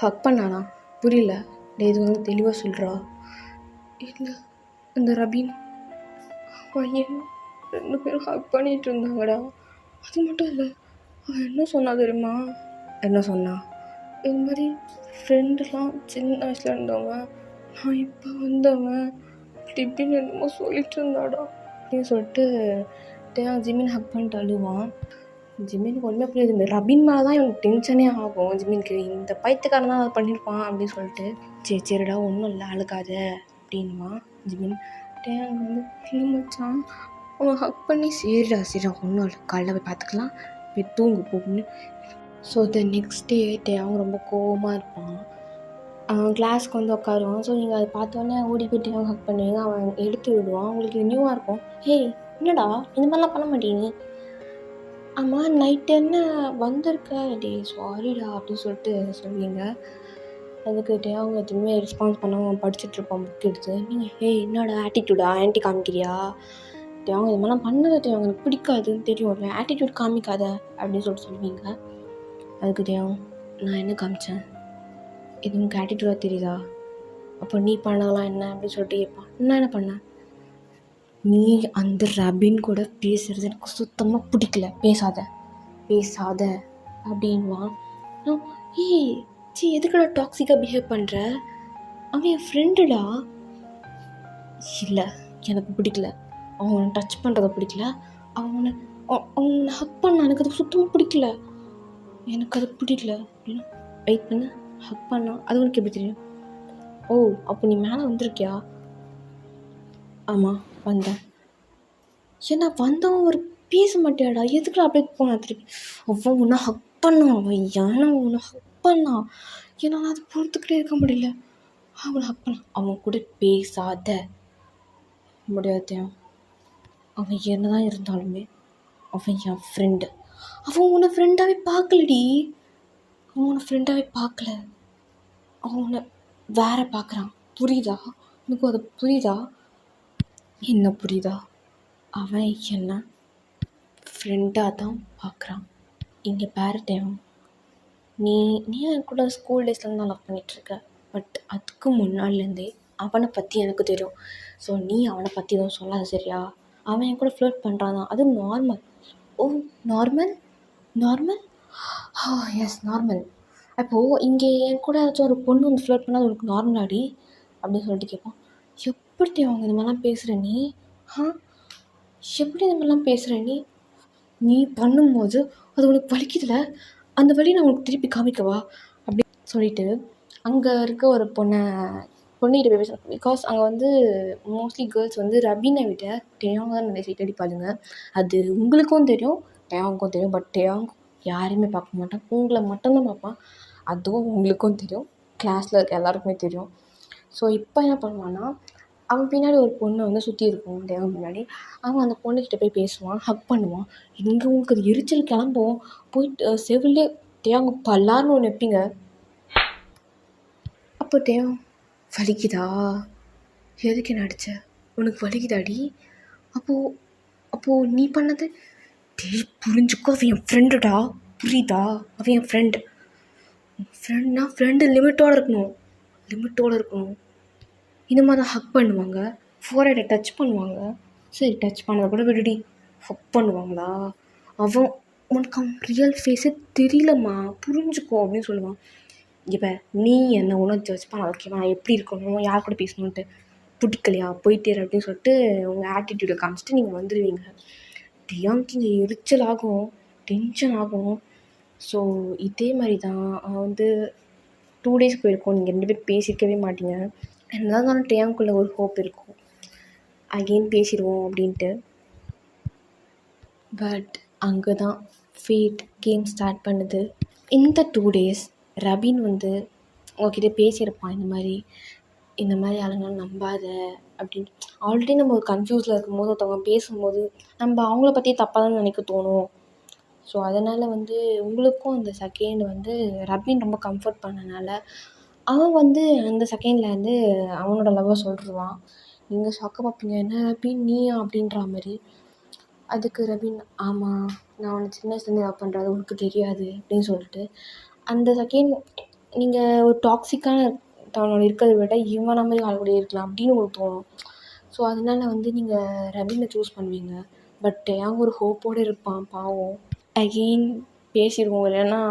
ஹக் பண்ணானா? புரியல. இது வந்து தெளிவாக சொல்கிறா. இல்லை இந்த ரபின் பையன் 2 பேரும் ஹக் பண்ணிகிட்டு இருந்தாங்கடா. அது மட்டும் இல்லை, அவன் என்ன சொன்னா தெரியுமா? என்ன சொன்னா? இது மாதிரி ஃப்ரெண்டுலாம் சின்ன வயசில் இருந்தவன், நான் இப்போ வந்தவன், இப்படின்னு என்னமோ சொல்லிட்டு இருந்தாடா அப்படின்னு சொல்லிட்டு ஜிமின் ஹக் பண்ணிட்டு அழுவான். ஜிமினுக்கு ஒன்றுமே புரியுது. இந்த ரபின் மேலே தான் இவனுக்கு டென்ஷனே ஆகும். ஜிமினுக்கு இந்த பைத்தியக்காரன் தான் அதை பண்ணியிருப்பான் அப்படின்னு சொல்லிட்டு, சரிடா ஒன்றும் இல்லை அழுகாத அப்படின்வான் ஜிமின். டேயாங் வந்து இல்லை மச்சான், அவன் ஹக் பண்ணி சரிடா ஒன்றும் இல்லை, காலைல போய் பார்த்துக்கலாம், போய் தூங்கு போன்னு ஸோ த நெக்ஸ்ட் டே அவன் ரொம்ப கோவமாக இருப்பான். அவன் கிளாஸ்க்கு வந்து உட்காருவான். ஸோ நீங்கள் அதை பார்த்தோன்னே ஓடி போய்ட்டு அவன் ஹக் பண்ணுவீங்க. அவன் எடுத்து விடுவான். உங்களுக்கு இது நியூவாக இருக்கும். ஹேய் என்னடா இந்த மாதிரிலாம் பண்ண மாட்டேங்க நீ, ஆமாம் நைட்டு என்ன வந்திருக்க, டே சாரிடா அப்படின்னு சொல்லிட்டு சொல்லுவீங்க. அதுக்கிட்டே அவங்க எதுவுமே ரெஸ்பான்ஸ் பண்ணாமல் படிச்சுட்ருப்பான் புக் எடுத்து. நீங்கள் ஹேய் என்னடா ஆட்டிடியூடா ஆன்ட்டி காமிக்கிறியா, அவங்க இது மாதிரிலாம் பண்ணதை எனக்கு பிடிக்காதுன்னு தெரியும், ஆட்டிடியூட் காமிக்காத அப்படின்னு சொல்லிட்டு சொல்லுவீங்க. அதுக்கிட்டே நான் என்ன காமிச்சேன், இது உனக்கு ஆட்டிடியூடாக தெரியுதா, அப்போ நீ பண்ணலாம் என்ன அப்படின்னு சொல்லிட்டு கேட்பான். நான் என்ன பண்ணேன், நீ அந்த ரபின் கூட பேசுகிறது எனக்கு சுத்தமாக பிடிக்கல, பேசாத அப்படின்வான். ஏய் சி எதுக்குடா டாக்ஸிக்காக பிஹேவ் பண்ணுற, அவன் என் ஃப்ரெண்டுடா. இல்லை எனக்கு பிடிக்கல, அவனை டச் பண்ணுறத பிடிக்கல, அவனை ஹக் பண்ண எனக்கு அது சுத்தமாக பிடிக்கல, எனக்கு அது பிடிக்கல அப்படின்னா வெயிட் பண்ண ஹக் பண்ணா அது உனக்கு எப்படி தெரியும், ஓ அப்போ நீ மேலே வந்திருக்கியா, ஆமாம் வந்தேன், ஏன்னா வந்தவன் ஒரு பேச மாட்டியாடா, எதுக்குடா அப்படியே போனா திருப்பி, அவன் உன்னை ஹக் பண்ணான், அவன் ஏன்னா உன்னை ஹக் பண்ணான், ஏன்னா அது பொறுத்துக்கிட்டே இருக்க முடியல, அவனை ஹக் பண்ணான், அவன் கூட பேசாத முடியாது, அவன் என்னதான் இருந்தாலுமே அவன் என் ஃப்ரெண்டு, அவன் உன்னை ஃப்ரெண்டாகவே பார்க்கலடி, அவன் உன்னை ஃப்ரெண்டாகவே பார்க்கல, அவன் உன்னை வேற பார்க்குறான், புரியுதா உனக்கு, அது புரியுதா, என்ன புரியுதா, அவன் என்ன ஃப்ரெண்டாக தான் பார்க்குறான். இங்கே பேரட்டையும் நீ என் கூட ஸ்கூல் டேஸ்லேருந்து நான் லவ் பண்ணிகிட்ருக்க, பட் அதுக்கு முன்னாடிலேருந்தே அவனை பற்றி எனக்கு தெரியும். ஸோ நீ அவனை பற்றி எதுவும் சொல்லாத சரியா, அவன் என் கூட ஃப்ளர்ட் பண்ணுறான் தான், அது நார்மல். ஓ நார்மல், எஸ் நார்மல். அப்போது இங்கே என் கூட ஏதாச்சும் ஒரு பொண்ணு வந்து ஃப்ளர்ட் பண்ணால் அது உனக்கு நார்மலாடி அப்படின்னு சொல்லிட்டு கேட்பான். எப்படி அவங்க இந்த மாதிரிலாம் பேசுகிற நீ, எப்படி இந்த மாதிரிலாம் பேசுகிற நீ பண்ணும்போது அது உனக்கு வலிக்குதுல, அந்த வலி நான் உனக்கு திருப்பி காமிக்கவா அப்படின்னு சொல்லிட்டு அங்கே இருக்க ஒரு பொண்ணுகிட்ட போய் பேசுகிறேன். பிகாஸ் அங்கே வந்து மோஸ்ட்லி கேர்ள்ஸ் வந்து ரபினை விட டேயாங் தான் நிறைய சைட் அடிப்பாளுங்க. அது உங்களுக்கும் தெரியும், டேயாங்க்கும் தெரியும். பட் டேயாங் யாரையுமே பார்க்க மாட்டான், உங்களை மட்டும்தான் பார்ப்பான். அதுவும் உங்களுக்கும் தெரியும், கிளாஸில் இருக்க எல்லாருக்குமே தெரியும். ஸோ இப்போ என்ன பண்ணுவான்னா, அவன் பின்னாடி ஒரு பொண்ணை வந்து சுற்றி இருக்கும் டேயாங் பின்னாடி. அவன் அந்த பொண்ணுக்கிட்ட போய் பேசுவான், ஹக் பண்ணுவான். இங்கே உங்களுக்கு அது எரிச்சல் கிளம்பும், போயிட்டு செவிலே டேயாங் பல்லார்னு ஒன்று வைப்பீங்க. அப்போ டேயாங் வலிக்குதா, எதுக்கு என்ன அடிச்ச, உனக்கு வலிக்குதாடி, அப்போது நீ பண்ணது, புரிஞ்சுக்கோ அவன் என் ஃப்ரெண்டுடா, புரியுதா, அவன் என் ஃப்ரெண்ட்னா ஃப்ரெண்டு லிமிட்டோடு இருக்கணும். இந்த மாதிரி தான் ஹக் பண்ணுவாங்க, ஃபோர்ஹெட்டை டச் பண்ணுவாங்க. சரி டச் பண்ணதை கூட விடுடி, ஹக் பண்ணுவாங்களா, அவன் உனக்கு அவன் ரியல் ஃபேஸே தெரியலம்மா, புரிஞ்சுக்கோ அப்படின்னு சொல்லுவான். இப்போ நீ என்னை ஒன்றும் ஜட்ஜ் பண்ண, ஓகேவா, நான் எப்படி இருக்கணும், யார் கூட பேசணுன்ட்டு, பிடிக்கலையா போயிட்டே அப்படின்னு சொல்லிட்டு உங்கள் ஆட்டிடியூடை காமிச்சிட்டு நீங்கள் வந்துடுவீங்க. டேயாங்க்கு இங்கே எரிச்சல் ஆகும், டென்ஷன் ஆகும். ஸோ இதே மாதிரி தான் அவன் வந்து 2 days போயிருக்கோம், நீங்கள் 2 பேர் பேசியிருக்கவே மாட்டீங்க. என்ன தான் இருந்தாலும் டேயாங்குள்ளே ஒரு ஹோப் இருக்கும், அகெயின் பேசிடுவோம் அப்படின்ட்டு. பட் அங்கே தான் ஃபேட் கேம் ஸ்டார்ட் பண்ணுது. இந்த 2 days ரபின் வந்து உங்ககிட்ட பேசியிருப்பான், இந்த மாதிரி ஆளுங்களாம் நம்பாத அப்படின்னு. ஆல்ரெடி நம்ம ஒரு கன்ஃபியூஸில் இருக்கும்போது ஒருத்தவங்க பேசும்போது நம்ம அவங்கள பற்றி தப்பாக தான் நினைக்க தோணும். ஸோ அதனால் வந்து உங்களுக்கும் அந்த செகண்ட் வந்து ரபின் ரொம்ப கம்ஃபர்ட் பண்ணனால அவன் வந்து அந்த செகண்டில் வந்து அவனோட லவ்வை சொல்லிடுவான். நீங்கள் ஷாக்காக பார்ப்பீங்க, என்ன ரபின் நீயா அப்படின்ற மாதிரி. அதுக்கு ரபின் ஆமாம் நான் அவனை சின்ன வயசுலேருந்து லவ் பண்ணுறது உனக்கு தெரியாது அப்படின்னு சொல்லிட்டு, அந்த செகண்ட் நீங்கள் ஒரு டாக்ஸிக்கான தவணை இருக்கிறத விட இவன் மாதிரி ஆள் கூட இருக்கலாம் அப்படின்னு உங்களுக்கு தோணும். ஸோ அதனால வந்து நீங்கள் ரபினை சூஸ் பண்ணுவீங்க. பட் அவங்க ஒரு ஹோப்போடு இருப்பான் பாவம். அகெயின் பேசிடுவோம், இல்லைன்னா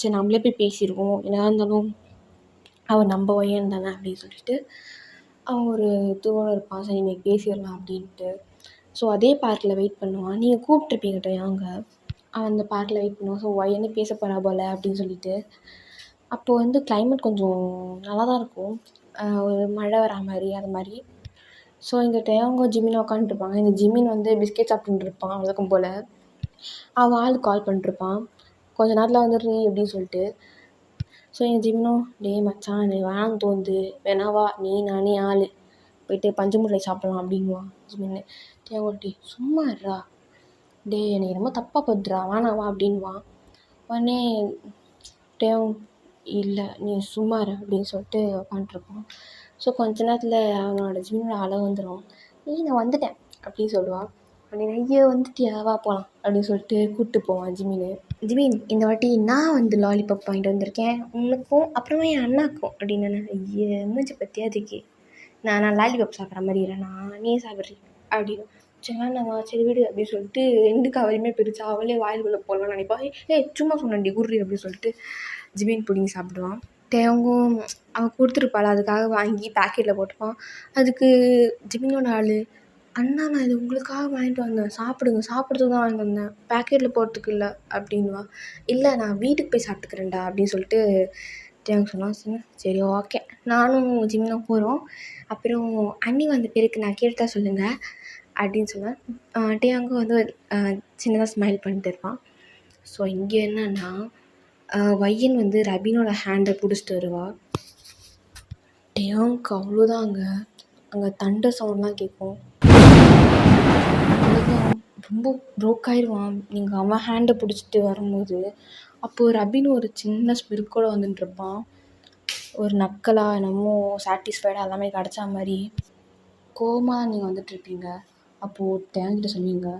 சரி நம்மளே போய் பேசிடுவோம், என்ன இருந்தாலும் அவன் நம்ம பையன் தானே அப்படின்னு சொல்லிட்டு அவன் ஒரு இதுவோடு இருப்பான், சரி இன்னைக்கு பேசிடலாம் அப்படின்ட்டு. ஸோ அதே பார்க்கில் வெயிட் பண்ணுவான். நீங்கள் கூப்பிட்ருப்பீங்க டேயாங்க, அவன் அந்த பார்க்கில் வெயிட் பண்ணுவான். ஸோ என்ன பேச போகிறா போல அப்படின்னு சொல்லிட்டு. அப்போது வந்து கிளைமேட் கொஞ்சம் நல்லா தான் இருக்கும், ஒரு மழை வரா மாதிரி அது மாதிரி. ஸோ இங்கே டேயாங்கோ ஜிமின் உட்காந்துருப்பாங்க. இந்த ஜிமின் வந்து பிஸ்கெட் சாப்பிட்டுருப்பான் வழக்கம் போல். அவன் ஆள் கால் பண்ணிட்டுருப்பான், கொஞ்ச நேரத்தில் வந்துடுறீ அப்படின்னு சொல்லிட்டு. ஸோ எங்கள் ஜிம்னும் டேய் மச்சான் எனக்கு வேணான்னு தோணுது, வேணாவா நீ நானே ஆள் போயிட்டு பஞ்சு முட்டை சாப்பிட்லாம் அப்படிங்குவான் ஜிமின்னு. டே சும்மா இருடா, டே எனக்கு ரொம்ப தப்பாக படுறா வேணாவா அப்படின்வான். உடனே டேவும் இல்லை நீ சும்மா இரு அப்படின்னு சொல்லிட்டு உட்காண்ட்ருப்பான். ஸோ கொஞ்ச நேரத்தில் அவனோட ஜிம்மினோட அளவு வந்துடும். நான் வந்துட்டேன் அப்படின்னு சொல்லுவான். அப்படின்னு ஐயோ வந்துட்டியா வா போகலாம் அப்படின்னு சொல்லிட்டு கூப்பிட்டு போவான் ஜிமின்னு. ஜிமின் இந்த வாட்டி நான் வந்து லாலிபாப் வாங்கிட்டு வந்திருக்கேன் உனக்கும் அப்புறமா என் அண்ணாக்கும் அப்படின்னு. ஐயோ மூஞ்சி பற்றியா அதுக்கு நான் லாலிபாப் சாப்பிட்ற மாதிரி இல்லைண்ணா நீ சாப்பிட்றீ அப்படின்னு. சரி வேணாம்மா சரி விடு அப்படின்னு சொல்லிட்டு 2 கவரையுமே பிரித்து அவளே வாயிலுக்குள்ளே போடலாம்னு நினைப்பா. சும்மா சொன்னேன்டி குர்ரி அப்படின்னு சொல்லிட்டு ஜிமின் பிடிங்கி சாப்பிடுவான். தேவங்கும் அவன் கொடுத்துருப்பாள் அதுக்காக வாங்கி பேக்கெட்டில் போட்டுப்பான். அதுக்கு ஜிமினோட ஆள் அண்ணா நான் இது உங்களுக்காக வாங்கிட்டு வந்தேன் சாப்பிடுங்க சாப்பிட்றதுக்கு தான் வாங்கிட்டு வந்தேன் பேக்கெட்டில் போகிறதுக்கு இல்லை அப்படின்வா. இல்லை நான் வீட்டுக்கு போய் சாப்பிட்டுக்கிறேன்டா அப்படின்னு சொல்லிட்டு தேவங்க சொன்னான். சரி ஓகே நானும் ஜிமினும் போகிறோம், அப்புறம் அண்ணி வந்த பேருக்கு நான் கேட்டா சொல்லுங்கள் அப்படின்னு சொன்னேன். டேயாங்கும் வந்து சின்னதாக ஸ்மைல் பண்ணிட்டு இருப்பான். ஸோ இங்கே என்னன்னா வையன் வந்து ரபினோட ஹேண்டை பிடிச்சிட்டு வருவா. டேயாங்க்கு அவ்வளோதான் அங்கே தண்டர் சவுண்ட்லாம் கேட்கும். அவ்வளோதான் ரொம்ப ப்ரோக் ஆயிடுவான் நீங்கள் அவன் ஹேண்டை பிடிச்சிட்டு வரும்போது. அப்போது ரபின் ஒரு சின்ன ஸ்மிருக்கோட வந்துட்டுருப்பான். ஒரு நக்கலாக என்னமோ சாட்டிஸ்ஃபைடாக எல்லாமே கிடச்சா மாதிரி கோவமாக நீங்கள் வந்துட்டுருப்பீங்க. அப்போது டேங்கிட்ட சொல்லுவீங்க,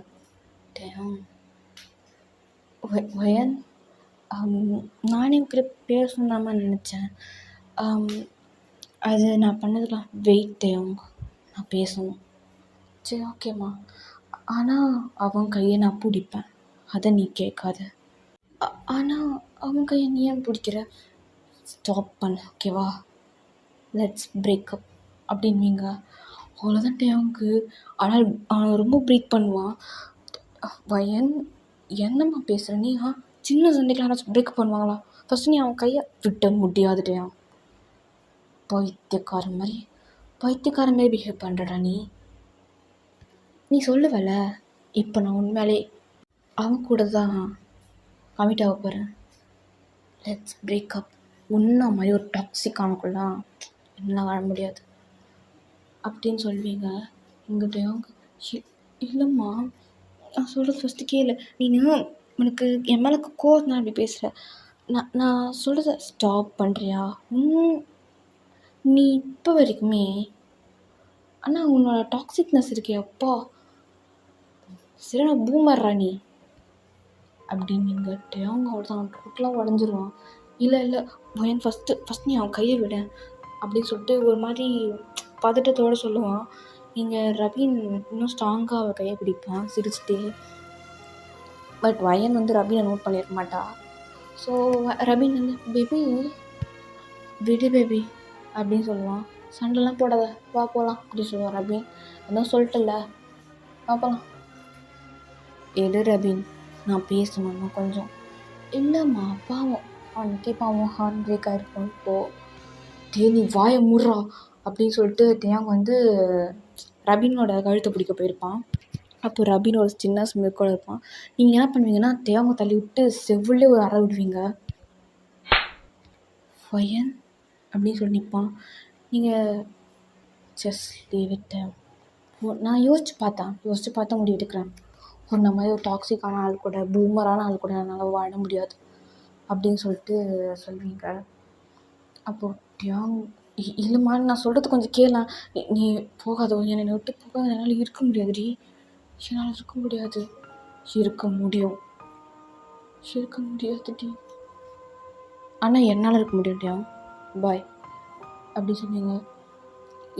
டேங் வயன் நானே உங்ககிட்ட பேசணும்னு நினச்சேன், அது நான் பண்ணதுலாம் வெயிட் டேங் நான் பேசணும். சரி ஓகேம்மா, ஆனால் அவன் கையை நான் பிடிப்பேன் அதை நீ கேட்காத. ஆனால் அவன் கையை நீ ஏன் பிடிக்கிற, ஸ்டாப் பண்ண ஓகேவா, லெட்ஸ் பிரேக்கப் அப்படின்வீங்க. அவ்வளோதான் டேங்க்கு. ஆனால் அவன் ரொம்ப ப்ரீத் பண்ணுவான். வயன் என்னம்மா பேசுகிற நீ, சின்ன சண்டைக்கெலாம் யாராச்சும் பிரேக்கப் பண்ணுவாங்களா, ஃபஸ்ட்டு நீ அவன் கையை விட்ட முடியாது டேயான். பைத்தியக்காரன் மாதிரி பிஹேவ் பண்ணுறடா நீ சொல்லுவல இப்போ நான் உண்மையாலே அவன் கூட தான் கமிட் ஆக போகிறேன், லெட்ஸ் பிரேக்கப். உன்ன மாதிரி ஒரு டாக்ஸிக்கானக்குள்ளலாம் என்னால் வாழ முடியாது அப்படின்னு சொல்லுவீங்க. எங்கிட்ட இல்லைம்மா நான் சொல்கிறது ஃபஸ்ட்டு கேளு, உனக்கு என் மேலே கோவம் அப்படி பேசுகிற, நான் சொல்கிறத ஸ்டாப் பண்ணுறியா. நீ இப்போ வரைக்குமே ஆனால் உன்னோட டாக்ஸிக்னஸ் இருக்கே அப்பா சரியான பூமர்றா நீ அப்படின்னு அவங்க அவ்வளோதான் டோட்டலாக உடஞ்சிருவான். இல்லை வயன் ஃபஸ்ட் நீ அவன் கையை விட அப்படின்னு சொல்லிட்டு ஒரு மாதிரி பதட்டத்தோடு சொல்லுவான். நீங்கள் ரபின் இன்னும் ஸ்ட்ராங்காக அவள் கையை பிடிப்பான் சிரிச்சுட்டே. பட் வயன் வந்து ரபினை நோட் பண்ணியிருக்க மாட்டா. ஸோ ரபின் வந்து பேபி விடு பேபி அப்படின்னு சொல்லுவான். சண்டைலாம் போடாத வா போகலாம் அப்படின்னு சொல்லுவான் ரபின். அதான் சொல்லிட்டல வா போகலாம். எடு ரபின் நான் பேசணும்னா கொஞ்சம். இல்லைம்மா பாவம் அவனுக்கே பாவம் ஹார்ட் பிரேக் ஆகிருக்கும் இப்போது. நீ வாயை மூடுறா அப்படின்னு சொல்லிட்டு டேயாங் வந்து ரபினோட கழுத்தை பிடிக்க போயிருப்பான். அப்போ ரபின் ஒரு சின்ன ஸ்மிருக்கோட இருப்பான். நீங்கள் என்ன பண்ணுவீங்கன்னா டேயாங்கை தள்ளி விட்டு செவ்விலே ஒரு அறை விடுவீங்க. வயன் அப்படின்னு சொல்லி நிற்பான். நீங்கள் ஜஸ்ட் லீவ் இட். நான் யோசித்து பார்த்தா முடிவு எடுக்கிறேன். ஒரு மாதிரி ஒரு டாக்ஸிக்கான ஆள் கூட பூமரான ஆள் கூட என்னால் வாழ முடியாது அப்படின்னு சொல்லிட்டு சொல்வீங்க. அப்போது டேயாங் இல்லைம்மா நான் சொல்கிறது கொஞ்சம் கேளேன், நீ போகாத என்னை விட்டு போகாத, என்னால் இருக்க முடியாதுடி, என்னால் இருக்க முடியாது. இருக்க முடியாதுடி ஆனால் என்னால் இருக்க முடியும் டேயாங் பாய் அப்படி சொன்னீங்க.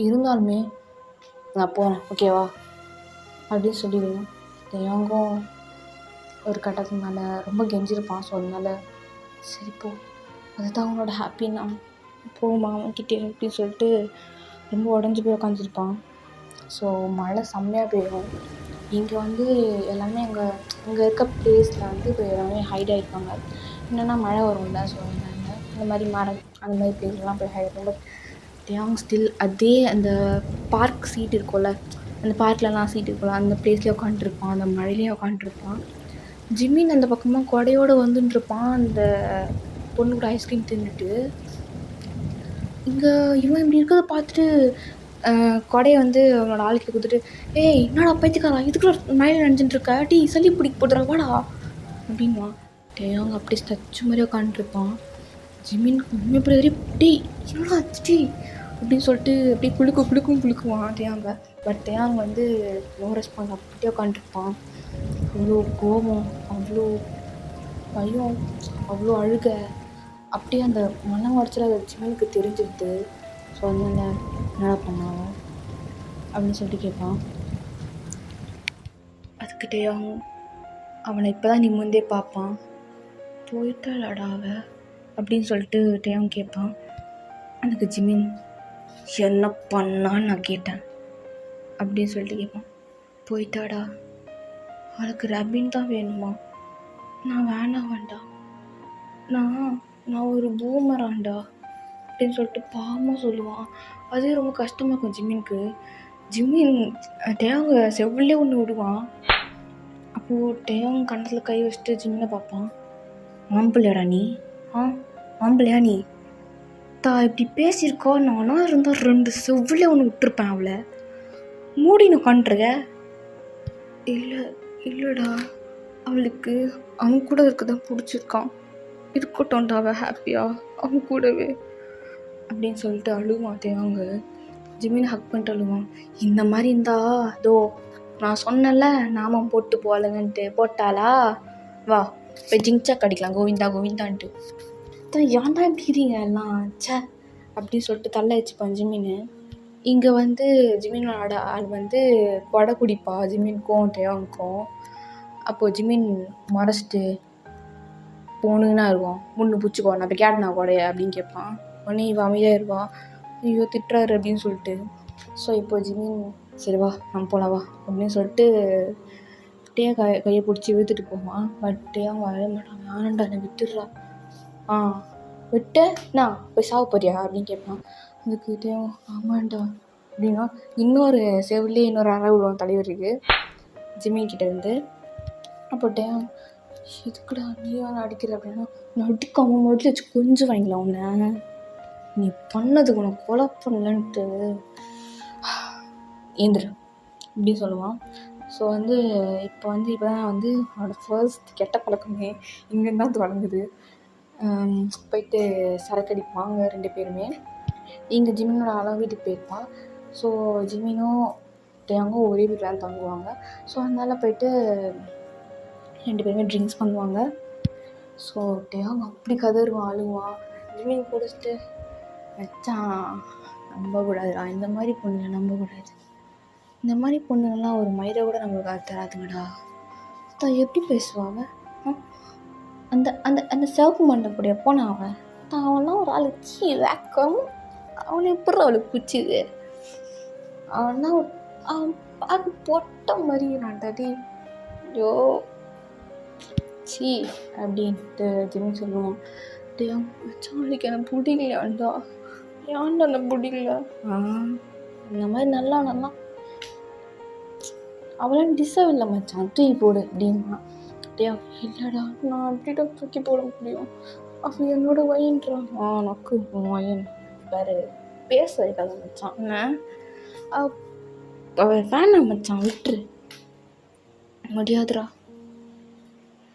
இருந்தாலுமே நான் போகிறேன் ஓகேவா அப்படின்னு சொல்லிடுவேன். டேயாங்கும் ஒரு கட்டத்துக்கு மேலே ரொம்ப கெஞ்சிருப்பான். ஸோ அதனால சரி போ அதுதான் அவனோட ஹாப்பின்னா போமா அவன்கிட்டே அப்படின்னு சொல்லிட்டு ரொம்ப உடஞ்சி போய் உட்காந்துருப்பான். ஸோ மழை செம்மையாக பெய்யும். இங்கே வந்து எல்லாமே இங்கே இருக்க பிளேஸில் வந்து இப்போ எல்லாமே ஹைட் ஆகிருப்பாங்க. என்னென்னா மழை வரும்ல, ஸோ இந்த மாதிரி மரம் அந்த மாதிரி பிளேஸ்லாம் போய் ஹைட். பட் டேயாங் ஸ்டில் அதே அந்த பார்க் சீட் இருக்கும்ல, அந்த பார்க்லலாம் சீட் இருக்கும்ல அந்த பிளேஸ்லேயே உட்காண்ட்ருப்பான், அந்த மழையிலே உட்காண்ட்ருப்பான். ஜிமின் அந்த பக்கமாக கொடையோடு வந்துட்டுருப்பான் அந்த பொண்ணு கூட ஐஸ்கிரீம் தின்னுட்டு. இங்கே இவன் இப்படி இருக்கிறத பார்த்துட்டு கொடையை வந்து அவனோட ஆளுக்கு கொடுத்துட்டு, ஏய் என்னடா பைத்தியக்காரா இதுக்குள்ள மழையில் நினைஞ்சிட்டு இருக்க, டீ சளி பிடிக்க போட்டுறா வாடா அப்படின்வான். அவங்க அப்படியே ஸ்டச்சு மாதிரி உட்காந்துருப்பான். ஜிமினுக்கு உண்மை எப்படி வரையும் டீ என்னடா டீ அப்படின்னு சொல்லிட்டு அப்படியே குளுக்குவான் தேங்க. பட் தேங்க வந்து நோ ரெஸ்பான்ஸ் அப்படியே உட்காந்துருப்பான். அவ்வளோ கோபம், அவ்வளோ பயம், அவ்வளோ அழுக. அப்படியே அந்த மன உடச்சல அது ஜிமினுக்கு தெரிஞ்சிருது. ஸோ அதனால என்னடா பண்ணாங்க அப்படின்னு சொல்லிட்டு கேட்பான். அதுக்கு டேயாங் அவனை இப்போ தான் நிமிர்ந்தே பார்ப்பான். போயிட்டாளாடா அவ அப்படின்னு சொல்லிட்டு டேயாங் கேட்பான். அதுக்கு ஜிமின் என்ன பண்ணான்னு நான் கேட்டேன் அப்படின்னு சொல்லிட்டு கேட்பான். போயிட்டாடா, அவளுக்கு ரபின் தான் வேணுமா? நான் வேண்டாம், நான் ஒரு பூமராண்டா அப்படின்னு சொல்லிட்டு பாவமாக சொல்லுவான். அதே ரொம்ப கஷ்டமாக இருக்கும் ஜிமினுக்கு. ஜிமின் டேயாங்க செவ்விலே ஒன்று விடுவான். அப்போது டேயாங் கண்ணத்தில் கை வச்சுட்டு ஜிமினை பார்ப்பான். ஆம்பளையாடா நீ? ஆம்பளையா நீ? இப்படி பேசியிருக்கோ, நானா இருந்தால் 2 செவ்விலே ஒன்று விட்டுருப்பேன் அவளை. மூடின்னு உட்காண்ட்ருக்க. இல்லைடா, அவளுக்கு அவன் கூட இருக்கதான் பிடிச்சிருக்கான், இருக்கட்டும்டா அவள் ஹாப்பியா அவன் கூடவே அப்படின்னு சொல்லிட்டு அழுவான் தேவாங்க. ஜிமின் ஹக் பண்ணிட்டு அழுவான். இந்த மாதிரி இருந்தா அதோ நான் சொன்னல நாமம் போட்டு போகலங்கன்ட்டு போட்டாளா, வா போய் ஜிங்சா கடிக்கலாம் கோவிந்தான்ட்டு. ஏன் தான் இப்படிக்கிறீங்க எல்லாம் சே அப்படின்னு சொல்லிட்டு தள்ள வச்சுப்பான் ஜிமின். இங்கே வந்து ஜிமினோட ஆள் வந்து கொடை குடிப்பா ஜிமின்க்கும் தேவாங்க்கும். அப்போது ஜிமின் மறைச்சிட்டு போனுன்னா இருக்கும். முன்னு பிடிச்சிக்கோ, நான் இப்போ கேட்டனா கொடைய அப்படின்னு கேட்பான். உடனே இவன் அமைதியாக இருவான். ஐயோ திட்டுறாரு அப்படின்னு சொல்லிட்டு. ஸோ இப்போ ஜிமின் சரி வா நம்ம போகலாம் வா அப்படின்னு சொல்லிட்டு டேயா கையை பிடிச்சி இழுத்துட்டு போவான். பட் டேயாங்க வர மாட்டான். ஆனண்டா என்னை விட்டுடுறா. விட்டு நான் போய் சாவ போறியா அப்படின்னு கேட்பான். அதுக்கு டேயா ஆமாண்டா அப்படின்னா இன்னொரு செவிலே இன்னொரு அறை விடுவான் தலைவருக்கு ஜிமின் கிட்ட இருந்து. அப்போ டேயா இதுக்குடா நீ வேணா அடிக்கிற அப்படின்னா நடுக்காம மறுபடியும் வச்சு கொஞ்சம் வாங்கிக்கலாம் உன்னை, நீ பண்ணதுக்கு உனக்கு கொலை பண்ணலன்ட்டு ஏந்திரு அப்படின்னு சொல்லுவான். ஸோ வந்து இப்போ தான் வந்து அவனோட ஃபர்ஸ்ட் கெட்ட பழக்கமே இங்கேருந்து தான் தொடங்குது. போயிட்டு சரக்கு அடிப்பாங்க 2 பேருமே. இங்கே ஜிமினோட ஆளாக வீட்டுக்கு போயிருப்பான். ஸோ ஜிமினும் டேயாங்கும் ஒரே வீட்டில் தான் தங்குவாங்க. ஸோ அதனால் போயிட்டு 2 பேருமே ட்ரிங்க்ஸ் பண்ணுவாங்க. ஸோ டேயாங் அப்படி கதறுவான், அழுவான். ஜிமின் குடிச்சிட்டு வச்சான் நம்பக்கூடாதுடா, இந்த மாதிரி பொண்ணுங்களை நம்பக்கூடாது, இந்த மாதிரி பொண்ணுங்கள்லாம் ஒரு மயிரை கூட நம்மளுக்கு அது தராதுங்கடா, தான் எப்படி பேசுவாங்க அந்த அந்த அந்த சிவப்பு மண்டக்கூடிய போன அவன்லாம் ஒரு ஆள் வேக்கம், அவனை எப்படி அவளுக்கு பிடிச்சிது, அவன்லாம் அவன் பார்க்க பொட்ட மாதிரி நான் தடி ஐயோ சி அப்படின்ட்டு ஜிமின் சொல்லுவான். அவளுக்கு எனக்கு பிடிக்கலையாண்டா, ஏன்டா அந்த பிடிக்கல, இந்த மாதிரி நல்லா அவளாம் டிசர்வ் இல்லை மச்சான் தூக்கி போடு அப்படின்னா. இல்லைடா நான் அப்படின்ட்டு தூக்கி போட முடியும், அவன் என்னோட வயின்றான். நக்கு வயன் வேறு பேச வைக்காத மச்சான், என்ன அவன் வேணாம் மச்சான் விட்டுரு, முடியாதுடா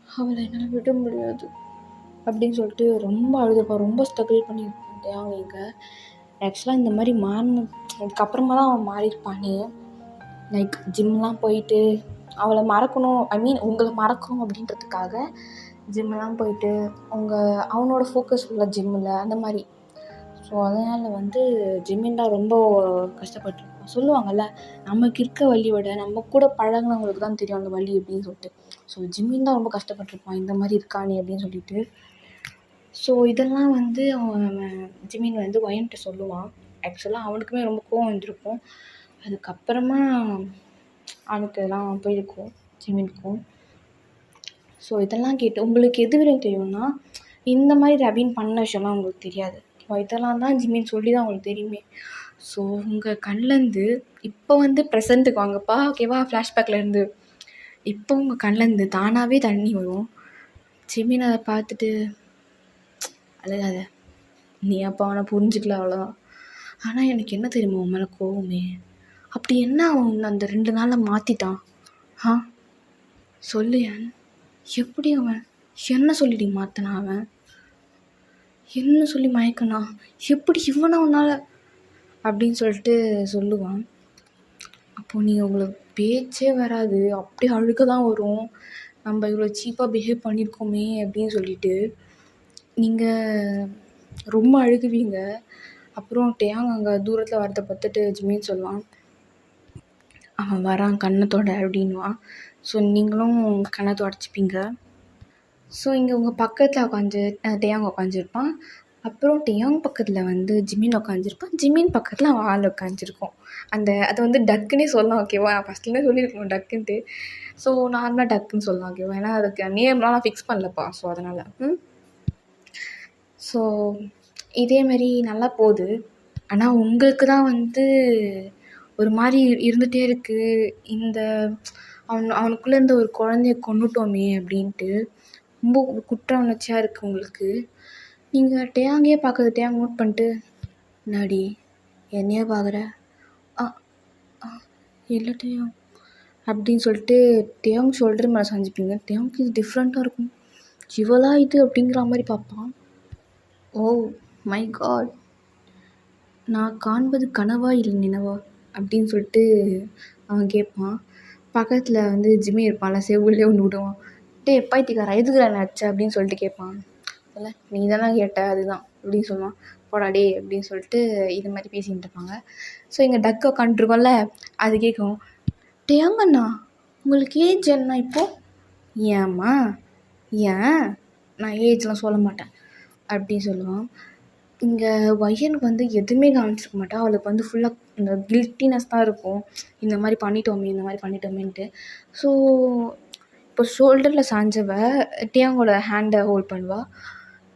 அவளை என்னால் விட முடியாது அப்படின்னு சொல்லிட்டு ரொம்ப அழுதுருப்பான். ரொம்ப ஸ்ட்ரகிள் பண்ணியிருப்பான் அவன். இங்கே ஆக்சுவலாக இந்த மாதிரி இதுக்கப்புறமா தான் அவன் மாறியிருப்பானே. லைக் ஜிம்லாம் போயிட்டு அவளை மறக்கணும், உங்களை மறக்கணும் அப்படின்றதுக்காக ஜிம்மெலாம் போயிட்டு அவனோட ஃபோக்கஸ் உள்ள ஜிம்மில் அந்த மாதிரி. ஸோ அதனால் வந்து ஜிமின் தான் ரொம்ப கஷ்டப்பட்டுருப்பான். சொல்லுவாங்கள்ல, நமக்கு இருக்க வலி விட நம்ம கூட பழகினவங்களுக்கு தான் தெரியும் அந்த வலி அப்படின்னு சொல்லிட்டு. ஸோ ஜிமின் தான் ரொம்ப கஷ்டப்பட்டுருப்பான் இந்த மாதிரி இருக்கானே அப்படின்னு சொல்லிட்டு. ஸோ இதெல்லாம் வந்து அவன் ஜிமின் வந்து ஒயன்ட்ட சொல்லுவான். ஆக்சுவலாக அவனுக்குமே ரொம்ப கோவம் வந்துருக்கும். அதுக்கப்புறமா அவனுக்கு இதெல்லாம் போயிருக்கும் ஜிமினுக்கும். ஸோ இதெல்லாம் கேட்டு உங்களுக்கு எது வரையும் தெரியும்னா, இந்த மாதிரி ரபின் பண்ண விஷயம்லாம் உங்களுக்கு தெரியாது. இதெல்லாம் தான் ஜிமின் சொல்லி தான் உங்களுக்கு தெரியுமே. ஸோ உங்கள் கண்லேருந்து இப்போ வந்து ப்ரெசண்ட்டுக்கு வாங்கப்பா, ஓகேவா? ஃப்ளாஷ்பேக்லேருந்து இப்போ உங்கள் கண்ணிலேருந்து தானாகவே தண்ணி வரும். ஜிமின் அதை பார்த்துட்டு, அழுகாத, நீ அப்போ அவனை புரிஞ்சுக்கல, அவ்வளோதான். ஆனால் எனக்கு என்ன தெரியுமா உன் மேலே கோவமே? அப்படி என்ன அவன் அந்த 2 நாளில் மாற்றிட்டான்? சொல்லு ஏன். எப்படி அவன் என்ன சொல்லிடி மாற்றினான்? அவன் என்ன சொல்லி மயக்கனா? எப்படி இவனை உன்னால் அப்படின்னு சொல்லிட்டு சொல்லுவான். அப்போது நீங்கள் உங்களுக்கு பேச்சே வராது, அப்படியே அழுக தான் வரும். நம்ம இவ்வளோ சீப்பாக பிஹேவ் பண்ணியிருக்கோமே அப்படின்னு சொல்லிட்டு நீங்கள் ரொம்ப அழுகுவீங்க. அப்புறம் டேயாங் அங்கே தூரத்தில் வரதை பார்த்துட்டு ஜிமின் சொல்லுவான், அவன் வரான் கன்னத்தோட அப்படின்வான். ஸோ நீங்களும் கண்ணை தொடச்சிப்பீங்க. ஸோ இங்கே உங்கள் பக்கத்தில் உட்காந்து டேயாங் உட்காந்துருப்பான். அப்புறம் டேயாங் பக்கத்தில் ஜிமின் உட்காந்துருப்பான். ஜிமின் பக்கத்தில் அவன் ஆள் உட்காந்துருக்கும். அதை டக்குன்னே சொல்லலாம், ஓகேவா? நான் ஃபஸ்ட்லேயே சொல்லியிருக்கணும் டக்குன்ட்டு. ஸோ நார்மலாக டக்குன்னு சொல்லலாம், ஓகேவா? ஏன்னா அதுக்கு நேம்லாம் நான் ஃபிக்ஸ் பண்ணலப்பா. ஸோ அதனால் ஸோ இதேமாரி நல்லா போகுது. ஆனால் உங்களுக்கு தான் ஒரு மாதிரி இருந்துகிட்டே இருக்குது. அவனுக்குள்ளே இருந்த ஒரு குழந்தைய கொன்னுட்டோமே அப்படின்ட்டு ரொம்ப குற்ற உணர்ச்சியாக இருக்குது உங்களுக்கு. நீங்கள் டேயாங்கே பார்க்குறது டேயாங் நோட் பண்ணிட்டு, என்னாடி என்னையே பார்க்குற? இல்லை டேயாங் அப்படின்னு சொல்லிட்டு டேயாங் ஷோல்டர் மேலே சாஞ்சிப்பீங்க. டேயாங்க்கு இது டிஃப்ரெண்ட்டாக இருக்கும். இவளா இது அப்படிங்கிற மாதிரி பார்ப்பான். ஓ மை காட், நான் காண்பது கனவா இல்லை நினவா அப்படின்னு சொல்லிட்டு அவன் கேட்பான். பக்கத்தில் ஜிம்மி இருப்பான்ல, செவ்வுலேயே ஒன்று விடுவான். பைத்தியக்காரா எதுக்குறா நச்ச அப்படின்னு சொல்லிட்டு கேட்பான். இல்லை நீ தானே கேட்ட, அதுதான் அப்படின்னு சொல்லுவான். போடா டே அப்படின்னு சொல்லிட்டு இது மாதிரி பேசிகிட்டு இருப்பாங்க. ஸோ இங்கே டக்கு உட்காந்துருக்கோம்ல, அது கேட்கும், டேயாங் அண்ணா உங்களுக்கு ஏஜ் என்ன இப்போது? ஏம்மா ஏன்? நான் ஏஜ்லாம் சொல்ல மாட்டேன் அப்படின்னு சொல்லுவான். இங்கே வையனுக்கு எதுவுமே காமிச்சிருக்க மாட்டான். அவளுக்கு ஃபுல்லாக இந்த கில்ட்டினஸ் தான் இருக்கும், இந்த மாதிரி பண்ணிட்டோமேன்ட்டு. ஸோ இப்போ ஷோல்டரில் சாஞ்சவ டேயாங்கோட ஹேண்டை ஹோல்ட் பண்ணுவாள்.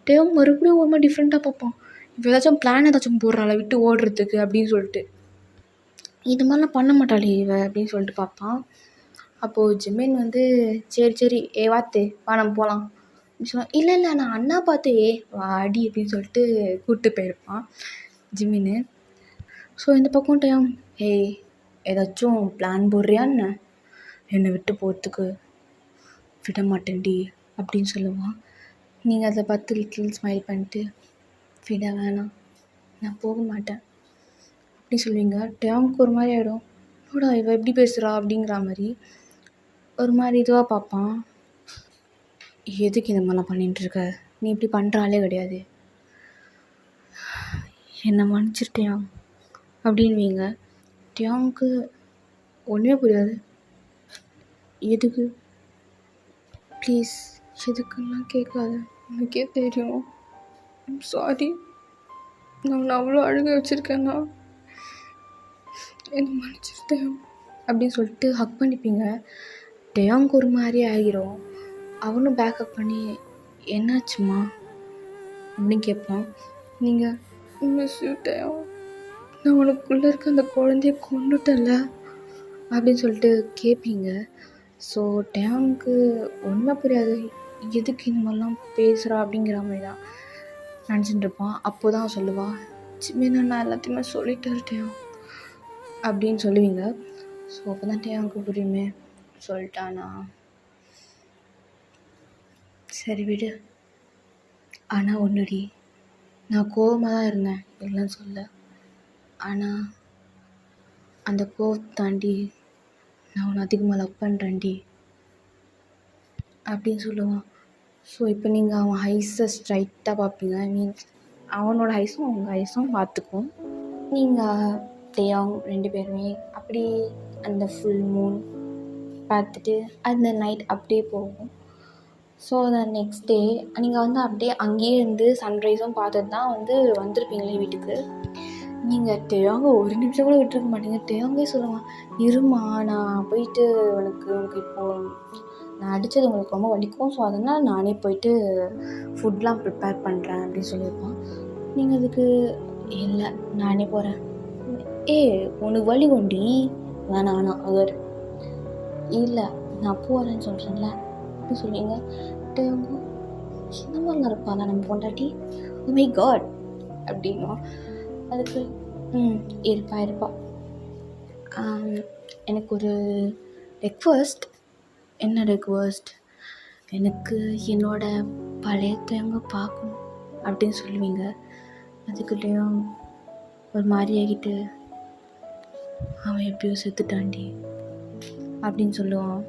டேயாங் மறுபடியும் ஒரு மாதிரி டிஃப்ரெண்ட்டாக பார்ப்பான். இப்போ பிளான் ஏதாச்சும் போடுறாள விட்டு ஓடுறதுக்கு அப்படின்னு சொல்லிட்டு. இது மாதிரிலாம் பண்ண மாட்டாளே இவ அப்படின்னு சொல்லிட்டு பார்ப்பான். அப்போது ஜிமின் சரி வாத்து வா நம்ம போகலாம் அப்படின்னு சொன்னான். இல்லை நான் அண்ணா பார்த்து வாடி அப்படின்னு சொல்லிட்டு கூப்பிட்டு போயிருப்பான் ஜிமின்னு. ஸோ இந்த பக்கம் டேயாங், ஏதாச்சும் பிளான் போடுறியான்னு? என்னை விட்டு போகிறதுக்கு விட மாட்டேன்டி அப்படின்னு சொல்லுவான். நீங்கள் அதை பார்த்து லிட்டில் ஸ்மைல் பண்ணிட்டு, விட வேணாம், நான் போக மாட்டேன் அப்படி சொல்லுவீங்க. டேயாங்க்கு ஒரு மாதிரி ஆகிடும், நோடா இவ எப்படி பேசுகிறா அப்படிங்கிற மாதிரி ஒரு மாதிரி இதுவாக பார்ப்பான். எதுக்கு இந்த மாதிரிலாம் பண்ணிட்டுருக்க? நீ இப்படி பண்ணுறாலே கிடையாது, என்னை மன்னிச்சிருட்டேயாங் அப்படின்வீங்க. டேயாங்க்கு ஒன்றுமே புரியாது. எதுக்கு? ப்ளீஸ் எதுக்குலாம் கேட்காத, உனக்கே தெரியும். சாரி, நான் அவ்வளோ அழுக வச்சுருக்கேன்னா என்னை மன்னிச்சிருட்டேன் அப்படின்னு சொல்லிட்டு ஹக் பண்ணிப்பீங்க. டேயாங்க்கு ஒரு மாதிரி ஆகிரும். அவனும் பேக்கப் பண்ணி, என்னாச்சுமா அப்படின்னு கேட்பான். நீங்கள் மிஸ் யூ டேயாங், நான் உனக்குள்ளே இருக்க அந்த குழந்தைய கொண்டுட்டேன்ல அப்படின்னு சொல்லிட்டு கேட்பீங்க. ஸோ டேயாங்க்கு ஒன்றுமே புரியாது, எதுக்கு இந்த மாதிரிலாம் பேசுகிறா அப்படிங்கிற மாதிரி தான் நினச்சிட்டு இருப்பான். அப்போ தான் சொல்லுவாள், ஜிமின் நான் எல்லாத்தையுமே சொல்லிட்டேன் டேயாங் அப்படின்னு சொல்லுவீங்க. ஸோ அப்போ தான் டேயாங்க்கு புரியுமே, சொல்லிட்டானா சரி விடு. ஆனால் ஒன்றுடி, நான் கோவமாக தான் இருந்தேன், இல்லைன்னு சொல்ல. ஆனால் அந்த கோவத்தை தாண்டி நான் உன்னை அதிகமாக லவ் பண்ணுறேன்டி அப்படின்னு சொல்லுவான். ஸோ இப்போ நீங்கள் அவன் ஐஸை ஸ்ட்ரைட்டாக பார்ப்பீங்க. மீன்ஸ் அவனோட ஐஸும் அவங்க ஐஸும் பார்த்துக்கும். நீங்கள் டேயாங் 2 பேருமே அப்படி அந்த ஃபுல் மூன் பார்த்துட்டு அந்த நைட் அப்படியே போகும். ஸோ அந்த நெக்ஸ்ட் டே நீங்கள் அப்படியே அங்கேயே இருந்து சன்ரைஸும் பார்த்துட்டு தான் வந்திருப்பீங்களே வீட்டுக்கு. நீங்கள் டேயாங்க ஒரு நிமிஷம் கூட விட்டுருக்க மாட்டீங்க. டேயாங்கே சொல்லுவான், இருமா நான் போயிட்டு உனக்கு இப்போது நான் அடித்தது உங்களுக்கு ரொம்ப வலிக்கும், ஸோ அதனால் நானே போயிட்டு ஃபுட்லாம் ப்ரிப்பேர் பண்ணுறேன் அப்படின்னு சொல்லியிருப்பான். நீங்கள் அதுக்கு இல்லை நானே போகிறேன். உனக்கு வலி கொண்டி வேணாம் அகர், இல்லை நான் போகிறேன்னு சொல்கிறேன்ல அப்படி சொல்லுவீங்க. டேங்கோ இந்த மாதிரிலாம் இருப்பாளா நம்ம பொண்டாட்டி, ஓ மை காட் அப்படின்னும். அதுக்கு இருப்பா. எனக்கு ஒரு ரெக்வஸ்ட். என்ன ரெக்வஸ்ட்? எனக்கு என்னோட பழைய தேங்க பார்க்கணும் அப்படின்னு சொல்லுவீங்க. அதுக்குள்ளேயும் ஒரு மாதிரி ஆகிட்டு, அவன் எப்படியோ செத்துட்டாண்டி அப்படின்னு சொல்லுவான்.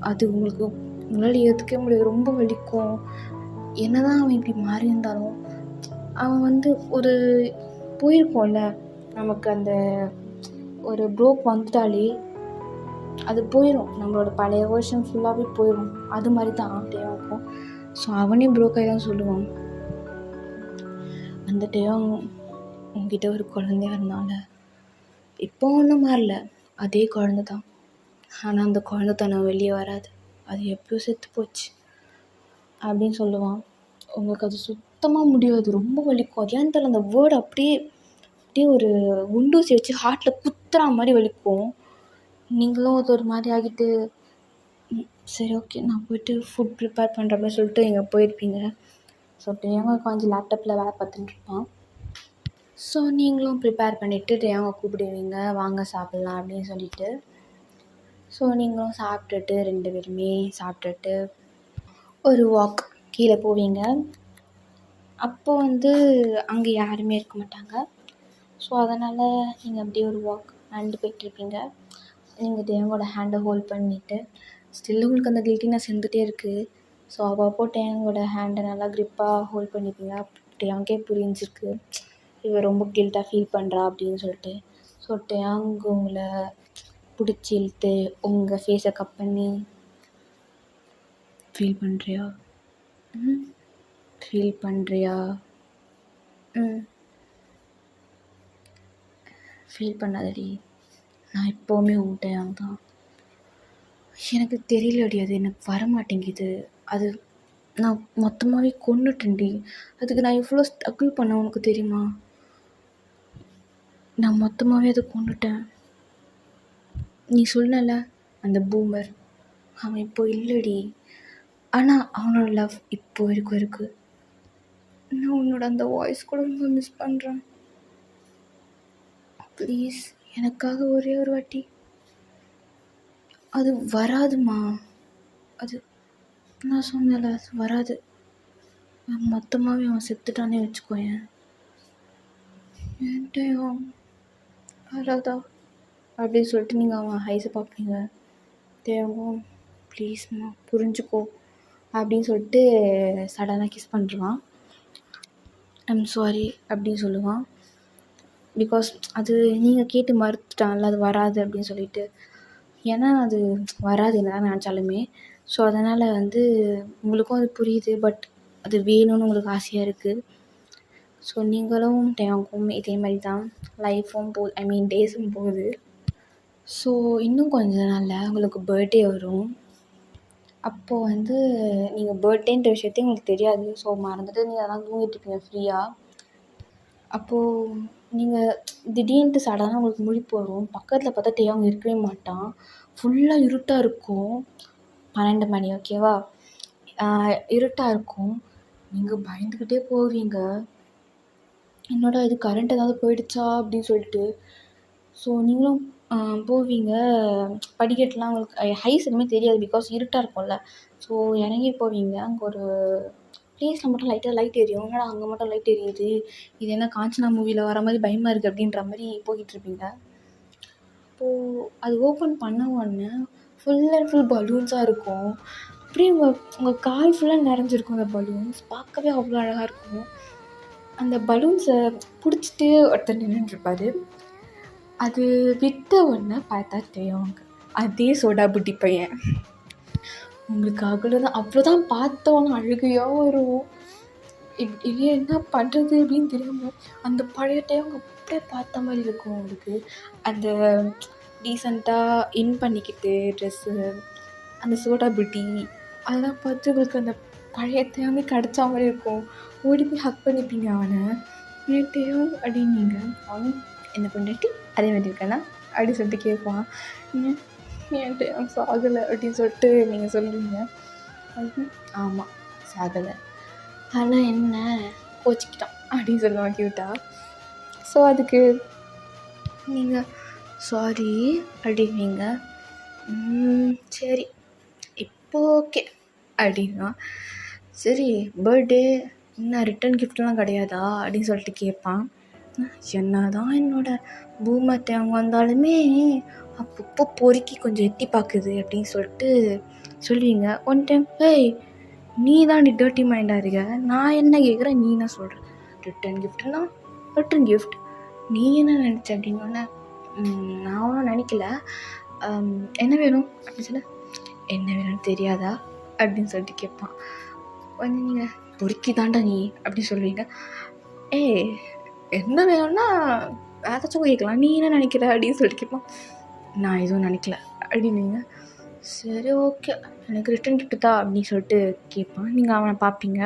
அது உங்களால் ஏற்றுக்கவே முடியாது, ரொம்ப வலிக்கும். என்னதான் அவன் இப்படி மாறி இருந்தாலும் அவன் ஒரு போயிருக்கோம்ல, நமக்கு அந்த ஒரு ப்ரோக் வந்துட்டாலே அது போயிடும், நம்மளோட பழைய வேர்ஷன் ஃபுல்லாகவே போயிடும். அது மாதிரி தான் டேவாக்கும். ஸோ அவனே ப்ரோக் ஆகி தான் சொல்லுவான், அந்த டேவம் உங்ககிட்ட ஒரு குழந்தையா இருந்தால இப்போ ஒன்றும் மாறல, அதே குழந்தை தான். ஆனால் அந்த குழந்தைத்தனம் வெளியே வராது, அது எப்பயோ செத்து போச்சு அப்படின்னு சொல்லுவான். உங்களுக்கு அது சுத்தமாக முடியாது, ரொம்ப வலிக்கும். அது ஏன்னு தெரியல, அந்த வேர்டு அப்படியே ஒரு குண்டூசி வச்சு ஹார்ட்டில் குத்துற மாதிரி வலிக்கும். நீங்களும் அது ஒரு மாதிரி ஆகிட்டு, சரி ஓகே நான் போய்ட்டு ஃபுட் ப்ரிப்பேர் பண்ணுற மாதிரி சொல்லிட்டு இங்கே போயிருப்பீங்க. ஸோ டேவங்க கொஞ்சம் லேப்டாப்பில் வேலை பார்த்துட்டு இருப்பான். ஸோ நீங்களும் ப்ரிப்பேர் பண்ணிவிட்டு டேவங்க கூப்பிடுவீங்க, வாங்க சாப்பிட்லாம் அப்படின்னு சொல்லிட்டு. ஸோ நீங்களும் சாப்பிட்டுட்டு 2 பேருமே சாப்பிட்டுட்டு ஒரு வாக் கீழே போவீங்க. அப்போது அங்கே யாருமே இருக்க மாட்டாங்க. ஸோ அதனால் நீங்கள் அப்படியே ஒரு வாக் நடந்து போய்ட்டுருப்பீங்க. நீங்கள் டேவங்கோட ஹேண்டை ஹோல்ட் பண்ணிவிட்டு, ஸ்டில் உங்களுக்கு அந்த கில்ட்டினஸ் இருந்துகிட்டே இருக்குது. ஸோ அப்பப்போ டேவங்கோட ஹேண்டை நல்லா க்ரிப்பாக ஹோல்ட் பண்ணிப்பீங்க. டேவங்கே புரிஞ்சிருக்கு இவ ரொம்ப கில்ட்டாக ஃபீல் பண்ணுறா அப்படின்னு சொல்லிட்டு. ஸோ டேவங்க உங்களை பிடிச்சி இழுத்து உங்கள் ஃபேஸை கப் பண்ணி, ஃபீல் பண்ணுறியா, ஃபீல் பண்ணுறியா, ஃபீல் பண்ணாதடி, நான் எப்போவுமே உன்கிட்ட தான். எனக்கு தெரியலடி, அது எனக்கு வரமாட்டேங்குது, அது நான் மொத்தமாகவே கொன்னுட்டேன்டி, அதுக்கு நான் எவ்வளோ ஸ்ட்ரகிள் பண்ணேன் உனக்கு தெரியுமா, நான் மொத்தமாகவே அதை கொன்னுட்டேன். நீ சொன்னல அந்த பூமர், அவன் இப்போ இல்லடி, ஆனால் அவனோட லவ் இப்போ வரைக்கும் இருக்குது. நான் உன்னோட அந்த வாய்ஸ் கூட ரொம்ப மிஸ் பண்ணுறேன். ப்ளீஸ் எனக்காக ஒரே ஒரு வாட்டி. அது வராதுமா, அது நான் சொன்னல அது வராது. மொத்தமாகவே அவன் செத்துட்டானே வச்சுக்கோயேன், ஏன்ட்டையும் வராதா அப்படின்னு சொல்லிட்டு நீங்கள் அவன் ஹைஸை பார்ப்பீங்க. தேவும் ப்ளீஸ்மா புரிஞ்சுக்கோ அப்படின்னு சொல்லிட்டு சடனாக கிஸ் பண்ணுறான். ஐம் சாரி அப்படின்னு சொல்லுவான். பிகாஸ் அது நீங்கள் கேட்டு மறுத்துட்டான்ல அது வராது அப்படின்னு சொல்லிட்டு. ஏன்னா அது வராது என்ன தான் நினச்சாலுமே. ஸோ அதனால் உங்களுக்கும் அது புரியுது, பட் அது வேணும்னு உங்களுக்கு ஆசையாக இருக்குது. ஸோ நீங்களும் டேவுக்கும் இதே மாதிரி தான் லைஃப்பும் டேஸும் போகுது. ஸோ இன்னும் கொஞ்ச நாளில் உங்களுக்கு பர்த்டே வரும். அப்போது நீங்கள் பர்த்டேன்ற விஷயத்தையும் உங்களுக்கு தெரியாது. ஸோ மறந்துட்டு நீங்கள் அதெல்லாம் தூங்கிட்டுருப்பீங்க ஃப்ரீயாக. அப்போது நீங்கள் திடீர்னுட்டு சடனாக உங்களுக்கு முழிப்பு வரும். பக்கத்தில் பார்த்தா டேவங்க இருக்கவே மாட்டான். ஃபுல்லாக இருட்டாக இருக்கும். 12 மணி ஓகேவா, இருட்டாக இருக்கும். நீங்கள் பயந்துக்கிட்டே போவீங்க, என்னோட இது கரண்ட் ஏதாவது போயிடுச்சா அப்படின்னு சொல்லிட்டு. ஸோ நீங்களும் போவீங்க. படிக்கட்டுலாம் உங்களுக்கு ஹைஸ் எதுவுமே தெரியாது, பிகாஸ் இருட்டாக இருக்கும்ல. ஸோ இறங்கி போவீங்க. அங்கே ஒரு ப்ளேஸில் மட்டும் லைட்டாக லைட் எரியும். என்னடா அங்கே மட்டும் லைட் எரியுது, இது என்ன காஞ்சனா மூவியில் வர மாதிரி பயமாக இருக்குது அப்படின்ற மாதிரி போய்கிட்ருப்பீங்க. அப்போது அது ஓப்பன் பண்ண உடனே ஃபுல் அண்ட் ஃபுல் பலூன்ஸாக இருக்கும். அப்படியே உங்கள் கால் ஃபுல்லாக நிறைஞ்சிருக்கும் அந்த பலூன்ஸ். பார்க்கவே அவ்வளோ அழகாக இருக்கும். அந்த பலூன்ஸை பிடிச்சிட்டு ஒருத்தர் நின்றுட்டுருப்பாரு. அது விட்ட உடனே பார்த்தா தேவங்க அதே சோடா புட்டி பையன். உங்களுக்கு அவ்வளோதான் பார்த்தோன்னு அழுகையாக வரும். இது என்ன பண்ணுறது அப்படின்னு தெரியாமல் அந்த பழைய டைம் அப்படியே பார்த்த மாதிரி இருக்கும் உங்களுக்கு. அந்த டீசெண்டாக இன் பண்ணிக்கிட்டு ட்ரெஸ்ஸு, அந்த சோடா புட்டி அதெல்லாம் பார்த்து உங்களுக்கு அந்த பழைய டைம் கிடச்சா மாதிரி இருக்கும். ஓடி போய் ஹக் பண்ணிப்பீங்க அவனை. நேட்டையும் அப்படின்னீங்க. அவன் என்ன பண்ணிட்டு அதே மாதிரி இருக்கானா அப்படின்னு சொல்லிட்டு கேட்பான். என் டேங் சாகலை அப்படின்னு சொல்லிட்டு நீங்கள் சொல்லுவீங்க. ஆமாம், சாகலை, ஆனால் என்ன கோச்சிக்கிட்டான் அப்படின்னு சொல்லுவான் க்யூட்டா. ஸோ அதுக்கு நீங்கள் சாரி அப்படிவீங்க. சரி இப்போ ஓகே அப்படின்னா, சரி பர்த்டே இன்னும் ரிட்டன் கிஃப்ட்லாம் கிடையாதா அப்படின்னு சொல்லிட்டு கேட்பான். என்ன தான் என்னோடய பூமர் டேங் வந்தாலுமே அப்பப்போ பொறுக்கி கொஞ்சம் எட்டி பார்க்குது அப்படின்னு சொல்லிட்டு சொல்லுவீங்க. ஒன் டைம், ஏய் நீ தான் டர்ட்டி மைண்டாக இருக்க, நான் என்ன கேட்குறேன் நீ என்ன சொல்கிற, ரிட்டன் கிஃப்ட்னா ரிட்டன் கிஃப்ட், நீ என்ன நினச்ச அப்படின்னோடனே, நான் ஒன்றும் நினைக்கல, என்ன வேணும் அப்படின்னு சொல்ல, என்ன வேணும்னு தெரியாதா அப்படின்னு சொல்லிட்டு கேட்பான். கொஞ்சம் நீங்கள் பொறுக்கி தாண்டா நீ அப்படின்னு சொல்லுவீங்க. ஏய் என்ன வேணும்னா ஏதாச்சும் கேட்கலாம், நீ என்ன நினைக்கிற அப்படின்னு சொல்லிட்டு கேட்பான். நான் எதுவும் நினைக்கல அப்படின்னீங்க. சரி ஓகே எனக்கு ரிட்டன் கிஃப்ட் தான் அப்படின்னு சொல்லிட்டு கேட்பான். நீங்கள் அவனை பார்ப்பீங்க.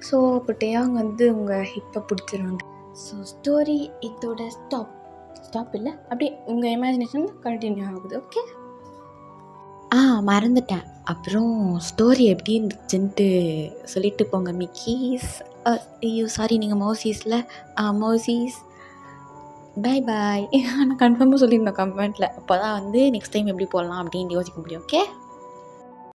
ஸோ இப்போ டேயாங் வந்து உங்கள் ஹிப்பை பிடிச்சிருவாங்க. ஸோ ஸ்டோரி இதோட ஸ்டாப் இல்லை, அப்படியே உங்கள் இமேஜினேஷன் கண்டினியூ ஆகுது. ஓகே, மறந்துட்டேன். அப்புறம் ஸ்டோரி எப்படி இருந்துச்சுன்ட்டு சொல்லிட்டு போங்க மிக்கீஸ். ஐயோ சாரி, நீங்கள் மோசிஸில் மோசிஸ். Bye bye. ஆனால் கன்ஃபார்மாக சொல்லியிருந்தோம் கமெண்ட்டில், அப்போ தான் வந்து நெக்ஸ்ட் டைம் எப்படி போடலாம் அப்படின்னு யோசிக்க முடியும். ஓகே.